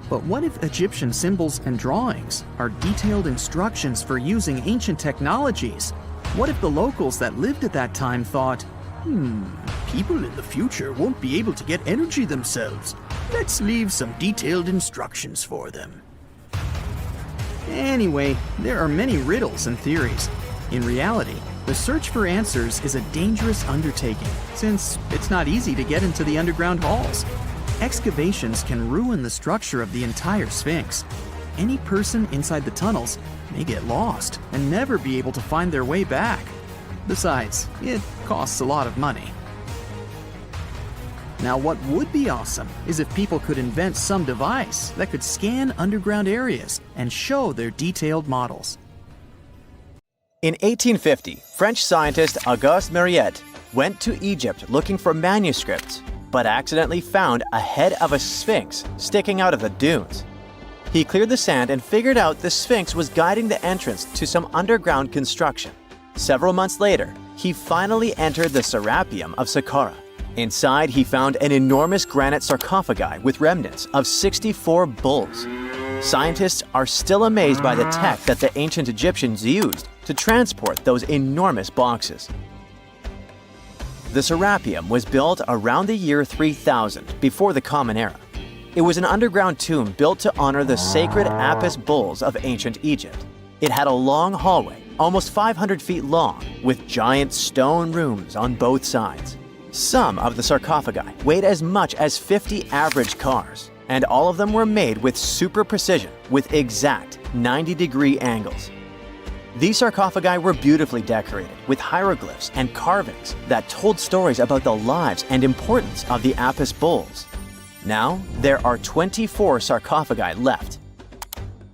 But what if Egyptian symbols and drawings are detailed instructions for using ancient technologies? What if the locals that lived at that time thought, people in the future won't be able to get energy themselves. Let's leave some detailed instructions for them. Anyway, there are many riddles and theories. In reality, the search for answers is a dangerous undertaking, since it's not easy to get into the underground halls. Excavations can ruin the structure of the entire Sphinx. Any person inside the tunnels may get lost and never be able to find their way back. Besides, it costs a lot of money. Now, what would be awesome is if people could invent some device that could scan underground areas and show their detailed models. In 1850, French scientist Auguste Mariette went to Egypt looking for manuscripts, but accidentally found a head of a sphinx sticking out of the dunes. He cleared the sand and figured out the Sphinx was guiding the entrance to some underground construction. Several months later, he finally entered the Sarapium of Saqqara. Inside, he found an enormous granite sarcophagi with remnants of 64 bulls. Scientists are still amazed by the tech that the ancient Egyptians used to transport those enormous boxes. The Sarapium was built around the year 3000 before the Common Era. It was an underground tomb built to honor the sacred Apis bulls of ancient Egypt. It had a long hallway, almost 500 feet long, with giant stone rooms on both sides. Some of the sarcophagi weighed as much as 50 average cars, and all of them were made with super precision, with exact 90-degree angles. These sarcophagi were beautifully decorated with hieroglyphs and carvings that told stories about the lives and importance of the Apis bulls. Now, there are 24 sarcophagi left.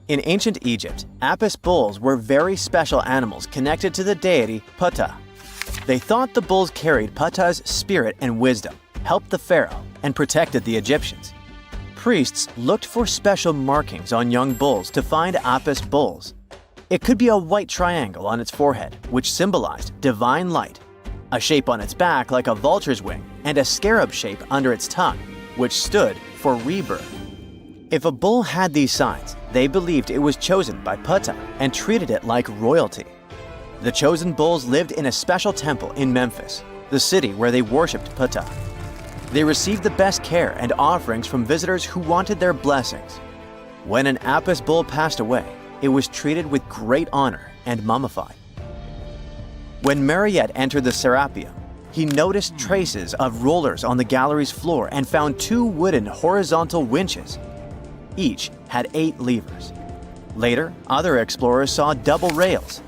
In ancient Egypt, Apis bulls were very special animals connected to the deity Ptah. They thought the bulls carried Ptah's spirit and wisdom, helped the pharaoh, and protected the Egyptians. Priests looked for special markings on young bulls to find Apis bulls. It could be a white triangle on its forehead, which symbolized divine light, a shape on its back like a vulture's wing, and a scarab shape under its tongue, which stood for rebirth. If a bull had these signs, they believed it was chosen by Ptah and treated it like royalty. The chosen bulls lived in a special temple in Memphis, the city where they worshipped Ptah. They received the best care and offerings from visitors who wanted their blessings. When an Apis bull passed away, it was treated with great honor and mummified. When Mariette entered the Serapeum, he noticed traces of rollers on the gallery's floor and found 2 wooden horizontal winches. Each had 8 levers. Later, other explorers saw double rails.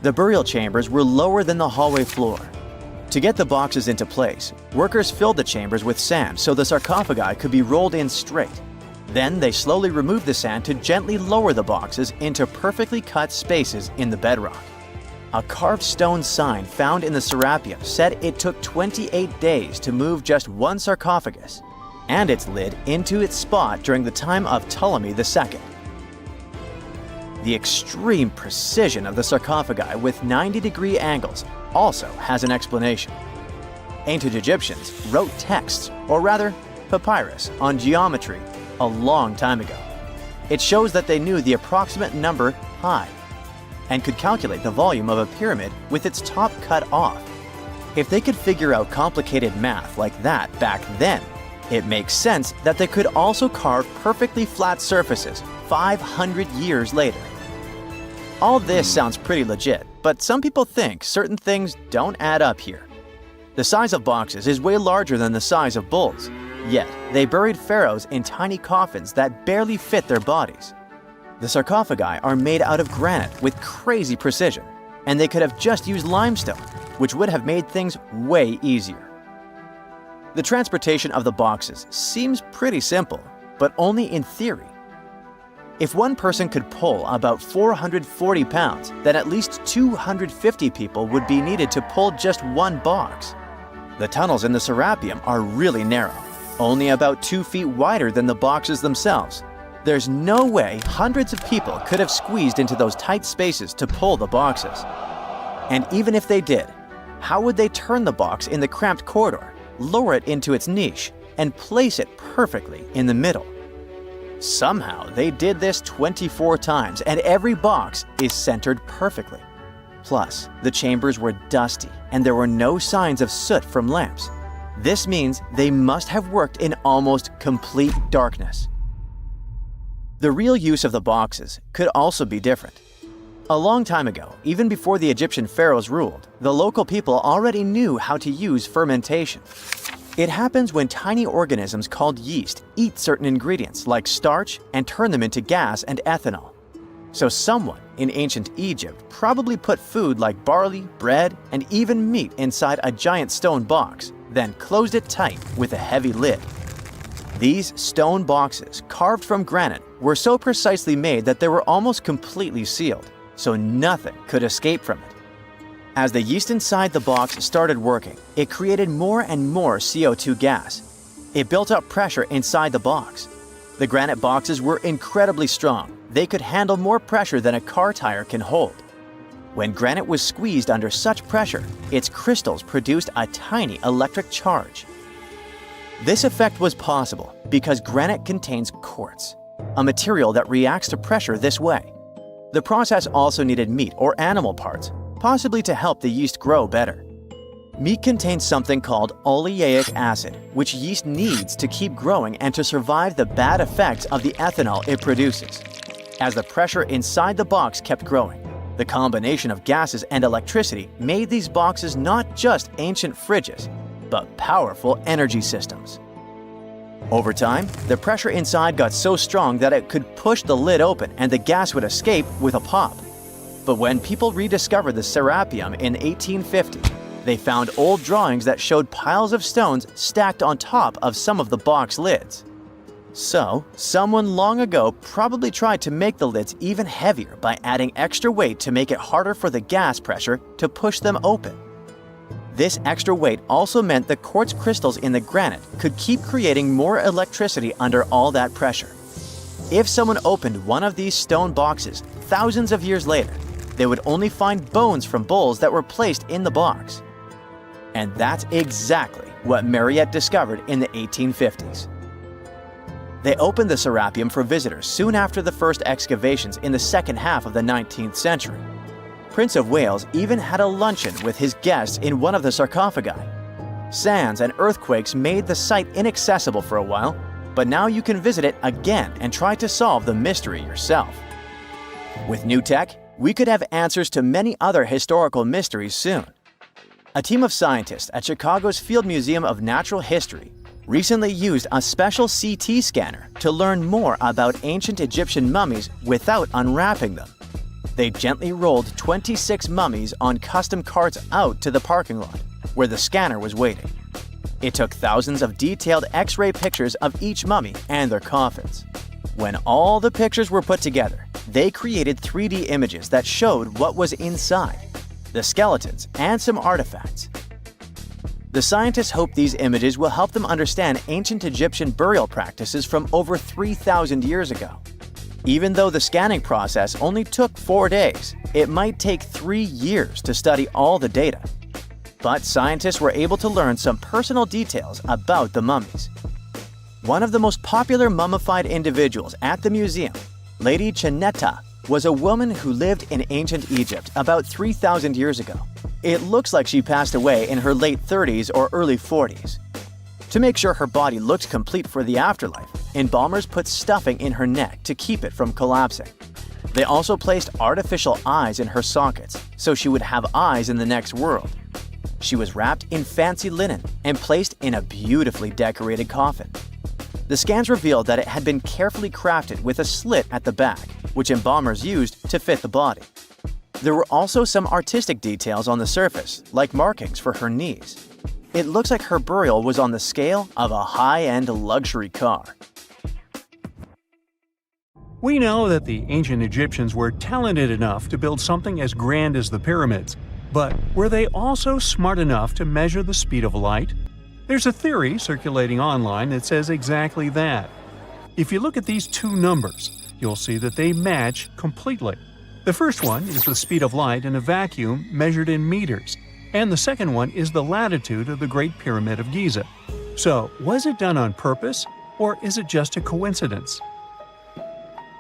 The burial chambers were lower than the hallway floor. To get the boxes into place, workers filled the chambers with sand so the sarcophagi could be rolled in straight. Then they slowly removed the sand to gently lower the boxes into perfectly cut spaces in the bedrock. A carved stone sign found in the Serapeum said it took 28 days to move just one sarcophagus and its lid into its spot during the time of Ptolemy II. The extreme precision of the sarcophagi with 90-degree angles also has an explanation. Ancient Egyptians wrote texts, or rather, papyrus, on geometry a long time ago. It shows that they knew the approximate number pi and could calculate the volume of a pyramid with its top cut off. If they could figure out complicated math like that back then, it makes sense that they could also carve perfectly flat surfaces 500 years later. All this sounds pretty legit, but some people think certain things don't add up here. The size of boxes is way larger than the size of bulls, yet they buried pharaohs in tiny coffins that barely fit their bodies. The sarcophagi are made out of granite with crazy precision, and they could have just used limestone, which would have made things way easier. The transportation of the boxes seems pretty simple, but only in theory. If one person could pull about 440 pounds, then at least 250 people would be needed to pull just one box. The tunnels in the Serapeum are really narrow, only about 2 feet wider than the boxes themselves. There's no way hundreds of people could have squeezed into those tight spaces to pull the boxes. And even if they did, how would they turn the box in the cramped corridor, lower it into its niche, and place it perfectly in the middle? Somehow, they did this 24 times, and every box is centered perfectly. Plus, the chambers were dusty, and there were no signs of soot from lamps. This means they must have worked in almost complete darkness. The real use of the boxes could also be different. A long time ago, even before the Egyptian pharaohs ruled, the local people already knew how to use fermentation. It happens when tiny organisms called yeast eat certain ingredients like starch and turn them into gas and ethanol. So someone in ancient Egypt probably put food like barley, bread, and even meat inside a giant stone box, then closed it tight with a heavy lid. These stone boxes, carved from granite, were so precisely made that they were almost completely sealed. so nothing could escape from it. As the yeast inside the box started working, it created more and more CO2 gas. It built up pressure inside the box. The granite boxes were incredibly strong. They could handle more pressure than a car tire can hold. When granite was squeezed under such pressure, its crystals produced a tiny electric charge. This effect was possible because granite contains quartz, a material that reacts to pressure this way. The process also needed meat or animal parts, possibly to help the yeast grow better. Meat contains something called oleic acid, which yeast needs to keep growing and to survive the bad effects of the ethanol it produces. As the pressure inside the box kept growing, the combination of gases and electricity made these boxes not just ancient fridges, but powerful energy systems. Over time, the pressure inside got so strong that it could push the lid open and the gas would escape with a pop. But when people rediscovered the Sarapium in 1850, they found old drawings that showed piles of stones stacked on top of some of the box lids. So, someone long ago probably tried to make the lids even heavier by adding extra weight to make it harder for the gas pressure to push them open. This extra weight also meant the quartz crystals in the granite could keep creating more electricity under all that pressure. If someone opened one of these stone boxes thousands of years later, they would only find bones from bulls that were placed in the box. And that's exactly what Mariette discovered in the 1850s. They opened the Sarapium for visitors soon after the first excavations in the second half of the 19th century. Prince of Wales even had a luncheon with his guests in one of the sarcophagi. Sands and earthquakes made the site inaccessible for a while, but now you can visit it again and try to solve the mystery yourself. With new tech, we could have answers to many other historical mysteries soon. A team of scientists at Chicago's Field Museum of Natural History recently used a special CT scanner to learn more about ancient Egyptian mummies without unwrapping them. They gently rolled 26 mummies on custom carts out to the parking lot, where the scanner was waiting. It took thousands of detailed X-ray pictures of each mummy and their coffins. When all the pictures were put together, they created 3D images that showed what was inside, the skeletons, and some artifacts. The scientists hope these images will help them understand ancient Egyptian burial practices from over 3,000 years ago. Even though the scanning process only took 4 days, it might take 3 years to study all the data. But scientists were able to learn some personal details about the mummies. One of the most popular mummified individuals at the museum, Lady Chineta, was a woman who lived in ancient Egypt about 3,000 years ago. It looks like she passed away in her late 30s or early 40s. To make sure her body looked complete for the afterlife, embalmers put stuffing in her neck to keep it from collapsing. They also placed artificial eyes in her sockets, so she would have eyes in the next world. She was wrapped in fancy linen and placed in a beautifully decorated coffin. The scans revealed that it had been carefully crafted with a slit at the back, which embalmers used to fit the body. There were also some artistic details on the surface, like markings for her knees. It looks like her burial was on the scale of a high-end luxury car. We know that the ancient Egyptians were talented enough to build something as grand as the pyramids, but were they also smart enough to measure the speed of light? There's a theory circulating online that says exactly that. If you look at these two numbers, you'll see that they match completely. The first one is the speed of light in a vacuum measured in meters, and the second one is the latitude of the Great Pyramid of Giza. So, was it done on purpose, or is it just a coincidence?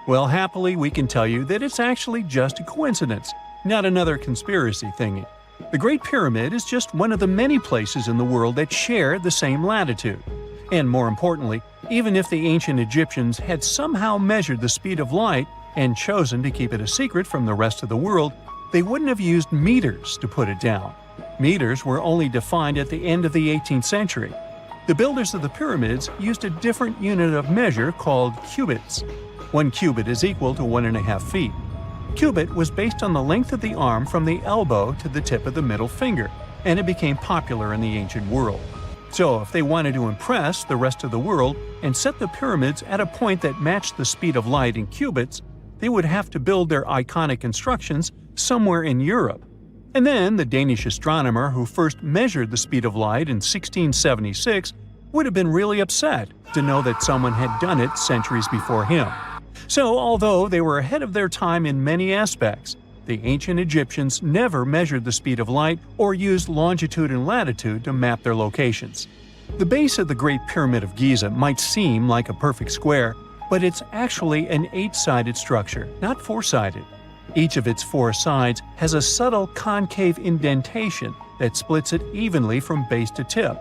Well, happily, we can tell you that it's actually just a coincidence, not another conspiracy thingy. The Great Pyramid is just one of the many places in the world that share the same latitude. And more importantly, even if the ancient Egyptians had somehow measured the speed of light and chosen to keep it a secret from the rest of the world, they wouldn't have used meters to put it down. Meters were only defined at the end of the 18th century. The builders of the pyramids used a different unit of measure called cubits. 1 cubit is equal to 1.5 feet. Cubit was based on the length of the arm from the elbow to the tip of the middle finger, and it became popular in the ancient world. So if they wanted to impress the rest of the world and set the pyramids at a point that matched the speed of light in cubits, they would have to build their iconic constructions somewhere in Europe. And then the Danish astronomer who first measured the speed of light in 1676 would have been really upset to know that someone had done it centuries before him. So, although they were ahead of their time in many aspects, the ancient Egyptians never measured the speed of light or used longitude and latitude to map their locations. The base of the Great Pyramid of Giza might seem like a perfect square, but it's actually an 8-sided structure, not 4-sided. Each of its 4 sides has a subtle concave indentation that splits it evenly from base to tip.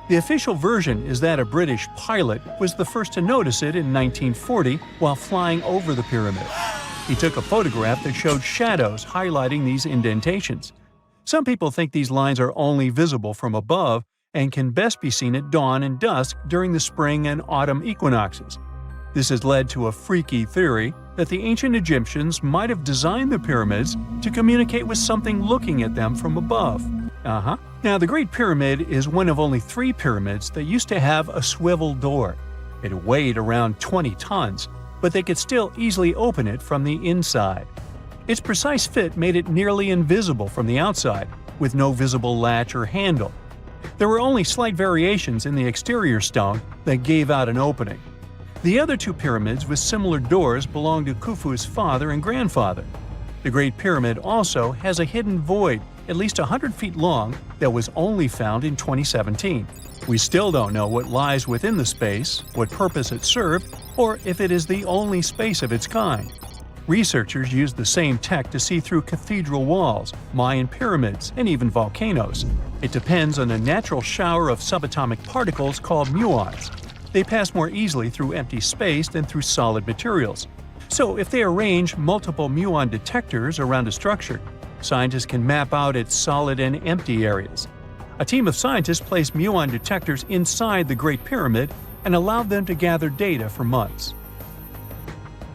The official version is that a British pilot was the first to notice it in 1940 while flying over the pyramid. He took a photograph that showed shadows highlighting these indentations. Some people think these lines are only visible from above and can best be seen at dawn and dusk during the spring and autumn equinoxes. This has led to a freaky theory that the ancient Egyptians might have designed the pyramids to communicate with something looking at them from above. Now, the Great Pyramid is one of only 3 pyramids that used to have a swivel door. It weighed around 20 tons, but they could still easily open it from the inside. Its precise fit made it nearly invisible from the outside, with no visible latch or handle. There were only slight variations in the exterior stone that gave out an opening. The other 2 pyramids with similar doors belonged to Khufu's father and grandfather. The Great Pyramid also has a hidden void at least 100 feet long that was only found in 2017. We still don't know what lies within the space, what purpose it served, or if it is the only space of its kind. Researchers used the same tech to see through cathedral walls, Mayan pyramids, and even volcanoes. It depends on a natural shower of subatomic particles called muons. They pass more easily through empty space than through solid materials. So if they arrange multiple muon detectors around a structure, scientists can map out its solid and empty areas. A team of scientists placed muon detectors inside the Great Pyramid and allowed them to gather data for months.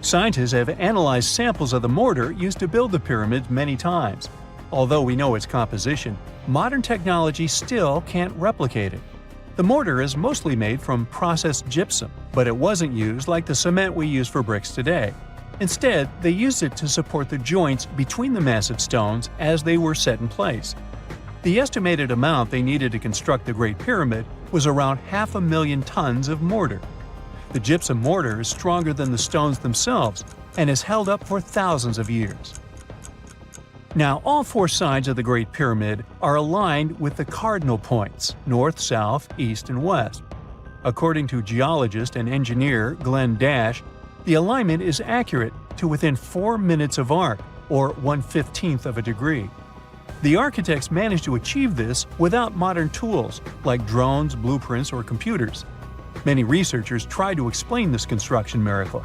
Scientists have analyzed samples of the mortar used to build the pyramids many times. Although we know its composition, modern technology still can't replicate it. The mortar is mostly made from processed gypsum, but it wasn't used like the cement we use for bricks today. Instead, they used it to support the joints between the massive stones as they were set in place. The estimated amount they needed to construct the Great Pyramid was around 500,000 tons of mortar. The gypsum mortar is stronger than the stones themselves and has held up for thousands of years. Now, all 4 sides of the Great Pyramid are aligned with the cardinal points – north, south, east, and west. According to geologist and engineer Glenn Dash, the alignment is accurate to within 4 minutes of arc, or 1/15th of a degree. The architects managed to achieve this without modern tools like drones, blueprints, or computers. Many researchers try to explain this construction miracle.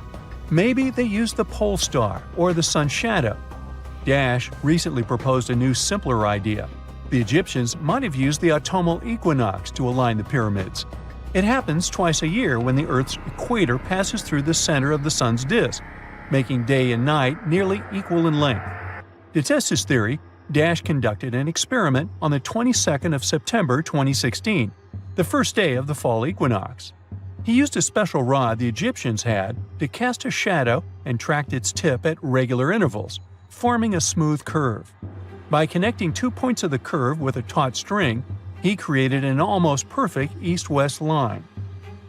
Maybe they used the pole star or the sun's shadow. Dash recently proposed a new, simpler idea. The Egyptians might have used the autumnal equinox to align the pyramids. It happens twice a year when the Earth's equator passes through the center of the sun's disk, making day and night nearly equal in length. To test his theory, Dash conducted an experiment on the 22nd of September 2016, the first day of the fall equinox. He used a special rod the Egyptians had to cast a shadow and tracked its tip at regular intervals, forming a smooth curve. By connecting 2 points of the curve with a taut string, he created an almost perfect east-west line.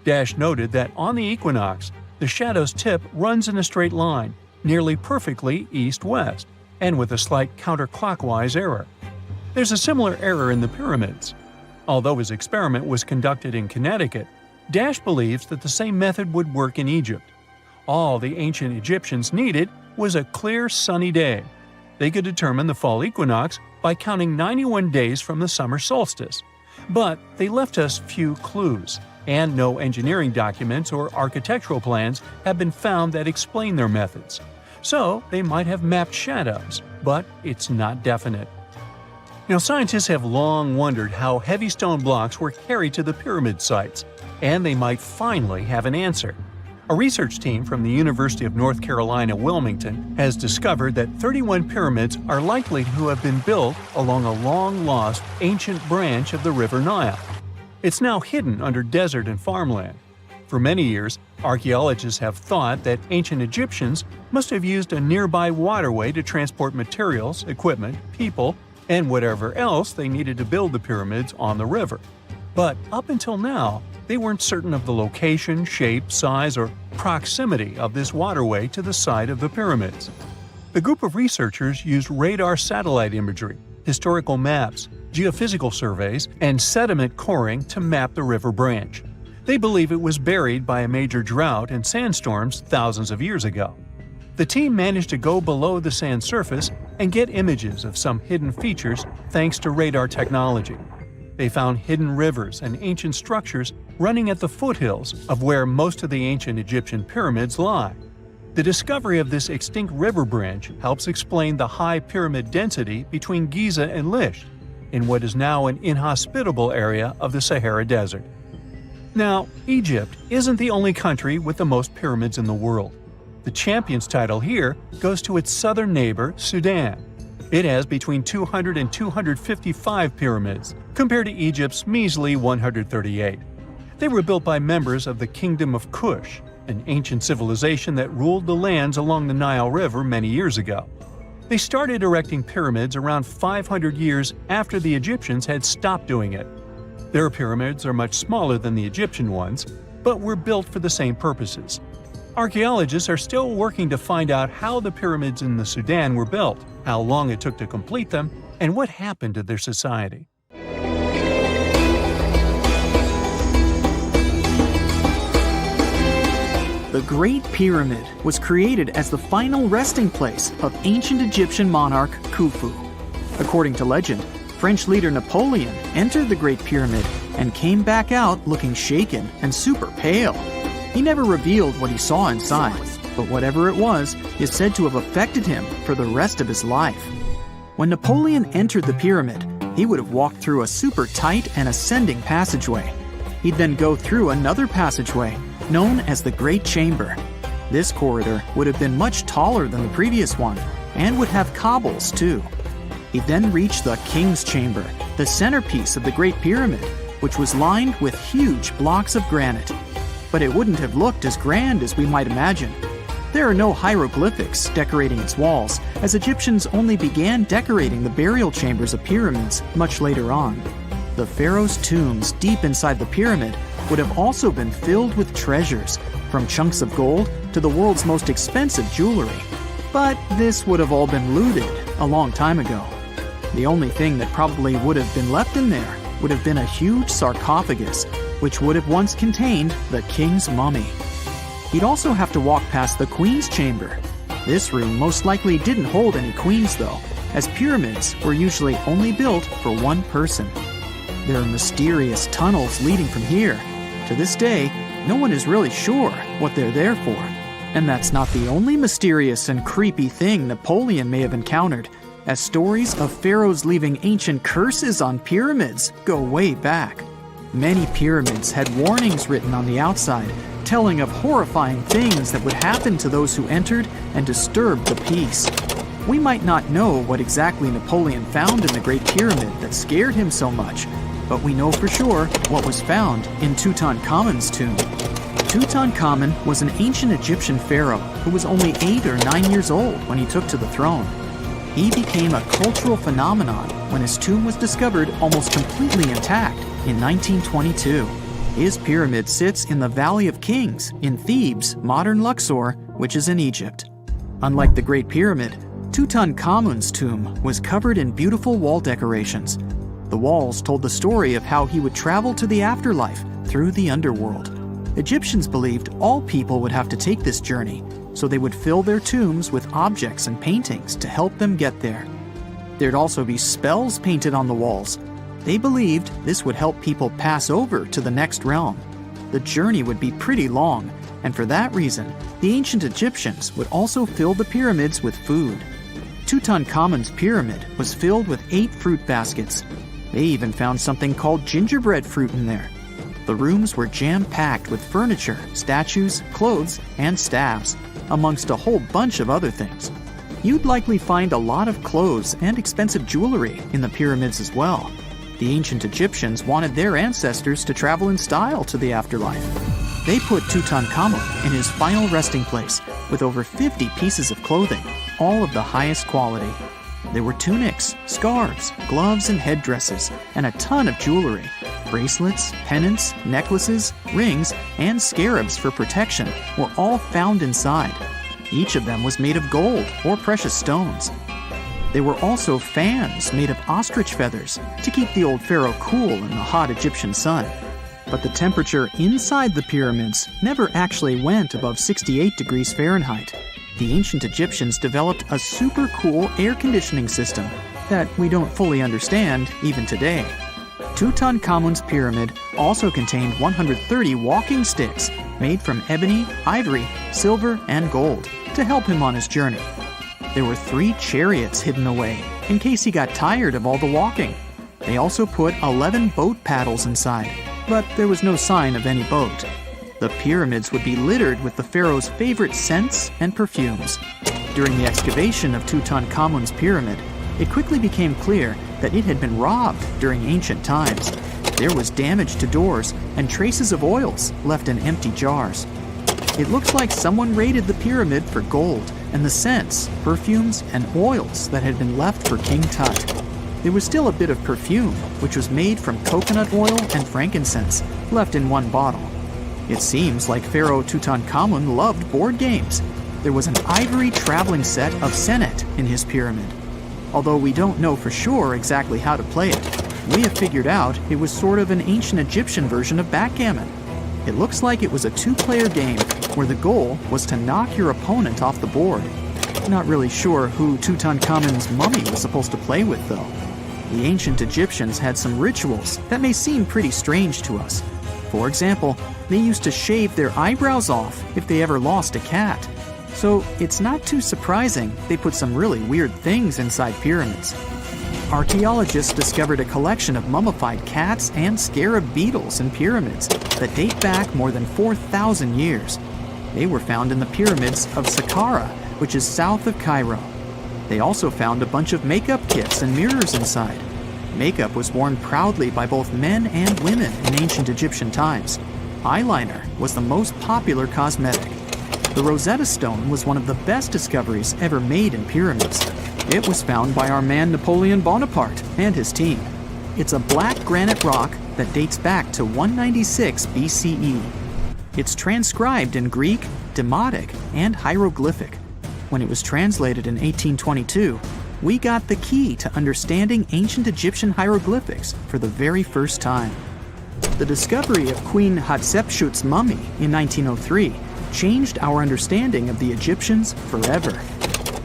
Dash noted that on the equinox, the shadow's tip runs in a straight line, nearly perfectly east-west, and with a slight counterclockwise error. There's a similar error in the pyramids. Although his experiment was conducted in Connecticut, Dash believes that the same method would work in Egypt. All the ancient Egyptians needed was a clear, sunny day. They could determine the fall equinox by counting 91 days from the summer solstice. But they left us few clues, and no engineering documents or architectural plans have been found that explain their methods. So they might have mapped shadows, but it's not definite. Now, scientists have long wondered how heavy stone blocks were carried to the pyramid sites, and they might finally have an answer. A research team from the University of North Carolina, Wilmington, has discovered that 31 pyramids are likely to have been built along a long-lost ancient branch of the River Nile. It's now hidden under desert and farmland. For many years, archaeologists have thought that ancient Egyptians must have used a nearby waterway to transport materials, equipment, people, and whatever else they needed to build the pyramids on the river. But up until now, they weren't certain of the location, shape, size, or proximity of this waterway to the site of the pyramids. The group of researchers used radar satellite imagery, historical maps, geophysical surveys, and sediment coring to map the river branch. They believe it was buried by a major drought and sandstorms thousands of years ago. The team managed to go below the sand surface and get images of some hidden features thanks to radar technology. They found hidden rivers and ancient structures running at the foothills of where most of the ancient Egyptian pyramids lie. The discovery of this extinct river branch helps explain the high pyramid density between Giza and Lisht, in what is now an inhospitable area of the Sahara Desert. Now, Egypt isn't the only country with the most pyramids in the world. The champion's title here goes to its southern neighbor, Sudan. It has between 200 and 255 pyramids, compared to Egypt's measly 138. They were built by members of the Kingdom of Kush, an ancient civilization that ruled the lands along the Nile River many years ago. They started erecting pyramids around 500 years after the Egyptians had stopped doing it. Their pyramids are much smaller than the Egyptian ones, but were built for the same purposes. Archaeologists are still working to find out how the pyramids in the Sudan were built, how long it took to complete them, and what happened to their society. The Great Pyramid was created as the final resting place of ancient Egyptian monarch Khufu. According to legend, French leader Napoleon entered the Great Pyramid and came back out looking shaken and super pale. He never revealed what he saw inside, but whatever it was is said to have affected him for the rest of his life. When Napoleon entered the pyramid, he would have walked through a super tight and ascending passageway. He'd then go through another passageway, known as the Great Chamber. This corridor would have been much taller than the previous one, and would have cobbles too. He then reached the King's Chamber, the centerpiece of the Great Pyramid, which was lined with huge blocks of granite. But it wouldn't have looked as grand as we might imagine. There are no hieroglyphics decorating its walls, as Egyptians only began decorating the burial chambers of pyramids much later on. The pharaoh's tombs deep inside the pyramid would have also been filled with treasures, from chunks of gold to the world's most expensive jewelry. But this would have all been looted a long time ago. The only thing that probably would have been left in there would have been a huge sarcophagus, which would have once contained the king's mummy. He'd also have to walk past the queen's chamber. This room most likely didn't hold any queens though, as pyramids were usually only built for one person. There are mysterious tunnels leading from here. To this day, no one is really sure what they're there for. And that's not the only mysterious and creepy thing Napoleon may have encountered, as stories of pharaohs leaving ancient curses on pyramids go way back. Many pyramids had warnings written on the outside, telling of horrifying things that would happen to those who entered and disturbed the peace. We might not know what exactly Napoleon found in the Great Pyramid that scared him so much, but we know for sure what was found in Tutankhamun's tomb. Tutankhamun was an ancient Egyptian pharaoh who was only 8 or 9 years old when he took to the throne. He became a cultural phenomenon when his tomb was discovered almost completely intact in 1922. His pyramid sits in the Valley of Kings in Thebes, modern Luxor, which is in Egypt. Unlike the Great Pyramid, Tutankhamun's tomb was covered in beautiful wall decorations. The walls told the story of how he would travel to the afterlife through the underworld. Egyptians believed all people would have to take this journey, so they would fill their tombs with objects and paintings to help them get there. There'd also be spells painted on the walls. They believed this would help people pass over to the next realm. The journey would be pretty long, and for that reason, the ancient Egyptians would also fill the pyramids with food. Tutankhamun's pyramid was filled with 8 fruit baskets. They even found something called gingerbread fruit in there. The rooms were jam-packed with furniture, statues, clothes, and staffs, amongst a whole bunch of other things. You'd likely find a lot of clothes and expensive jewelry in the pyramids as well. The ancient Egyptians wanted their ancestors to travel in style to the afterlife. They put Tutankhamun in his final resting place with over 50 pieces of clothing, all of the highest quality. There were tunics, scarves, gloves, and headdresses, and a ton of jewelry. Bracelets, pendants, necklaces, rings, and scarabs for protection were all found inside. Each of them was made of gold or precious stones. There were also fans made of ostrich feathers to keep the old pharaoh cool in the hot Egyptian sun. But the temperature inside the pyramids never actually went above 68 degrees Fahrenheit. The ancient Egyptians developed a super cool air conditioning system that we don't fully understand even today. Tutankhamun's pyramid also contained 130 walking sticks made from ebony, ivory, silver, and gold to help him on his journey. There were 3 chariots hidden away in case he got tired of all the walking. They also put 11 boat paddles inside, but there was no sign of any boat. The pyramids would be littered with the pharaoh's favorite scents and perfumes. During the excavation of Tutankhamun's pyramid, it quickly became clear that it had been robbed during ancient times. There was damage to doors and traces of oils left in empty jars. It looks like someone raided the pyramid for gold and the scents, perfumes, and oils that had been left for King Tut. There was still a bit of perfume, which was made from coconut oil and frankincense, left in one bottle. It seems like Pharaoh Tutankhamun loved board games. There was an ivory traveling set of senet in his pyramid. Although we don't know for sure exactly how to play it, we have figured out it was sort of an ancient Egyptian version of backgammon. It looks like it was a 2-player game where the goal was to knock your opponent off the board. Not really sure who Tutankhamun's mummy was supposed to play with, though. The ancient Egyptians had some rituals that may seem pretty strange to us. For example, they used to shave their eyebrows off if they ever lost a cat. So it's not too surprising they put some really weird things inside pyramids. Archaeologists discovered a collection of mummified cats and scarab beetles in pyramids that date back more than 4,000 years. They were found in the pyramids of Saqqara, which is south of Cairo. They also found a bunch of makeup kits and mirrors inside. Makeup was worn proudly by both men and women in ancient Egyptian times. Eyeliner was the most popular cosmetic. The Rosetta Stone was one of the best discoveries ever made in pyramids. It was found by our man Napoleon Bonaparte and his team. It's a black granite rock that dates back to 196 BCE. It's transcribed in Greek, Demotic, and hieroglyphic. When it was translated in 1822, we got the key to understanding ancient Egyptian hieroglyphics for the very first time. The discovery of Queen Hatshepsut's mummy in 1903 changed our understanding of the Egyptians forever.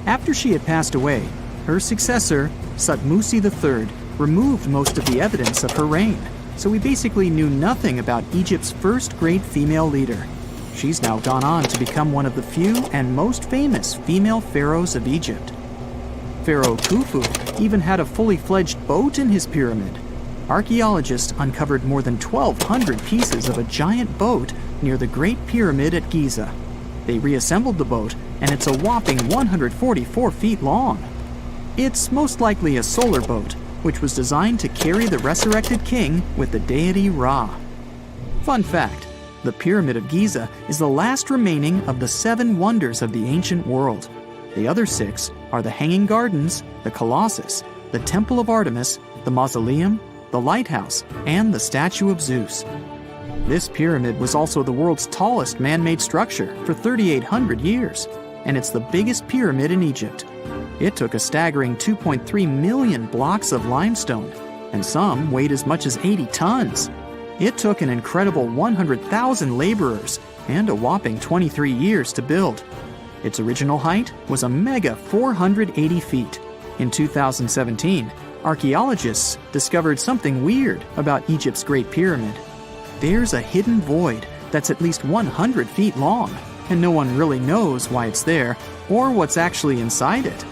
After she had passed away, her successor, Thutmose III, removed most of the evidence of her reign, so we basically knew nothing about Egypt's first great female leader. She's now gone on to become one of the few and most famous female pharaohs of Egypt. Pharaoh Khufu even had a fully fledged boat in his pyramid. Archaeologists uncovered more than 1,200 pieces of a giant boat near the Great Pyramid at Giza. They reassembled the boat, and it's a whopping 144 feet long. It's most likely a solar boat, which was designed to carry the resurrected king with the deity Ra. Fun fact, the Pyramid of Giza is the last remaining of the 7 wonders of the ancient world. The other 6 are the Hanging Gardens, the Colossus, the Temple of Artemis, the Mausoleum, the Lighthouse, and the Statue of Zeus. This pyramid was also the world's tallest man-made structure for 3,800 years, and it's the biggest pyramid in Egypt. It took a staggering 2.3 million blocks of limestone, and some weighed as much as 80 tons. It took an incredible 100,000 laborers and a whopping 23 years to build. Its original height was a mega 480 feet. In 2017, archaeologists discovered something weird about Egypt's Great Pyramid. There's a hidden void that's at least 100 feet long, and no one really knows why it's there or what's actually inside it.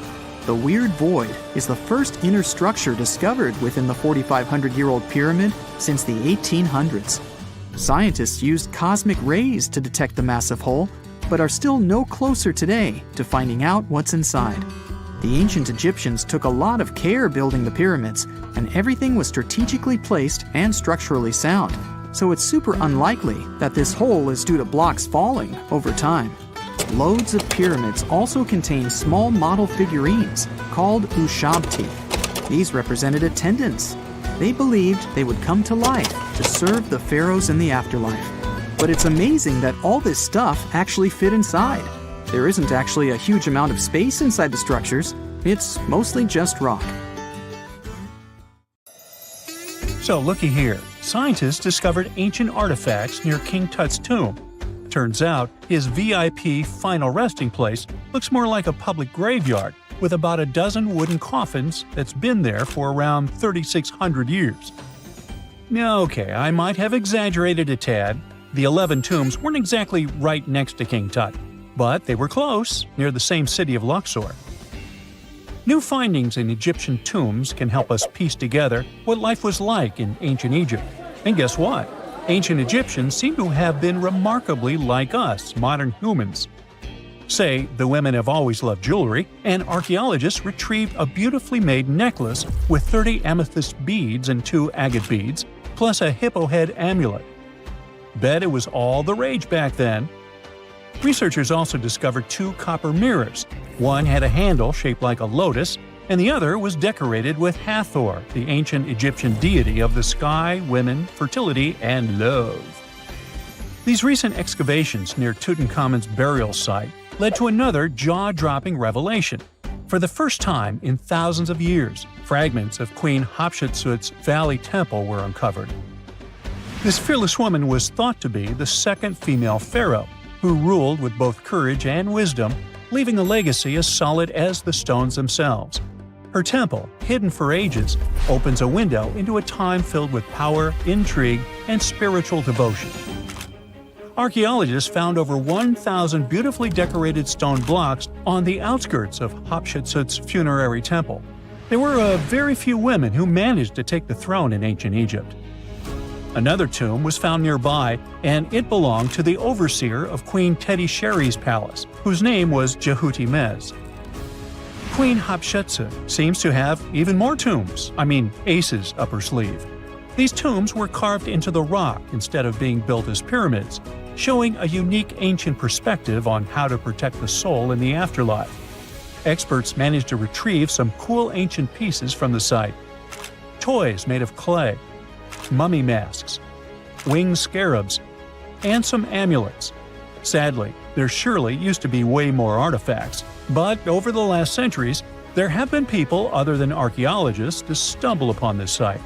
The weird void is the first inner structure discovered within the 4,500-year-old pyramid since the 1800s. Scientists used cosmic rays to detect the massive hole, but are still no closer today to finding out what's inside. The ancient Egyptians took a lot of care building the pyramids, and everything was strategically placed and structurally sound, so it's super unlikely that this hole is due to blocks falling over time. Loads of pyramids also contain small model figurines called ushabti. These represented attendants. They believed they would come to life to serve the pharaohs in the afterlife. But it's amazing that all this stuff actually fit inside. There isn't actually a huge amount of space inside the structures. It's mostly just rock. So looky here. Scientists discovered ancient artifacts near King Tut's tomb. Turns out, his VIP final resting place looks more like a public graveyard with about a dozen wooden coffins that's been there for around 3,600 years. Now, okay, I might have exaggerated a tad. The 11 tombs weren't exactly right next to King Tut, but they were close, near the same city of Luxor. New findings in Egyptian tombs can help us piece together what life was like in ancient Egypt. And guess what? Ancient Egyptians seem to have been remarkably like us, modern humans. Say, the women have always loved jewelry, and archaeologists retrieved a beautifully made necklace with 30 amethyst beads and 2 agate beads, plus a hippo head amulet. Bet it was all the rage back then. Researchers also discovered 2 copper mirrors. One had a handle shaped like a lotus, and the other was decorated with Hathor, the ancient Egyptian deity of the sky, women, fertility, and love. These recent excavations near Tutankhamun's burial site led to another jaw-dropping revelation. For the first time in thousands of years, fragments of Queen Hatshepsut's Valley Temple were uncovered. This fearless woman was thought to be the second female pharaoh, who ruled with both courage and wisdom, leaving a legacy as solid as the stones themselves. Her temple, hidden for ages, opens a window into a time filled with power, intrigue, and spiritual devotion. Archaeologists found over 1,000 beautifully decorated stone blocks on the outskirts of Hatshepsut's funerary temple. There were very few women who managed to take the throne in ancient Egypt. Another tomb was found nearby, and it belonged to the overseer of Queen Teti Sheri's palace, whose name was Jehuti-Mez. Queen Hatshepsut seems to have even more tombs, aces up her sleeve. These tombs were carved into the rock instead of being built as pyramids, showing a unique ancient perspective on how to protect the soul in the afterlife. Experts managed to retrieve some cool ancient pieces from the site. Toys made of clay, mummy masks, winged scarabs, and some amulets. Sadly, there surely used to be way more artifacts, but over the last centuries, there have been people other than archaeologists to stumble upon this site.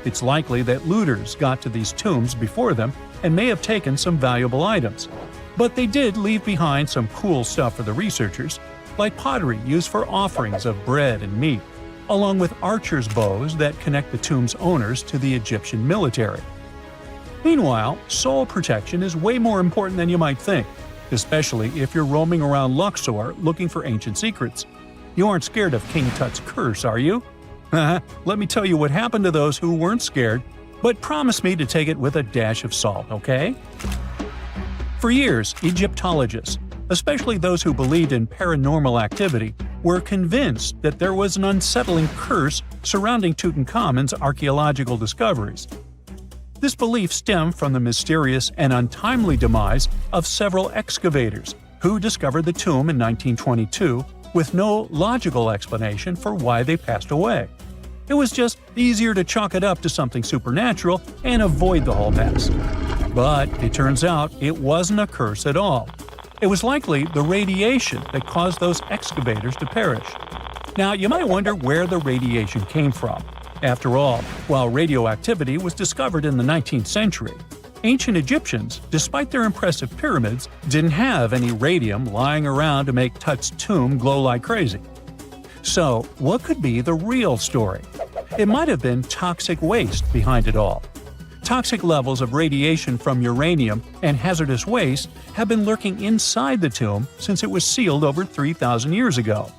It's likely that looters got to these tombs before them and may have taken some valuable items. But they did leave behind some cool stuff for the researchers, like pottery used for offerings of bread and meat, along with archers' bows that connect the tomb's owners to the Egyptian military. Meanwhile, soul protection is way more important than you might think, especially if you're roaming around Luxor looking for ancient secrets. You aren't scared of King Tut's curse, are you? Let me tell you what happened to those who weren't scared, but promise me to take it with a dash of salt, okay? For years, Egyptologists, especially those who believed in paranormal activity, were convinced that there was an unsettling curse surrounding Tutankhamun's archaeological discoveries. This belief stemmed from the mysterious and untimely demise of several excavators who discovered the tomb in 1922 with no logical explanation for why they passed away. It was just easier to chalk it up to something supernatural and avoid the whole mess. But it turns out it wasn't a curse at all. It was likely the radiation that caused those excavators to perish. Now, you might wonder where the radiation came from. After all, while radioactivity was discovered in the 19th century, ancient Egyptians, despite their impressive pyramids, didn't have any radium lying around to make Tut's tomb glow like crazy. So, what could be the real story? It might have been toxic waste behind it all. Toxic levels of radiation from uranium and hazardous waste have been lurking inside the tomb since it was sealed over 3,000 years ago.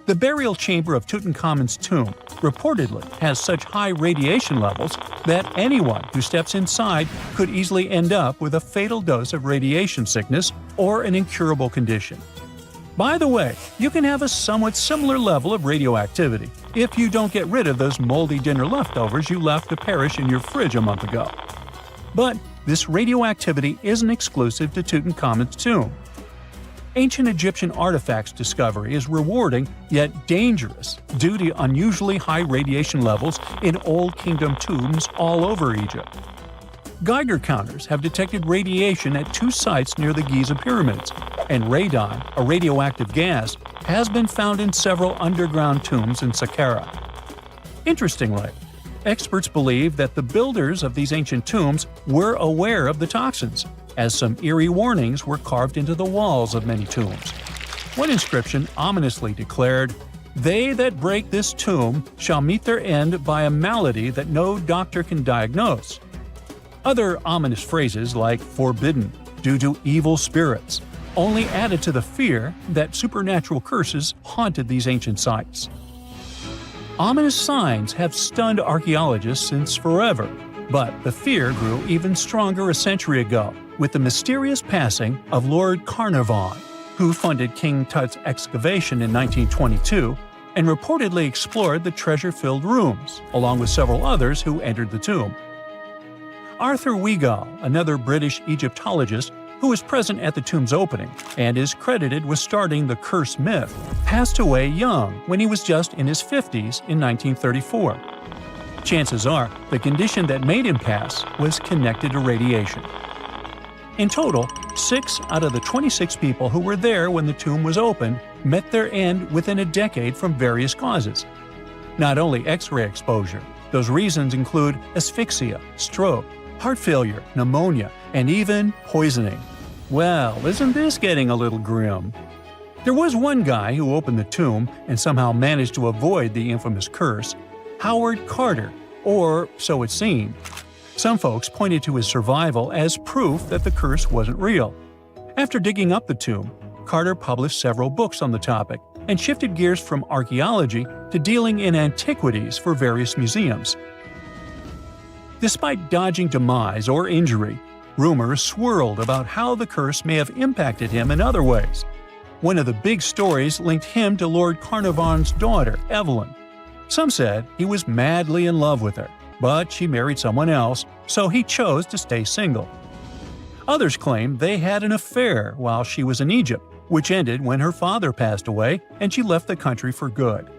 The burial chamber of Tutankhamun's tomb reportedly has such high radiation levels that anyone who steps inside could easily end up with a fatal dose of radiation sickness or an incurable condition. By the way, you can have a somewhat similar level of radioactivity if you don't get rid of those moldy dinner leftovers you left to perish in your fridge a month ago. But this radioactivity isn't exclusive to Tutankhamun's tomb. Ancient Egyptian artifacts discovery is rewarding yet dangerous due to unusually high radiation levels in Old Kingdom tombs all over Egypt. Geiger counters have detected radiation at 2 sites near the Giza pyramids, and radon, a radioactive gas, has been found in several underground tombs in Saqqara. Interestingly, experts believe that the builders of these ancient tombs were aware of the toxins, as some eerie warnings were carved into the walls of many tombs. One inscription ominously declared, "They that break this tomb shall meet their end by a malady that no doctor can diagnose." Other ominous phrases like "forbidden," "due to evil spirits," only added to the fear that supernatural curses haunted these ancient sites. Ominous signs have stunned archaeologists since forever, but the fear grew even stronger a century ago with the mysterious passing of Lord Carnarvon, who funded King Tut's excavation in 1922 and reportedly explored the treasure-filled rooms, along with several others who entered the tomb. Arthur Weigall, another British Egyptologist who was present at the tomb's opening and is credited with starting the curse myth, passed away young when he was just in his 50s in 1934. Chances are the condition that made him pass was connected to radiation. In total, 6 out of the 26 people who were there when the tomb was opened met their end within a decade from various causes. Not only X-ray exposure, those reasons include asphyxia, stroke, heart failure, pneumonia, and even poisoning. Well, isn't this getting a little grim? There was one guy who opened the tomb and somehow managed to avoid the infamous curse, Howard Carter, or so it seemed. Some folks pointed to his survival as proof that the curse wasn't real. After digging up the tomb, Carter published several books on the topic and shifted gears from archaeology to dealing in antiquities for various museums. Despite dodging demise or injury, rumors swirled about how the curse may have impacted him in other ways. One of the big stories linked him to Lord Carnarvon's daughter, Evelyn. Some said he was madly in love with her, but she married someone else, so he chose to stay single. Others claimed they had an affair while she was in Egypt, which ended when her father passed away and she left the country for good.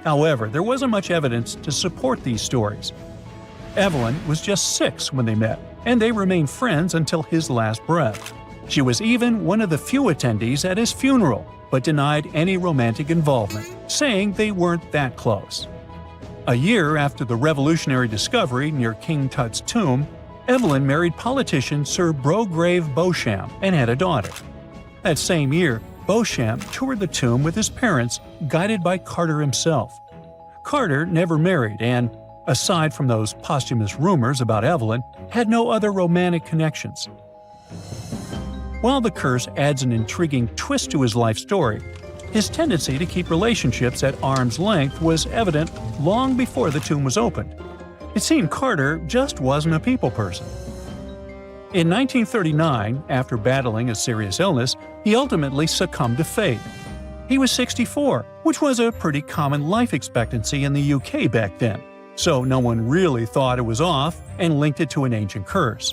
However, there wasn't much evidence to support these stories. Evelyn was just 6 when they met, and they remained friends until his last breath. She was even one of the few attendees at his funeral, but denied any romantic involvement, saying they weren't that close. A year after the revolutionary discovery near King Tut's tomb, Evelyn married politician Sir Brograve Beauchamp and had a daughter. That same year, Beauchamp toured the tomb with his parents, guided by Carter himself. Carter never married and, aside from those posthumous rumors about Evelyn, had no other romantic connections. While the curse adds an intriguing twist to his life story, his tendency to keep relationships at arm's length was evident long before the tomb was opened. It seemed Carter just wasn't a people person. In 1939, after battling a serious illness, he ultimately succumbed to fate. He was 64, which was a pretty common life expectancy in the UK back then, so no one really thought it was off and linked it to an ancient curse.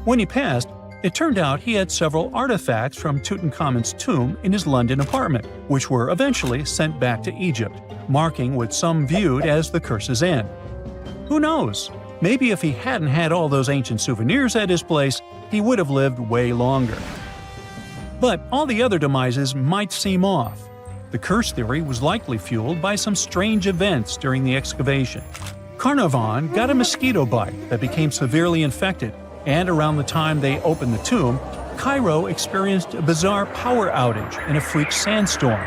When he passed, it turned out he had several artifacts from Tutankhamun's tomb in his London apartment, which were eventually sent back to Egypt, marking what some viewed as the curse's end. Who knows? Maybe if he hadn't had all those ancient souvenirs at his place, he would have lived way longer. But all the other demises might seem off. The curse theory was likely fueled by some strange events during the excavation. Carnarvon got a mosquito bite that became severely infected, and around the time they opened the tomb, Cairo experienced a bizarre power outage and a freak sandstorm.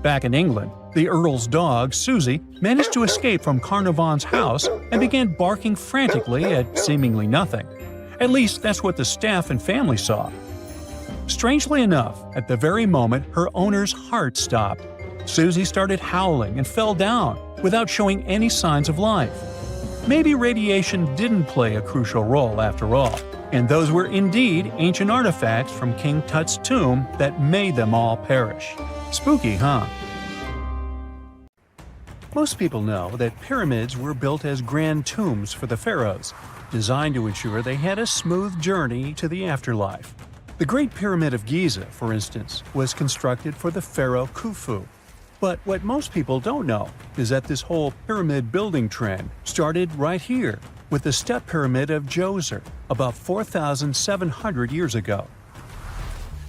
Back in England, the Earl's dog, Susie, managed to escape from Carnarvon's house and began barking frantically at seemingly nothing. At least that's what the staff and family saw. Strangely enough, at the very moment her owner's heart stopped, Susie started howling and fell down without showing any signs of life. Maybe radiation didn't play a crucial role after all. And those were indeed ancient artifacts from King Tut's tomb that made them all perish. Spooky, huh? Most people know that pyramids were built as grand tombs for the pharaohs, designed to ensure they had a smooth journey to the afterlife. The Great Pyramid of Giza, for instance, was constructed for the pharaoh Khufu. But what most people don't know is that this whole pyramid building trend started right here, with the step pyramid of Djoser, about 4,700 years ago.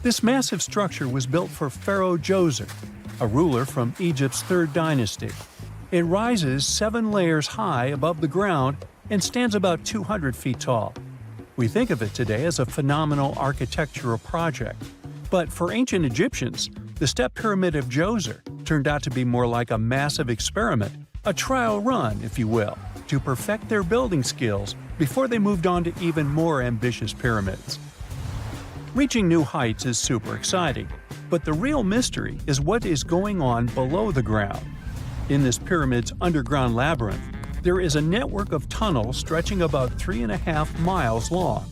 This massive structure was built for Pharaoh Djoser, a ruler from Egypt's 3rd dynasty. It rises 7 layers high above the ground and stands about 200 feet tall. We think of it today as a phenomenal architectural project, but for ancient Egyptians, the step pyramid of Djoser turned out to be more like a massive experiment, a trial run, if you will, to perfect their building skills before they moved on to even more ambitious pyramids. Reaching new heights is super exciting, but the real mystery is what is going on below the ground. In this pyramid's underground labyrinth, there is a network of tunnels stretching about 3.5 miles long,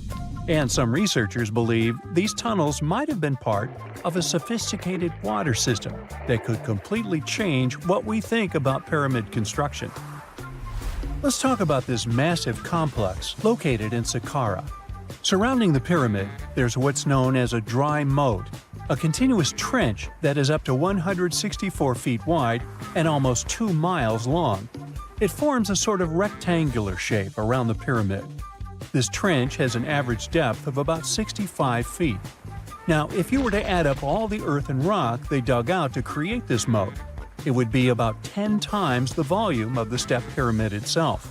and some researchers believe these tunnels might have been part of a sophisticated water system that could completely change what we think about pyramid construction. Let's talk about this massive complex located in Saqqara. Surrounding the pyramid, there's what's known as a dry moat, a continuous trench that is up to 164 feet wide and almost 2 miles long. It forms a sort of rectangular shape around the pyramid. This trench has an average depth of about 65 feet. Now, if you were to add up all the earth and rock they dug out to create this moat, it would be about 10 times the volume of the step pyramid itself.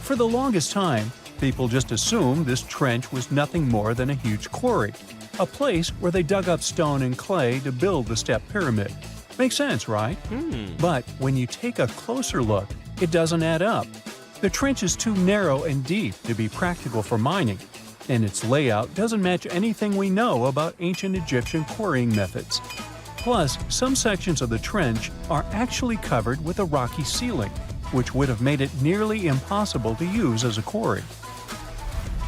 For the longest time, people just assumed this trench was nothing more than a huge quarry, a place where they dug up stone and clay to build the step pyramid. Makes sense, right? But when you take a closer look, it doesn't add up. The trench is too narrow and deep to be practical for mining, and its layout doesn't match anything we know about ancient Egyptian quarrying methods. Plus, some sections of the trench are actually covered with a rocky ceiling, which would have made it nearly impossible to use as a quarry.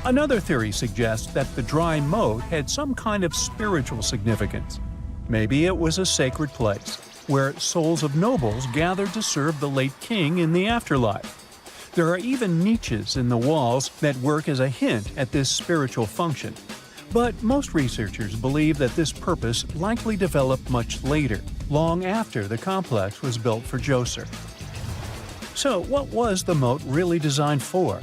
Another theory suggests that the dry moat had some kind of spiritual significance. Maybe it was a sacred place, where souls of nobles gathered to serve the late king in the afterlife. There are even niches in the walls that work as a hint at this spiritual function. But most researchers believe that this purpose likely developed much later, long after the complex was built for Djoser. So, what was the moat really designed for?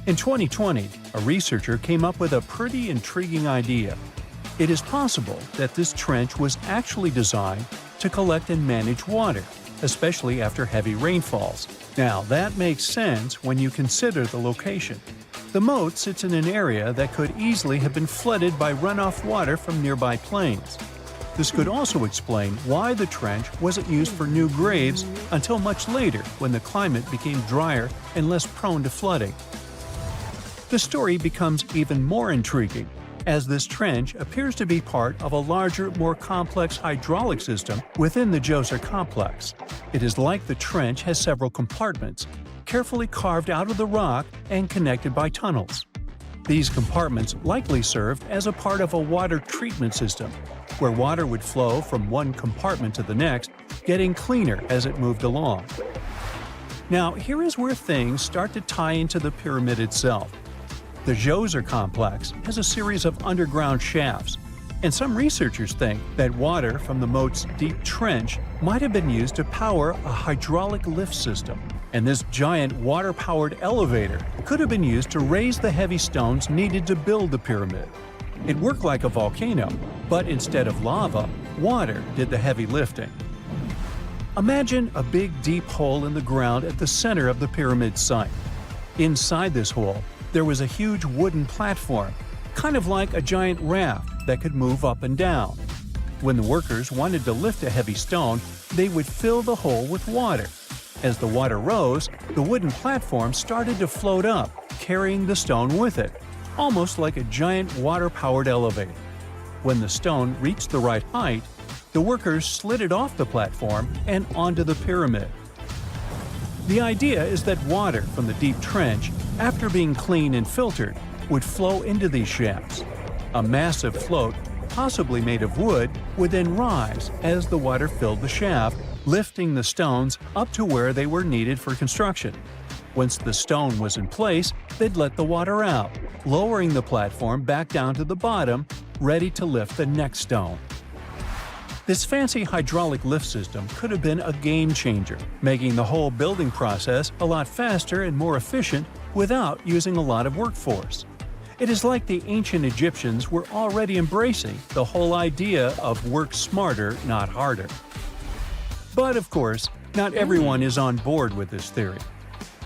In 2020, a researcher came up with a pretty intriguing idea. It is possible that this trench was actually designed to collect and manage water, especially after heavy rainfalls. Now, that makes sense when you consider the location. The moat sits in an area that could easily have been flooded by runoff water from nearby plains. This could also explain why the trench wasn't used for new graves until much later when the climate became drier and less prone to flooding. The story becomes even more intriguing, as this trench appears to be part of a larger, more complex hydraulic system within the Djoser complex. It is like the trench has several compartments, carefully carved out of the rock and connected by tunnels. These compartments likely served as a part of a water treatment system, where water would flow from one compartment to the next, getting cleaner as it moved along. Now, here is where things start to tie into the pyramid itself. The Djoser complex has a series of underground shafts, and some researchers think that water from the moat's deep trench might have been used to power a hydraulic lift system, and this giant water-powered elevator could have been used to raise the heavy stones needed to build the pyramid. It worked like a volcano, but instead of lava, water did the heavy lifting. Imagine a big deep hole in the ground at the center of the pyramid site. Inside this hole, there was a huge wooden platform, kind of like a giant raft that could move up and down. When the workers wanted to lift a heavy stone, they would fill the hole with water. As the water rose, the wooden platform started to float up, carrying the stone with it, almost like a giant water-powered elevator. When the stone reached the right height, the workers slid it off the platform and onto the pyramid. The idea is that water from the deep trench, after being cleaned and filtered, would flow into these shafts. A massive float, possibly made of wood, would then rise as the water filled the shaft, lifting the stones up to where they were needed for construction. Once the stone was in place, they'd let the water out, lowering the platform back down to the bottom, ready to lift the next stone. This fancy hydraulic lift system could have been a game changer, making the whole building process a lot faster and more efficient without using a lot of workforce. It is like the ancient Egyptians were already embracing the whole idea of work smarter, not harder. But of course, not everyone is on board with this theory.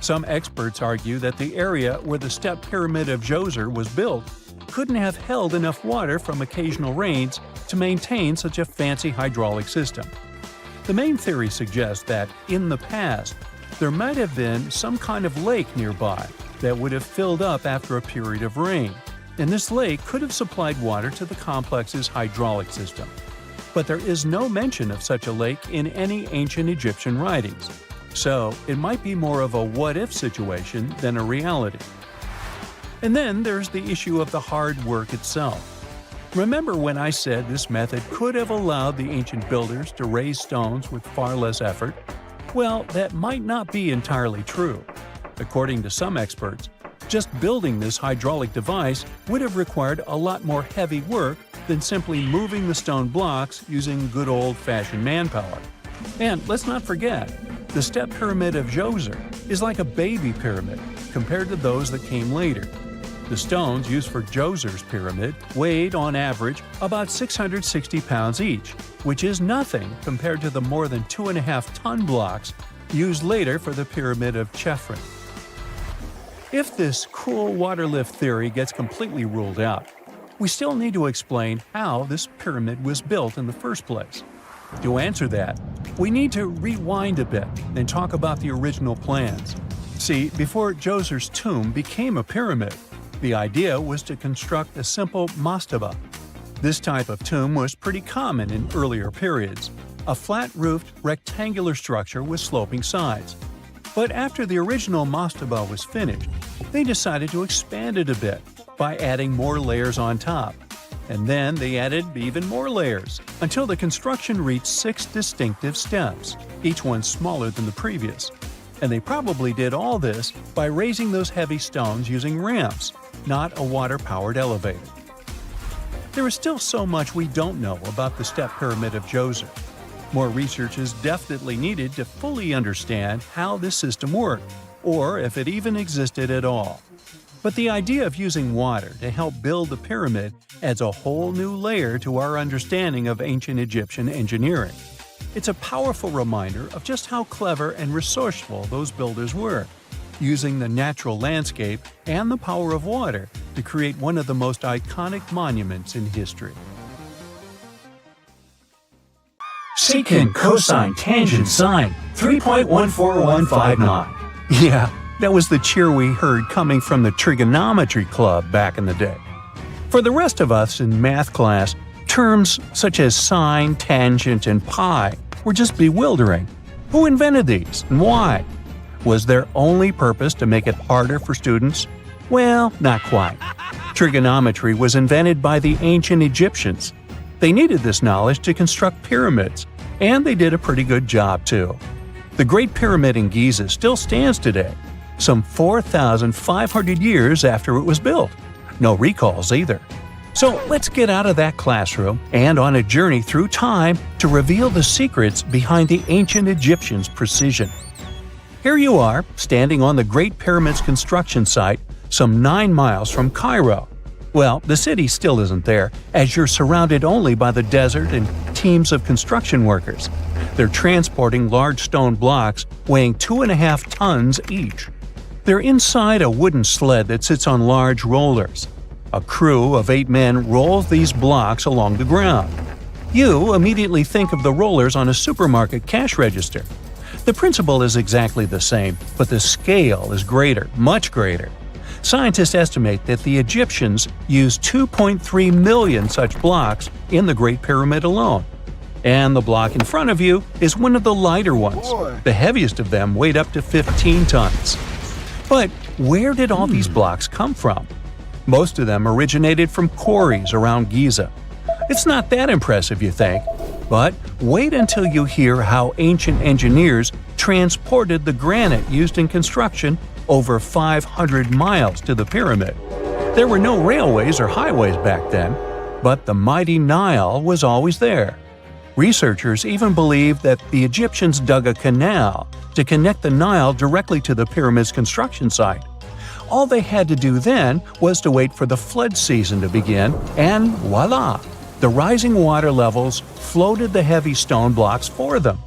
Some experts argue that the area where the step pyramid of Djoser was built couldn't have held enough water from occasional rains to maintain such a fancy hydraulic system. The main theory suggests that, in the past, there might have been some kind of lake nearby that would have filled up after a period of rain, and this lake could have supplied water to the complex's hydraulic system. But there is no mention of such a lake in any ancient Egyptian writings, so it might be more of a what-if situation than a reality. And then there's the issue of the hard work itself. Remember when I said this method could have allowed the ancient builders to raise stones with far less effort? Well, that might not be entirely true. According to some experts, just building this hydraulic device would have required a lot more heavy work than simply moving the stone blocks using good old-fashioned manpower. And let's not forget, the step pyramid of Djoser is like a baby pyramid compared to those that came later. The stones used for Djoser's pyramid weighed, on average, about 660 pounds each, which is nothing compared to the more than 2.5-ton blocks used later for the pyramid of Chephren. If this cool water lift theory gets completely ruled out, we still need to explain how this pyramid was built in the first place. To answer that, we need to rewind a bit and talk about the original plans. See, before Djoser's tomb became a pyramid, the idea was to construct a simple mastaba. This type of tomb was pretty common in earlier periods, a flat-roofed, rectangular structure with sloping sides. But after the original mastaba was finished, they decided to expand it a bit by adding more layers on top. And then they added even more layers, until the construction reached 6 distinctive steps, each one smaller than the previous. And they probably did all this by raising those heavy stones using ramps, not a water-powered elevator. There is still so much we don't know about the step pyramid of Djoser. More research is definitely needed to fully understand how this system worked, or if it even existed at all. But the idea of using water to help build the pyramid adds a whole new layer to our understanding of ancient Egyptian engineering. It's a powerful reminder of just how clever and resourceful those builders were, using the natural landscape and the power of water to create one of the most iconic monuments in history. Secant, cosine, tangent, sine, 3.14159. Yeah, that was the cheer we heard coming from the Trigonometry Club back in the day. For the rest of us in math class, terms such as sine, tangent, and pi were just bewildering. Who invented these and why? Was their only purpose to make it harder for students? Well, not quite. Trigonometry was invented by the ancient Egyptians. They needed this knowledge to construct pyramids, and they did a pretty good job too. The Great Pyramid in Giza still stands today, some 4,500 years after it was built. No recalls either. So let's get out of that classroom and on a journey through time to reveal the secrets behind the ancient Egyptians' precision. Here you are, standing on the Great Pyramid's construction site, some 9 miles from Cairo. Well, the city still isn't there, as you're surrounded only by the desert and teams of construction workers. They're transporting large stone blocks weighing 2.5 tons each. They're inside a wooden sled that sits on large rollers. A crew of 8 men rolls these blocks along the ground. You immediately think of the rollers on a supermarket cash register. The principle is exactly the same, but the scale is greater, much greater. Scientists estimate that the Egyptians used 2.3 million such blocks in the Great Pyramid alone. And the block in front of you is one of the lighter ones. The heaviest of them weighed up to 15 tons. But where did all these blocks come from? Most of them originated from quarries around Giza. It's not that impressive, you think, but wait until you hear how ancient engineers transported the granite used in construction over 500 miles to the pyramid. There were no railways or highways back then, but the mighty Nile was always there. Researchers even believe that the Egyptians dug a canal to connect the Nile directly to the pyramid's construction site. All they had to do then was to wait for the flood season to begin, and voila! The rising water levels floated the heavy stone blocks for them.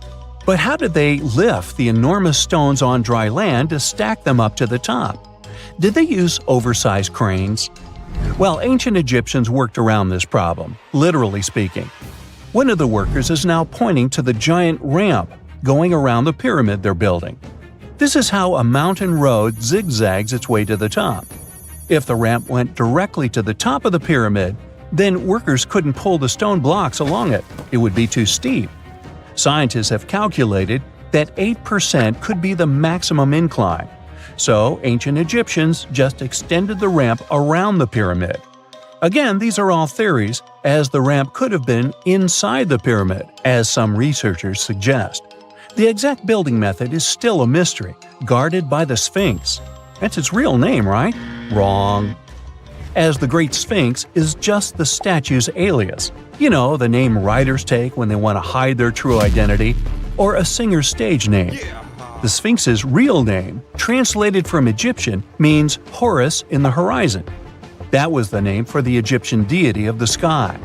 But how did they lift the enormous stones on dry land to stack them up to the top? Did they use oversized cranes? Well, ancient Egyptians worked around this problem, literally speaking. One of the workers is now pointing to the giant ramp going around the pyramid they're building. This is how a mountain road zigzags its way to the top. If the ramp went directly to the top of the pyramid, then workers couldn't pull the stone blocks along it. It would be too steep. Scientists have calculated that 8% could be the maximum incline. So ancient Egyptians just extended the ramp around the pyramid. Again, these are all theories, as the ramp could have been inside the pyramid, as some researchers suggest. The exact building method is still a mystery, guarded by the Sphinx. That's its real name, right? Wrong. As the Great Sphinx is just the statue's alias. You know, the name writers take when they want to hide their true identity, or a singer's stage name. The Sphinx's real name, translated from Egyptian, means Horus in the horizon. That was the name for the Egyptian deity of the sky.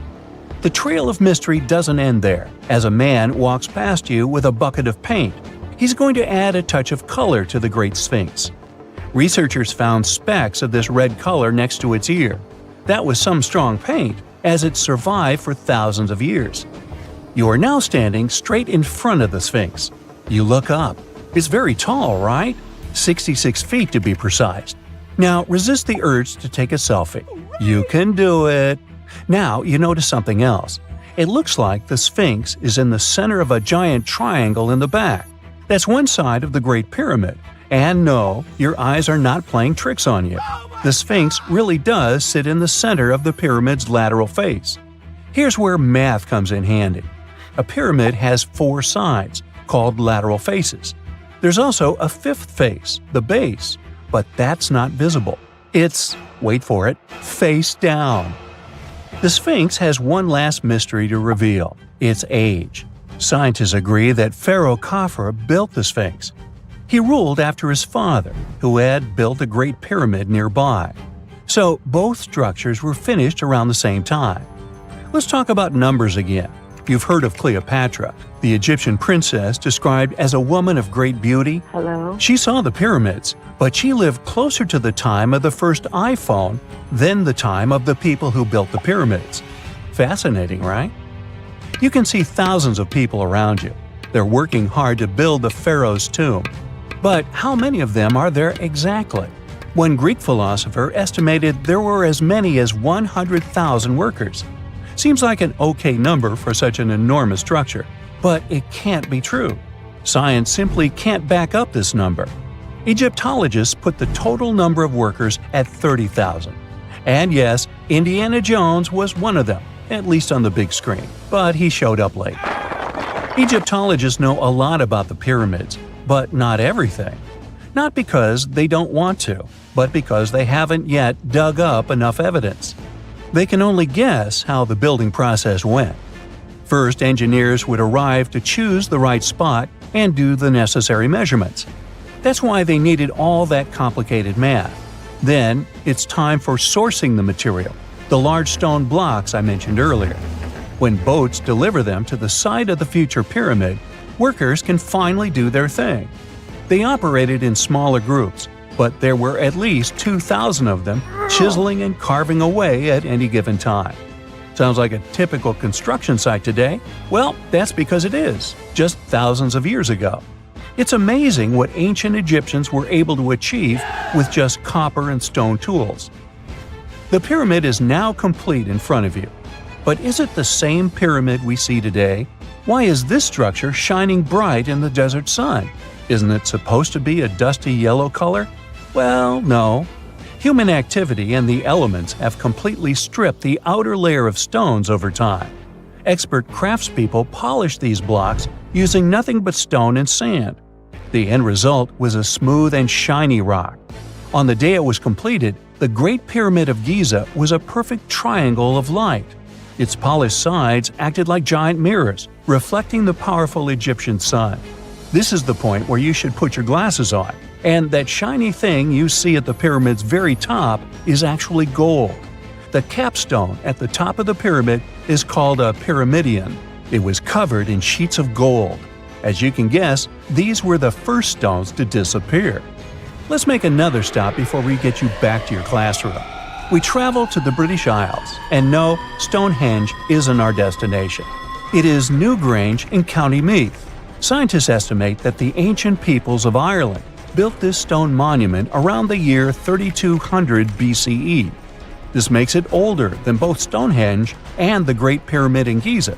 The trail of mystery doesn't end there. As a man walks past you with a bucket of paint, he's going to add a touch of color to the Great Sphinx. Researchers found specks of this red color next to its ear. That was some strong paint, as it survived for thousands of years. You are now standing straight in front of the Sphinx. You look up. It's very tall, right? 66 feet to be precise. Now resist the urge to take a selfie. You can do it. Now you notice something else. It looks like the Sphinx is in the center of a giant triangle in the back. That's one side of the Great Pyramid. And no, your eyes are not playing tricks on you. The Sphinx really does sit in the center of the pyramid's lateral face. Here's where math comes in handy. A pyramid has 4 sides, called lateral faces. There's also a 5th face, the base, but that's not visible. It's, wait for it, face down. The Sphinx has one last mystery to reveal: its age. Scientists agree that Pharaoh Coffer built the Sphinx. He ruled after his father, who had built a great pyramid nearby. So both structures were finished around the same time. Let's talk about numbers again. You've heard of Cleopatra, the Egyptian princess described as a woman of great beauty. Hello? She saw the pyramids, but she lived closer to the time of the first iPhone than the time of the people who built the pyramids. Fascinating, right? You can see thousands of people around you. They're working hard to build the pharaoh's tomb. But how many of them are there exactly? One Greek philosopher estimated there were as many as 100,000 workers. Seems like an okay number for such an enormous structure, but it can't be true. Science simply can't back up this number. Egyptologists put the total number of workers at 30,000. And yes, Indiana Jones was one of them, at least on the big screen, but he showed up late. Egyptologists know a lot about the pyramids, but not everything. Not because they don't want to, but because they haven't yet dug up enough evidence. They can only guess how the building process went. First, engineers would arrive to choose the right spot and do the necessary measurements. That's why they needed all that complicated math. Then, it's time for sourcing the material, the large stone blocks I mentioned earlier. When boats deliver them to the site of the future pyramid, workers can finally do their thing. They operated in smaller groups, but there were at least 2,000 of them chiseling and carving away at any given time. Sounds like a typical construction site today? Well, that's because it is, just thousands of years ago. It's amazing what ancient Egyptians were able to achieve with just copper and stone tools. The pyramid is now complete in front of you. But is it the same pyramid we see today? Why is this structure shining bright in the desert sun? Isn't it supposed to be a dusty yellow color? Well, no. Human activity and the elements have completely stripped the outer layer of stones over time. Expert craftspeople polished these blocks using nothing but stone and sand. The end result was a smooth and shiny rock. On the day it was completed, the Great Pyramid of Giza was a perfect triangle of light. Its polished sides acted like giant mirrors, reflecting the powerful Egyptian sun. This is the point where you should put your glasses on, and that shiny thing you see at the pyramid's very top is actually gold. The capstone at the top of the pyramid is called a pyramidion. It was covered in sheets of gold. As you can guess, these were the first stones to disappear. Let's make another stop before we get you back to your classroom. We travel to the British Isles, and no, Stonehenge isn't our destination. It is Newgrange in County Meath. Scientists estimate that the ancient peoples of Ireland built this stone monument around the year 3200 BCE. This makes it older than both Stonehenge and the Great Pyramid in Giza.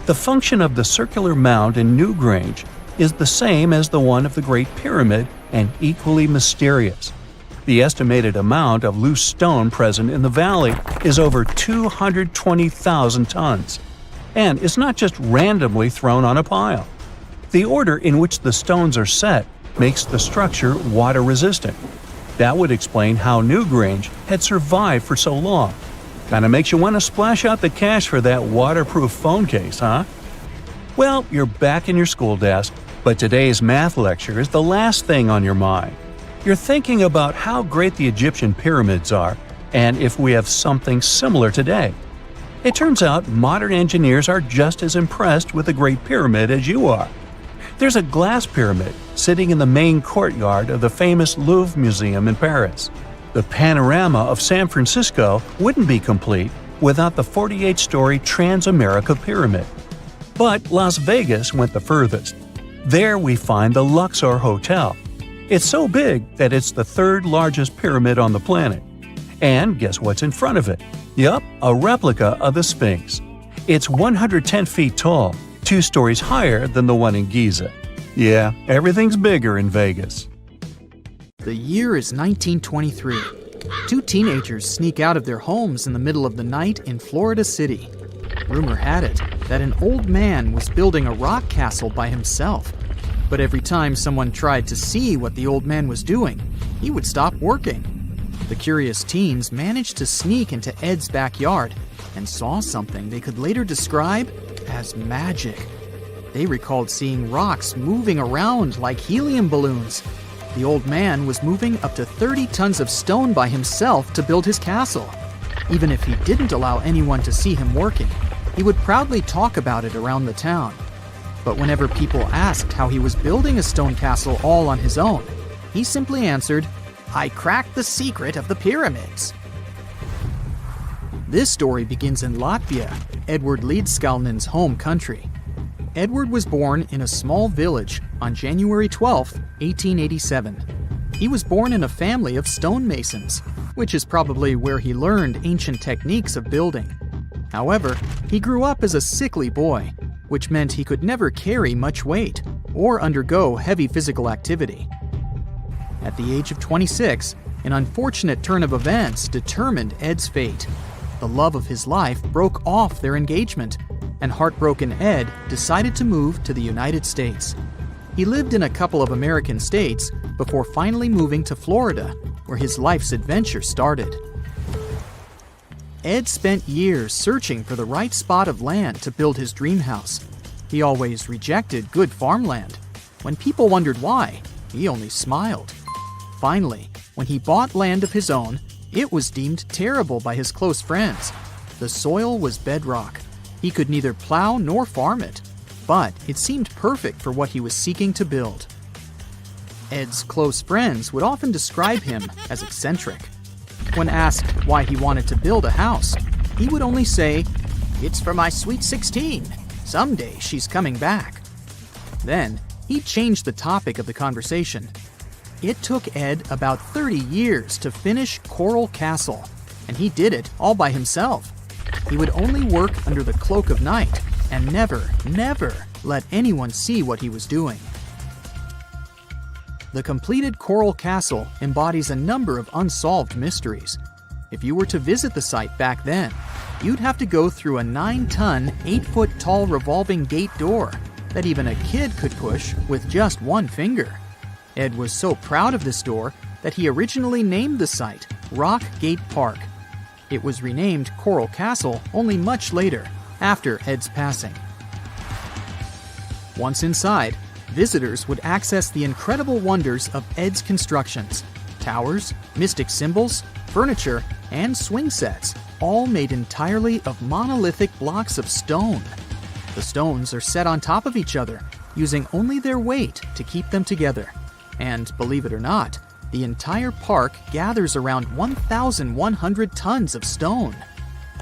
The function of the circular mound in Newgrange is the same as the one of the Great Pyramid and equally mysterious. The estimated amount of loose stone present in the valley is over 220,000 tons. And it's not just randomly thrown on a pile. The order in which the stones are set makes the structure water-resistant. That would explain how Newgrange had survived for so long. Kinda makes you want to splash out the cash for that waterproof phone case, huh? Well, you're back in your school desk, but today's math lecture is the last thing on your mind. You're thinking about how great the Egyptian pyramids are, and if we have something similar today. It turns out modern engineers are just as impressed with the Great Pyramid as you are. There's a glass pyramid sitting in the main courtyard of the famous Louvre Museum in Paris. The panorama of San Francisco wouldn't be complete without the 48-story Trans-America Pyramid. But Las Vegas went the furthest. There we find the Luxor Hotel. It's so big that it's the third largest pyramid on the planet. And guess what's in front of it? Yup, a replica of the Sphinx. It's 110 feet tall, 2 stories higher than the one in Giza. Yeah, everything's bigger in Vegas. The year is 1923. 2 teenagers sneak out of their homes in the middle of the night in Florida City. Rumor had it that an old man was building a rock castle by himself. But every time someone tried to see what the old man was doing, he would stop working. The curious teens managed to sneak into Ed's backyard and saw something they could later describe as magic. They recalled seeing rocks moving around like helium balloons. The old man was moving up to 30 tons of stone by himself to build his castle. Even if he didn't allow anyone to see him working, he would proudly talk about it around the town. But whenever people asked how he was building a stone castle all on his own, he simply answered, "I cracked the secret of the pyramids." This story begins in Latvia, Edward Leedskalnin's home country. Edward was born in a small village on January 12, 1887. He was born in a family of stonemasons, which is probably where he learned ancient techniques of building. However, he grew up as a sickly boy, which meant he could never carry much weight or undergo heavy physical activity. At the age of 26, an unfortunate turn of events determined Ed's fate. The love of his life broke off their engagement, and heartbroken Ed decided to move to the United States. He lived in a couple of American states before finally moving to Florida, where his life's adventure started. Ed spent years searching for the right spot of land to build his dream house. He always rejected good farmland. When people wondered why, he only smiled. Finally, when he bought land of his own, it was deemed terrible by his close friends. The soil was bedrock. He could neither plow nor farm it, but it seemed perfect for what he was seeking to build. Ed's close friends would often describe him as eccentric. When asked why he wanted to build a house, he would only say, "It's for my sweet 16. Someday she's coming back." Then, he changed the topic of the conversation. It took Ed about 30 years to finish Coral Castle, and he did it all by himself. He would only work under the cloak of night and never let anyone see what he was doing. The completed coral castle embodies a number of unsolved mysteries. If you were to visit the site back then, you'd have to go through a 9-ton, 8-foot-tall revolving gate door that even a kid could push with just one finger. Ed was so proud of this door that he originally named the site Rock Gate Park. It was renamed Coral Castle only much later, after Ed's passing. Once inside, visitors would access the incredible wonders of Ed's constructions: towers, mystic symbols, furniture, and swing sets, all made entirely of monolithic blocks of stone. The stones are set on top of each other, using only their weight to keep them together. And believe it or not, the entire park gathers around 1,100 tons of stone.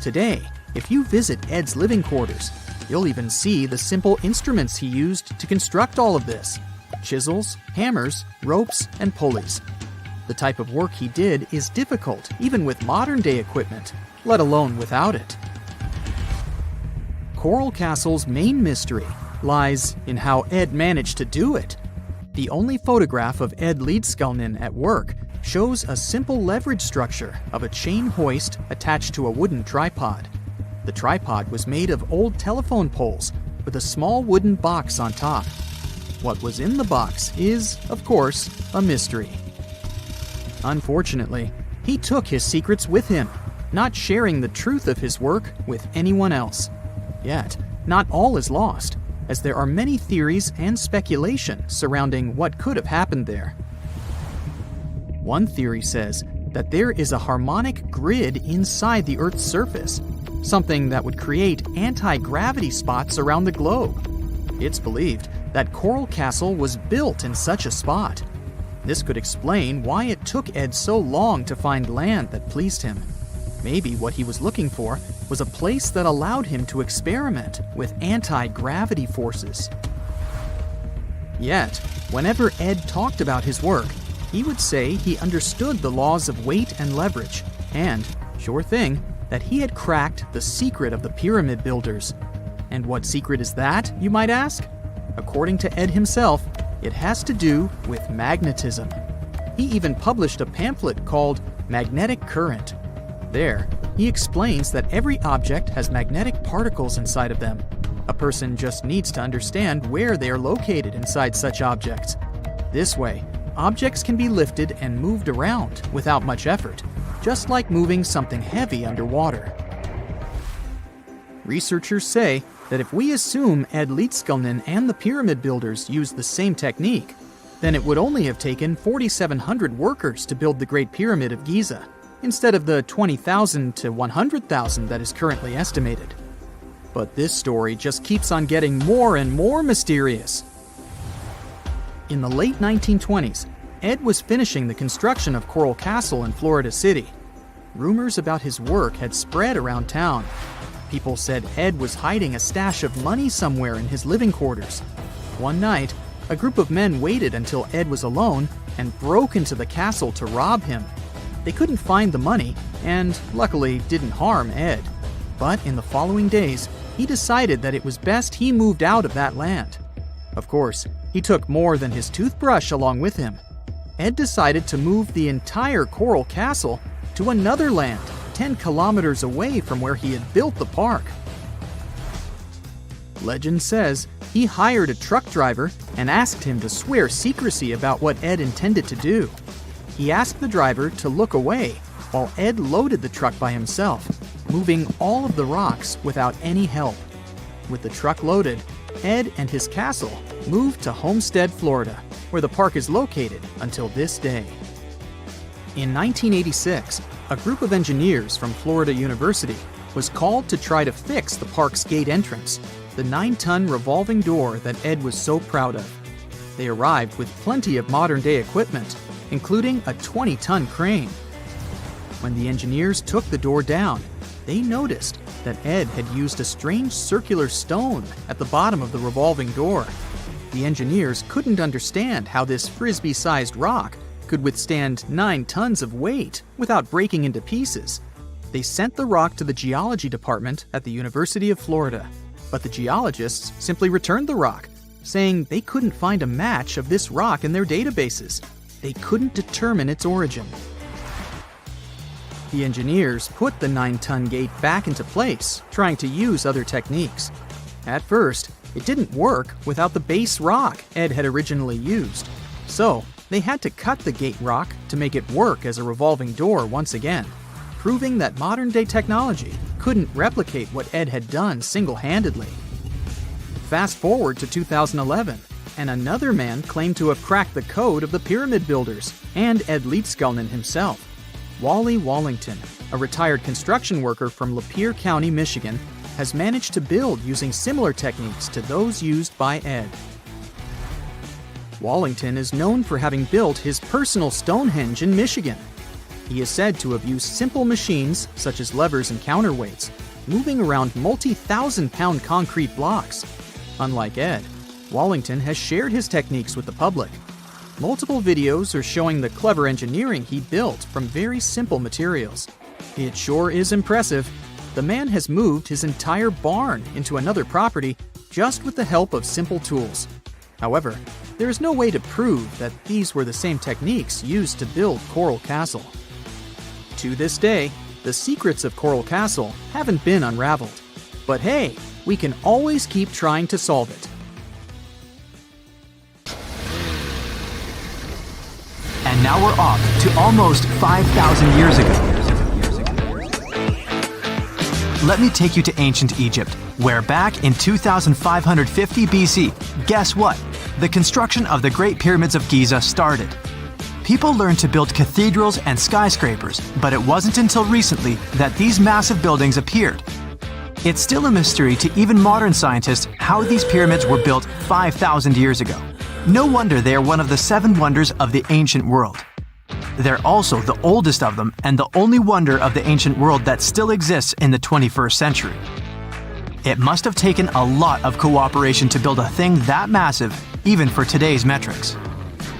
Today, if you visit Ed's living quarters, you'll even see the simple instruments he used to construct all of this: chisels, hammers, ropes, and pulleys. The type of work he did is difficult even with modern-day equipment, let alone without it. Coral Castle's main mystery lies in how Ed managed to do it. The only photograph of Ed Leedskalnin at work shows a simple leverage structure of a chain hoist attached to a wooden tripod. The tripod was made of old telephone poles with a small wooden box on top. What was in the box is, of course, a mystery. Unfortunately, he took his secrets with him, not sharing the truth of his work with anyone else. Yet, not all is lost, as there are many theories and speculation surrounding what could have happened there. One theory says that there is a harmonic grid inside the Earth's surface, something that would create anti-gravity spots around the globe. It's believed that Coral Castle was built in such a spot. This could explain why it took Ed so long to find land that pleased him. Maybe what he was looking for was a place that allowed him to experiment with anti-gravity forces. Yet, whenever Ed talked about his work, he would say he understood the laws of weight and leverage, and, sure thing, that he had cracked the secret of the pyramid builders. And what secret is that, you might ask? According to Ed himself, it has to do with magnetism. He even published a pamphlet called Magnetic Current. There, he explains that every object has magnetic particles inside of them. A person just needs to understand where they are located inside such objects. This way, objects can be lifted and moved around without much effort, just like moving something heavy underwater. Researchers say that if we assume Ed Leedskalnin and the pyramid builders used the same technique, then it would only have taken 4,700 workers to build the Great Pyramid of Giza, instead of the 20,000 to 100,000 that is currently estimated. But this story just keeps on getting more and more mysterious. In the late 1920s, Ed was finishing the construction of Coral Castle in Florida City. Rumors about his work had spread around town. People said Ed was hiding a stash of money somewhere in his living quarters. One night, a group of men waited until Ed was alone and broke into the castle to rob him. They couldn't find the money and, luckily, didn't harm Ed. But in the following days, he decided that it was best he moved out of that land. Of course, he took more than his toothbrush along with him. Ed decided to move the entire Coral Castle to another land 10 kilometers away from where he had built the park. Legend says he hired a truck driver and asked him to swear secrecy about what Ed intended to do. He asked the driver to look away while Ed loaded the truck by himself, moving all of the rocks without any help. With the truck loaded, Ed and his castle moved to Homestead, Florida, where the park is located until this day. In 1986, a group of engineers from Florida University was called to try to fix the park's gate entrance, the 9-ton revolving door that Ed was so proud of. They arrived with plenty of modern-day equipment, including a 20-ton crane. When the engineers took the door down, they noticed that Ed had used a strange circular stone at the bottom of the revolving door. The engineers couldn't understand how this frisbee-sized rock could withstand 9 tons of weight without breaking into pieces. They sent the rock to the geology department at the University of Florida, but the geologists simply returned the rock, saying they couldn't find a match of this rock in their databases. They couldn't determine its origin. The engineers put the 9-ton gate back into place, trying to use other techniques. At first, it didn't work without the base rock Ed had originally used. So, they had to cut the gate rock to make it work as a revolving door once again, proving that modern-day technology couldn't replicate what Ed had done single-handedly. Fast forward to 2011, and another man claimed to have cracked the code of the pyramid builders and Ed Leedskalnin himself. Wally Wallington, a retired construction worker from Lapeer County, Michigan, has managed to build using similar techniques to those used by Ed. Wallington is known for having built his personal Stonehenge in Michigan. He is said to have used simple machines, such as levers and counterweights, moving around multi-thousand-pound concrete blocks. Unlike Ed, Wallington has shared his techniques with the public. Multiple videos are showing the clever engineering he built from very simple materials. It sure is impressive. The man has moved his entire barn into another property just with the help of simple tools. However, there is no way to prove that these were the same techniques used to build Coral Castle. To this day, the secrets of Coral Castle haven't been unraveled. But hey, we can always keep trying to solve it. And now we're off to almost 5,000 years ago. Let me take you to ancient Egypt, where back in 2550 BC, guess what? The construction of the Great Pyramids of Giza started. People learned to build cathedrals and skyscrapers, but it wasn't until recently that these massive buildings appeared. It's still a mystery to even modern scientists how these pyramids were built 5,000 years ago. No wonder they are one of the 7 wonders of the ancient world. They're also the oldest of them and the only wonder of the ancient world that still exists in the 21st century. It must have taken a lot of cooperation to build a thing that massive, even for today's metrics.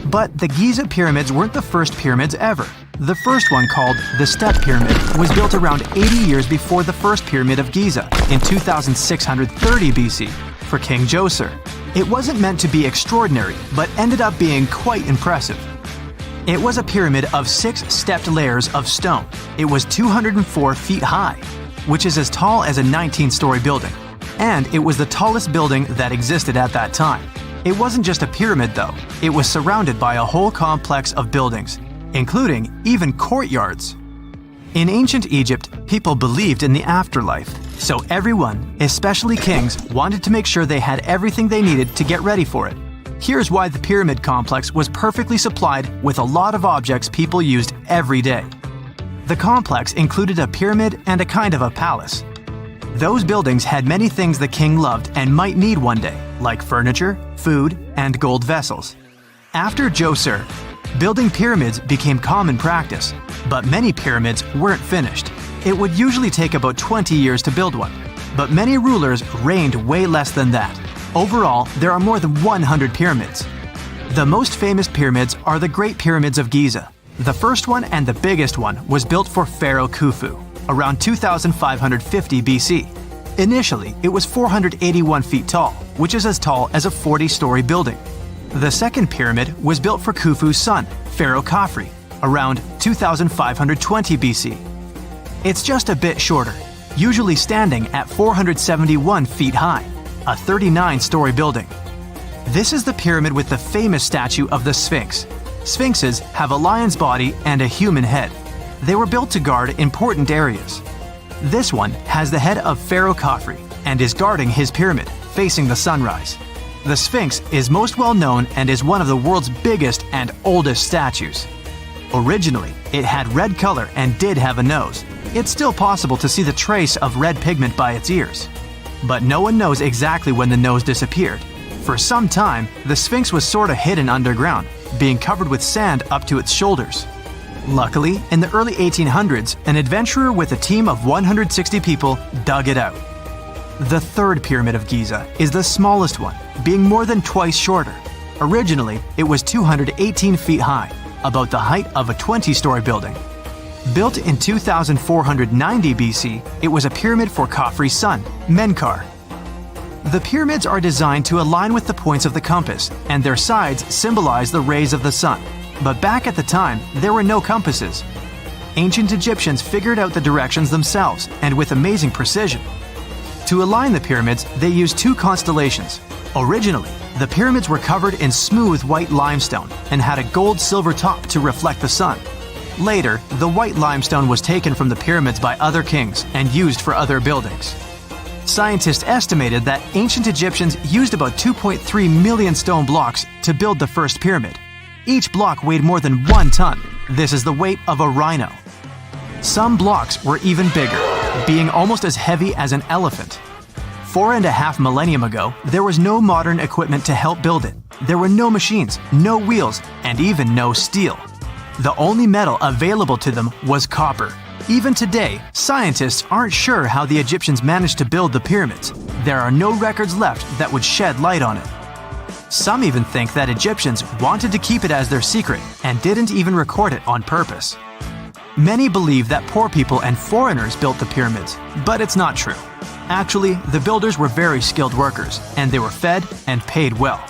But the Giza pyramids weren't the first pyramids ever. The first one, called the Step Pyramid, was built around 80 years before the first pyramid of Giza in 2630 BC for King Djoser. It wasn't meant to be extraordinary, but ended up being quite impressive. It was a pyramid of 6 stepped layers of stone. It was 204 feet high, which is as tall as a 19-story building. And it was the tallest building that existed at that time. It wasn't just a pyramid though, it was surrounded by a whole complex of buildings, including even courtyards. In ancient Egypt, people believed in the afterlife, so everyone, especially kings, wanted to make sure they had everything they needed to get ready for it. Here's why the pyramid complex was perfectly supplied with a lot of objects people used every day. The complex included a pyramid and a kind of a palace. Those buildings had many things the king loved and might need one day, like furniture, food, and gold vessels. After Djoser, building pyramids became common practice, but many pyramids weren't finished. It would usually take about 20 years to build one, but many rulers reigned way less than that. Overall, there are more than 100 pyramids. The most famous pyramids are the Great Pyramids of Giza. The first one and the biggest one was built for Pharaoh Khufu, around 2550 BC. Initially, it was 481 feet tall, which is as tall as a 40-story building. The second pyramid was built for Khufu's son, Pharaoh Khafre, around 2520 BC. It's just a bit shorter, usually standing at 471 feet high, a 39-story building. This is the pyramid with the famous statue of the Sphinx. Sphinxes have a lion's body and a human head. They were built to guard important areas. This one has the head of Pharaoh Khafre and is guarding his pyramid, facing the sunrise. The Sphinx is most well known and is one of the world's biggest and oldest statues. Originally, it had red color and did have a nose. It's still possible to see the trace of red pigment by its ears. But no one knows exactly when the nose disappeared. For some time, the Sphinx was sorta hidden underground, being covered with sand up to its shoulders. Luckily, in the early 1800s, an adventurer with a team of 160 people dug it out. The third pyramid of Giza is the smallest one, being more than twice shorter. Originally, it was 218 feet high, about the height of a 20-story building. Built in 2490 BC, it was a pyramid for Khafre's son, Menkaure. The pyramids are designed to align with the points of the compass, and their sides symbolize the rays of the sun. But back at the time, there were no compasses. Ancient Egyptians figured out the directions themselves, and with amazing precision. To align the pyramids, they used two constellations. Originally, the pyramids were covered in smooth white limestone and had a gold-silver top to reflect the sun. Later, the white limestone was taken from the pyramids by other kings and used for other buildings. Scientists estimated that ancient Egyptians used about 2.3 million stone blocks to build the first pyramid. Each block weighed more than 1 ton. This is the weight of a rhino. Some blocks were even bigger, being almost as heavy as an elephant. 4.5 millennium ago, there was no modern equipment to help build it. There were no machines, no wheels, and even no steel. The only metal available to them was copper. Even today, scientists aren't sure how the Egyptians managed to build the pyramids. There are no records left that would shed light on it. Some even think that Egyptians wanted to keep it as their secret and didn't even record it on purpose. Many believe that poor people and foreigners built the pyramids, but it's not true. Actually, the builders were very skilled workers, and they were fed and paid well.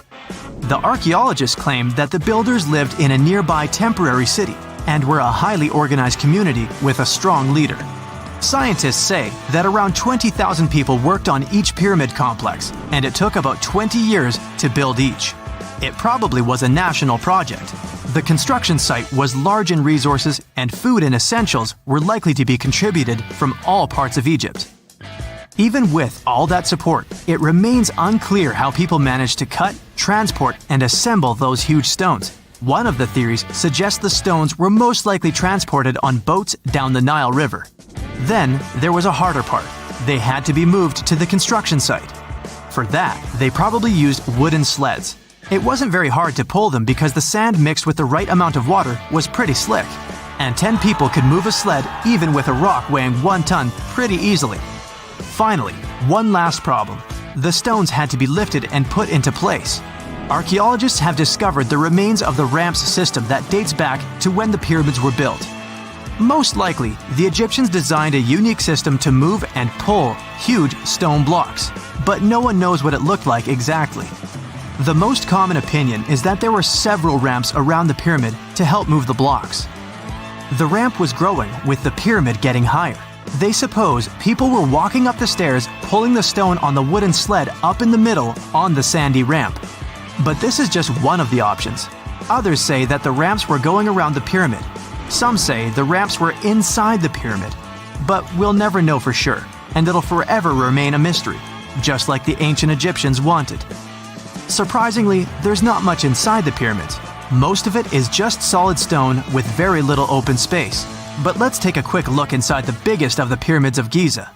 The archaeologists claim that the builders lived in a nearby temporary city and were a highly organized community with a strong leader. Scientists say that around 20,000 people worked on each pyramid complex, and it took about 20 years to build each. It probably was a national project. The construction site was large in resources, and food and essentials were likely to be contributed from all parts of Egypt. Even with all that support, it remains unclear how people managed to cut, transport, and assemble those huge stones. One of the theories suggests the stones were most likely transported on boats down the Nile River. Then, there was a harder part. They had to be moved to the construction site. For that, they probably used wooden sleds. It wasn't very hard to pull them because the sand mixed with the right amount of water was pretty slick. And 10 people could move a sled even with a rock weighing 1 ton pretty easily. Finally, one last problem. The stones had to be lifted and put into place. Archaeologists have discovered the remains of the ramps system that dates back to when the pyramids were built. Most likely, the Egyptians designed a unique system to move and pull huge stone blocks, but no one knows what it looked like exactly. The most common opinion is that there were several ramps around the pyramid to help move the blocks. The ramp was growing with the pyramid getting higher. They suppose people were walking up the stairs, pulling the stone on the wooden sled up in the middle on the sandy ramp. But this is just one of the options. Others say that the ramps were going around the pyramid. Some say the ramps were inside the pyramid. But we'll never know for sure, and it'll forever remain a mystery, just like the ancient Egyptians wanted. Surprisingly, there's not much inside the pyramids. Most of it is just solid stone with very little open space. But let's take a quick look inside the biggest of the pyramids of Giza.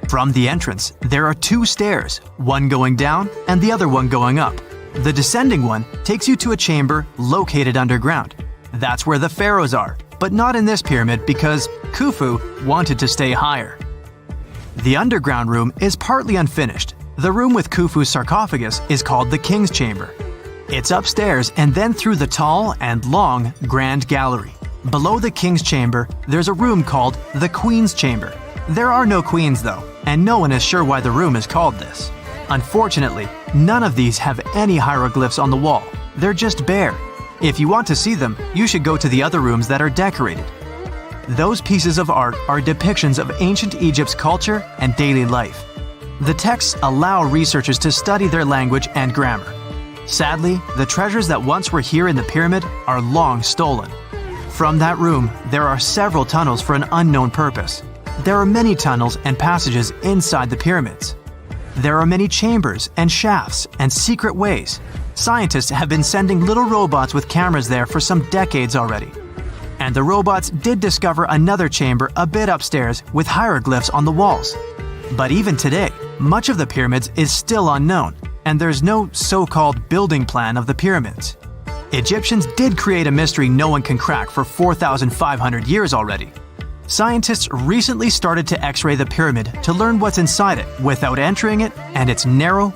From the entrance, there are 2 stairs, one going down and the other one going up. The descending one takes you to a chamber located underground. That's where the pharaohs are, but not in this pyramid because Khufu wanted to stay higher. The underground room is partly unfinished. The room with Khufu's sarcophagus is called the King's Chamber. It's upstairs and then through the tall and long Grand Gallery. Below the King's Chamber, there's a room called the Queen's Chamber. There are no queens though, and no one is sure why the room is called this. Unfortunately, none of these have any hieroglyphs on the wall. They're just bare. If you want to see them, you should go to the other rooms that are decorated. Those pieces of art are depictions of ancient Egypt's culture and daily life. The texts allow researchers to study their language and grammar. Sadly, the treasures that once were here in the pyramid are long stolen. From that room, there are several tunnels for an unknown purpose. There are many tunnels and passages inside the pyramids. There are many chambers and shafts and secret ways. Scientists have been sending little robots with cameras there for some decades already. And the robots did discover another chamber a bit upstairs with hieroglyphs on the walls. But even today, much of the pyramids is still unknown, and there's no so-called building plan of the pyramids. Egyptians did create a mystery no one can crack for 4,500 years already. Scientists recently started to X-ray the pyramid to learn what's inside it without entering it and its narrow,